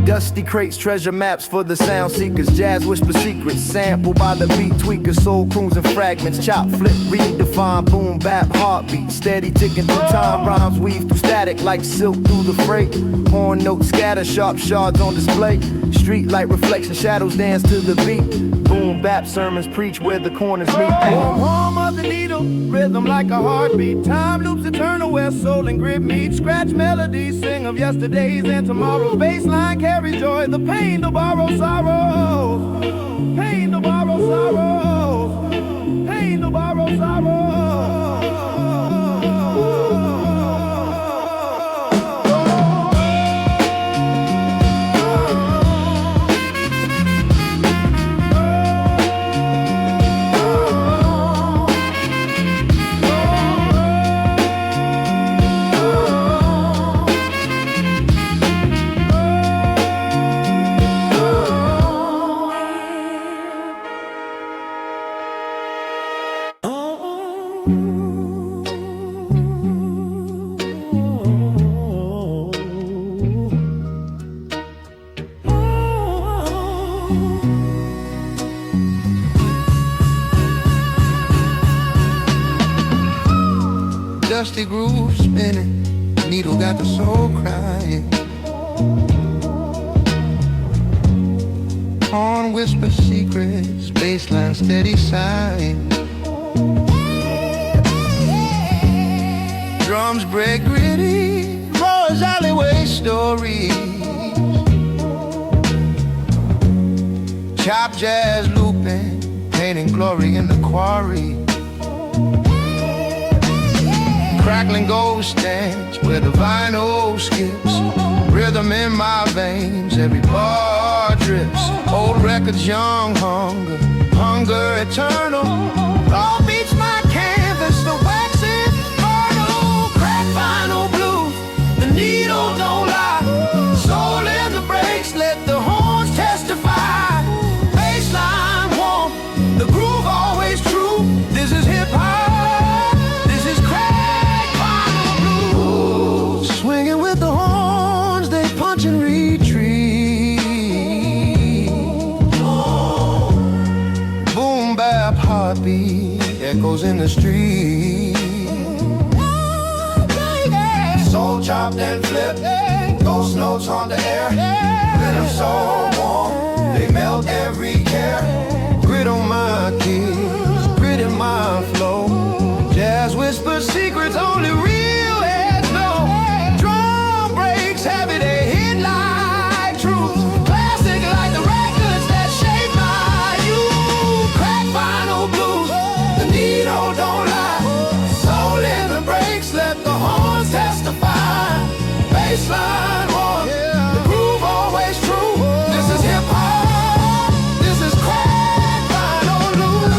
Dusty crates, treasure maps for the sound seekers, jazz whisper secrets, sampled by the beat tweakers, soul croons and fragments, chop, flip, redefine, boom, bap, heartbeat, steady ticking through time, rhymes weave through static like silk through the freight, horn notes scatter, sharp shards on display, street light reflection, shadows dance to the beat, boom, bap, sermons preach where the corners meet. Warm hum of the needle, rhythm like a heartbeat, time loops eternal where soul and grit meet, scratch melodies, sing of yesterdays and tomorrows, baseline carry joy, the pain to borrow sorrows, pain to borrow sorrows, pain to borrow sorrows. Dusty groove spinning, needle got the soul crying. Horn whisper secrets, bassline steady sighing. Drums break gritty, roars alleyway stories. Chop jazz looping, painting glory in the quarry. Crackling gold stands where the vinyl skips. Rhythm in my veins, every bar drips. Old records, young hunger, hunger eternal. All beats my canvas, the wax is fertile. Crack vinyl blues, the needle don't lie. Soul in the breaks, let the horns testify. Bassline warm, the groove always true. This is hip-hop. Swinging with the horns, they punch and retreat. Boom bap heartbeat echoes in the street. Soul chopped and flipped, ghost notes on the air. Rhythm so warm, they melt every care. Grit on my keys, grit in my flow. Jazz whisper secrets only real heads know. Heavy, they hit like truth. Classic like the records that shape my youth. Crack vinyl blues, the needle don't lie. Soul in the breaks, let the horns testify. Bassline warm, the groove always true. This is hip-hop, this is crack vinyl blues.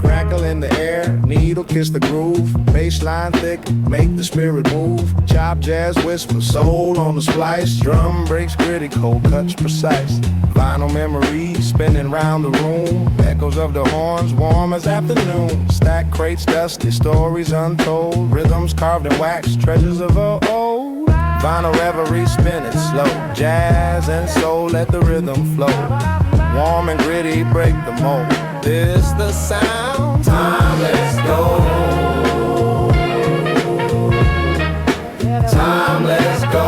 Crackle in the air, needle kiss the groove. Bassline thick, make the spirit move. Chop jazz whisper, soul on the splice. Drum breaks gritty, cold cuts precise. Vinyl memories spinning round the room. Echoes of the horns, warm as afternoon. Stack crates, dusty stories untold. Rhythms carved in wax, treasures of old. Vinyl reverie spinning slow. Jazz and soul, let the rhythm flow. Warm and gritty, break the mold. This the sound. Time, let's go. Time, let's go.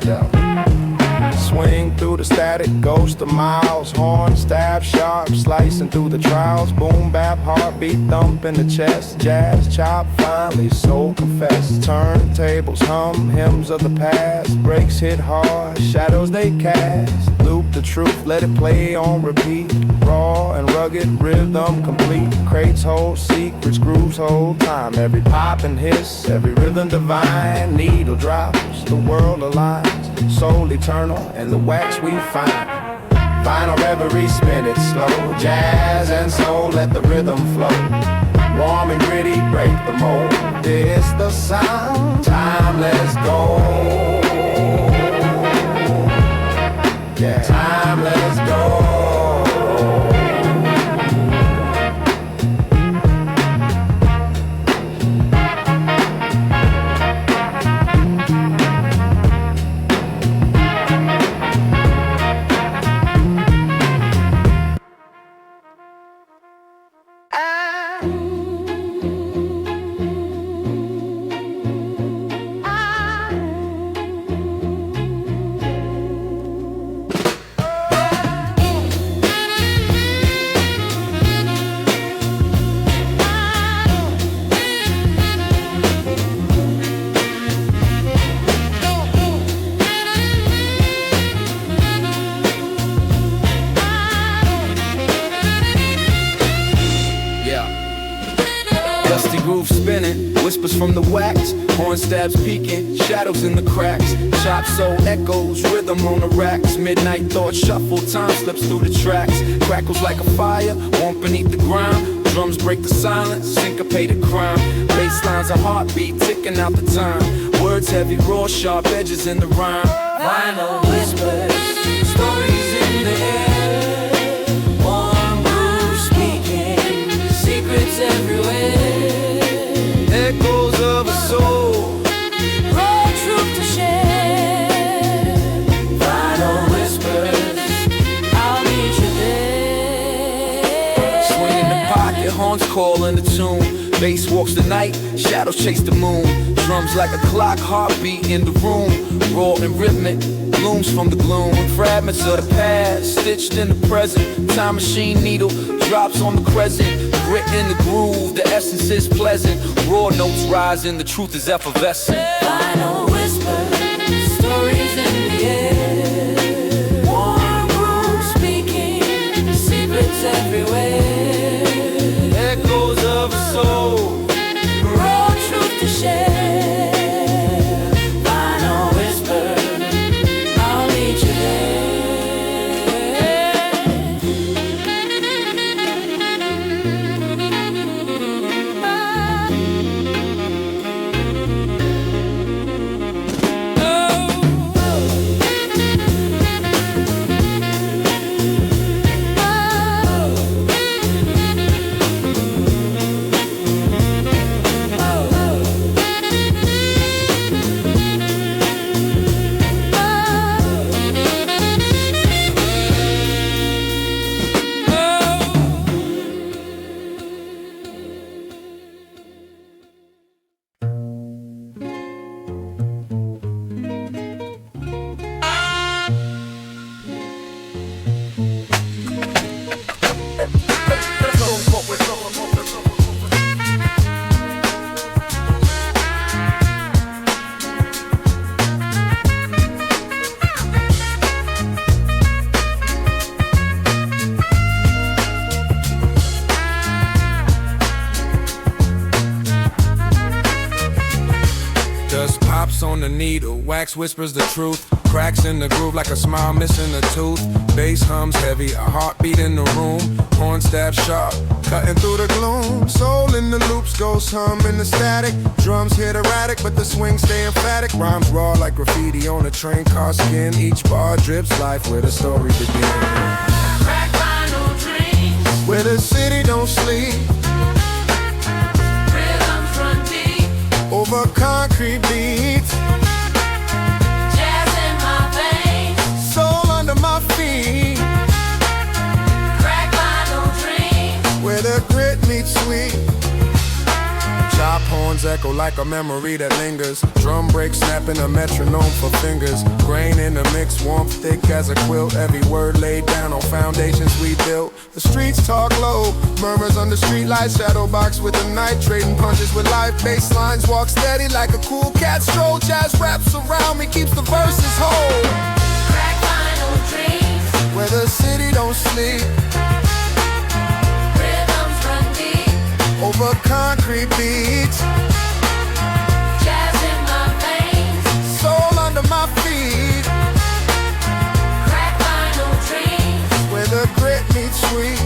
Yeah. Swing through the static, ghost a mile. styles. Horn, stab, sharp, slicing through the trials. Boom, bap, heartbeat, thump in the chest. Jazz, chop, finally, soul confess. Turntables hum, hymns of the past. Breaks hit hard, shadows they cast. Loop the truth, let it play on repeat. Raw and rugged, rhythm complete. Crates hold secrets, grooves hold time. Every pop and hiss, every rhythm divine. Needle drops, the world aligns. Soul eternal, and the wax we find. Vinyl reverie, spin it slow. Jazz and soul, let the rhythm flow. Warm and gritty, break the mold. This the sound, time, let's go. Yeah, time, let's go. Whispers from the wax, horn stabs peeking, shadows in the cracks. Chop soul echoes, rhythm on the racks. Midnight thoughts shuffle, time slips through the tracks. Crackles like a fire, warm beneath the ground. Drums break the silence, syncopated crime. Bass lines a heartbeat, ticking out the time. Words heavy, raw, sharp edges in the rhyme. Vinyl whispers, stories in the air. Warm groove speaking, secrets everywhere. Echoes of a soul, raw truth to share. Vinyl whispers, I'll meet you there. Swing in the pocket, horns call in the tune. Bass walks the night, shadows chase the moon. Drums like a clock, heartbeat in the room. Raw and rhythmic, blooms from the gloom. Fragments of the past, stitched in the present. Time machine needle, drops on the crescent. Grit in the groove, the essence is pleasant. Raw notes rising, the truth is effervescent. Vinyl whispers, stories in the air. Warm groove speaking, secrets everywhere. Echoes of a soul, raw truth to share. Vinyl whispers, I'll meet you there. on the needle, wax whispers the truth. Cracks in the groove like a smile missing a tooth. Bass hums heavy, a heartbeat in the room. Horn stab sharp, cutting through the gloom. Soul in the loops, ghost hum in the static. Drums hit erratic, but the swing stay emphatic. Rhymes raw like graffiti on a train car skin. Each bar drips life where the story begins. Crack vinyl dreams, where the city don't sleep. rhythms run deep, over concrete beats. jazz in my veins, Soul under my feet. crack vinyl dreams, Where the grit meets sweet. Chop horns echo like a memory that lingers. Drum break snapping a metronome for fingers. Grain in the mix, warmth thick as a quilt. Every word laid down on foundations we built. The streets talk low, murmurs on the street lights. Shadow box with the night, trading punches with life. Bass lines walk steady like a cool cat stroll. Jazz raps around me, keeps the verses whole. Crack vinyl dreams, Where the city don't sleep, rhythms run deep, over concrete beats. jazz in my veins. Soul under my feet, Crack vinyl dreams, where the grit meets sweet.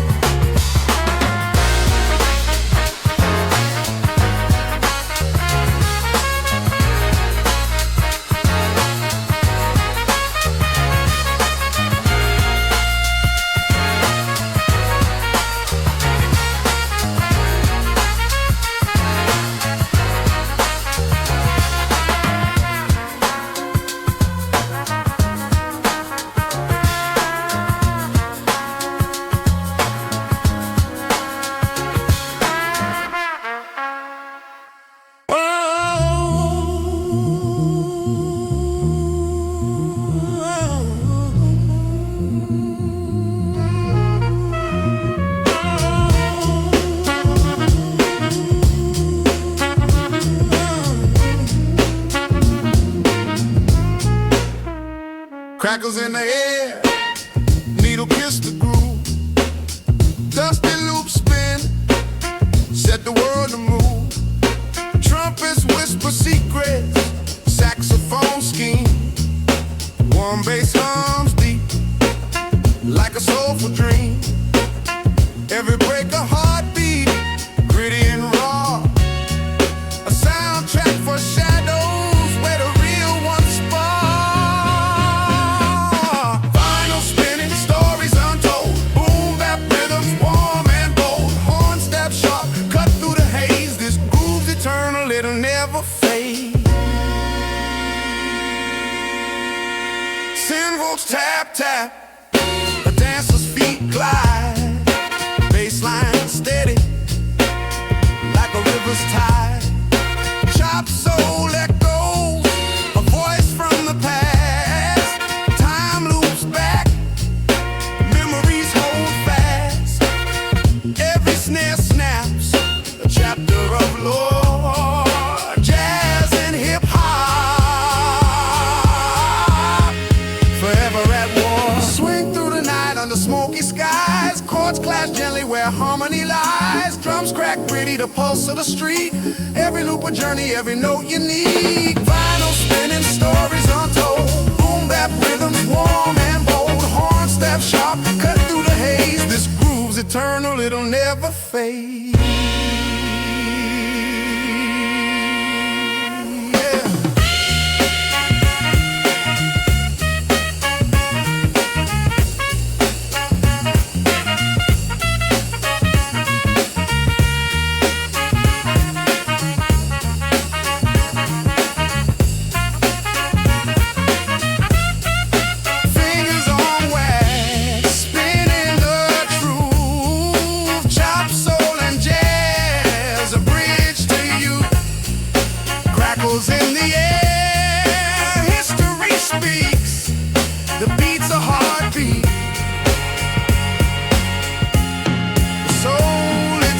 Crackles in the air, needle kiss the groove. Dusty loop spin, set the world to move. Trumpets whisper secrets, saxophone scheme. Warm bass hums deep, like a soulful dream. Every break a heartbeat, gritty and raw. A soundtrack for shadows where the real ones spar. Vinyl spinning, stories untold. Boom bap rhythms, warm and bold. Horn step sharp, cut through the haze. This groove's eternal, it'll never fade. Cymbals tap tap, a dancer's feet glide. Bassline steady, like a river's tide. Chop soul echoes, a voice from the past. Time loops back, memories hold fast. Every snare snaps, a chapter of lore. Jazz and hip-hop, forever at war. Swing through the night under smoky skies. Chords clash gently where harmony lies. Drums crack gritty, the pulse of the street. Every loop a journey, every note unique. Vinyl spinning, stories untold. Boom bap rhythms, warm and bold. Horn step sharp, cut through the haze. This groove's eternal, it'll never fade. Fingers on wax, spinning the truth. Chop soul and jazz, a bridge to you. Crackles in the air, history speaks. The beat's a heartbeat, the soul it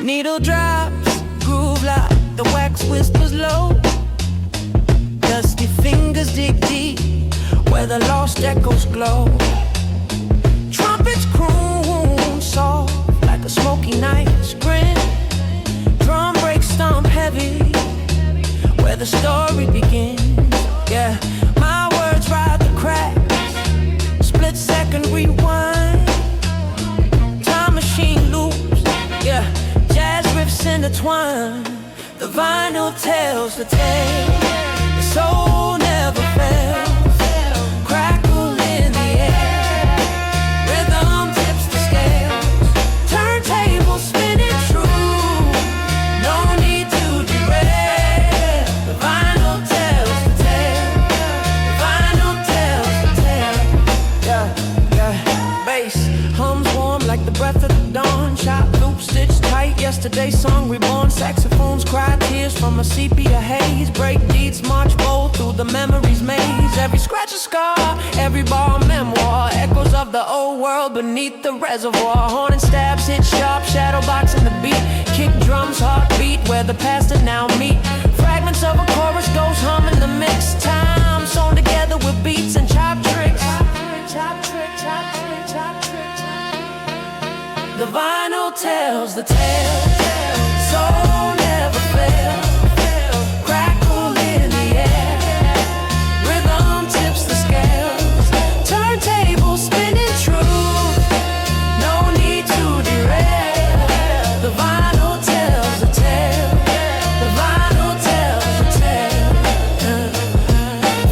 Needle drops, groove like the wax whispers low. Dusty fingers dig deep where the lost echoes glow. Trumpets croon soft like a smoky night's grin. Drum breaks stomp heavy where the story begins. Yeah, my words ride the cracks, split second rewind. intertwined. The vinyl tells the tale. The soul never fails. Crackle in the air. Rhythm tips the scales. Turntable spinning true. No need to derail. The vinyl tells the tale. The vinyl tells the tale. Yeah. Bass hums warm like the breath of the dawn. Chop loop stitched tight. Yesterday's song reborn. Saxophones cry tears from a sepia haze. Break beats march bold through the memories maze. Every scratch a scar, every bar a memoir. Echoes of the old world beneath the reservoir. Horn and stabs hit sharp, shadow boxing the beat. Kick drums, heartbeat, where the past and now meet. Fragments of a chorus goes humming the mix. Time sewn together with beats and chop tricks. Chop trick, chop trick, chop trick. The vinyl tells the tale. Soul never fails. Crackle in the air. Rhythm tips the scales. Turntable spinning true. No need to derail. The vinyl tells the tale. The vinyl tells the tale.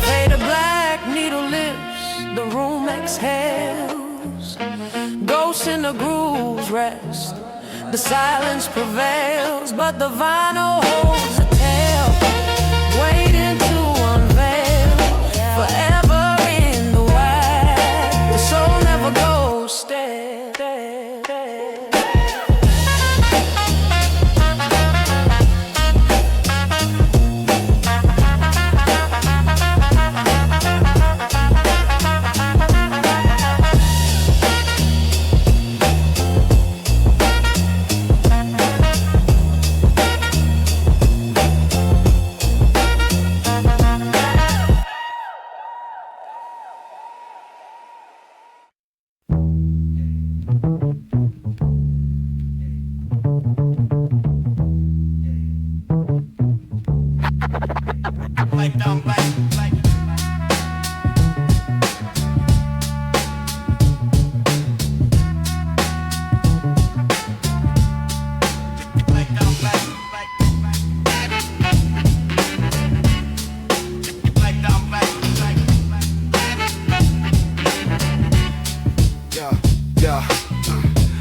Fade to black, needle lips. The room exhales. Ghosts in the grooves rest. The silence prevails, but the vinyl holds a tale, waiting to unveil. Forever in the wild, the soul never goes stale.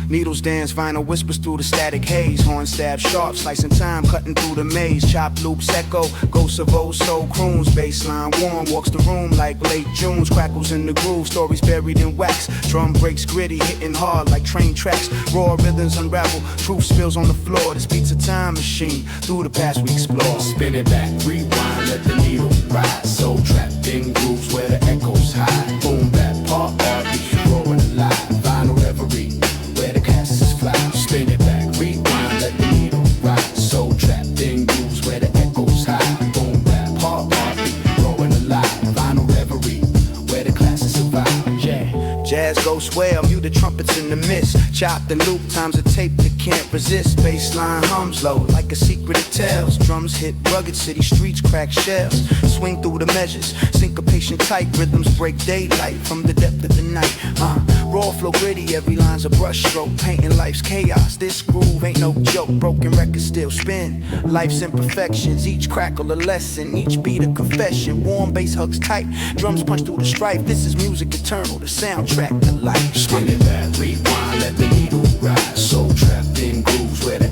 Needles dance, vinyl whispers through the static haze. Horn stab sharp, slicing time, cutting through the maze. Chop loops echo, ghosts of old soul croons. Baseline warm, walks the room like late June's. Crackles in the groove, stories buried in wax. Drum breaks gritty, hitting hard like train tracks. Raw rhythms unravel, truth spills on the floor. This beat's a time machine, through the past we explore. Spin it back, rewind, let the needle ride. Soul trapped in grooves where the echoes hide. Boom bap, part beat, roaring alive. Vinyl reverie, where the castles fly. Spin it back, rewind, let the needle ride. Soul trapped in grooves where the echoes hide. Boom bap, part beat, roaring alive. Vinyl reverie, where the classes survive. Yeah. Jazz goes swell, mute the trumpets in the mist. Chopped and loop, times a tape that can't resist. Bassline hums low, like a secret it tells. Drums hit rugged city streets, crack shells. Swing through the measures, syncopation tight. Rhythms break daylight from the depth of the night. Raw flow gritty, every line's a brush stroke. Painting life's chaos, this groove ain't no joke. Broken records still spin, life's imperfections. Each crackle a lesson, each beat a confession. Warm bass hugs tight, drums punch through the strife. This is music eternal, the soundtrack to life. Spin it back, rewind, let the needle ride. Soul trapped in grooves where the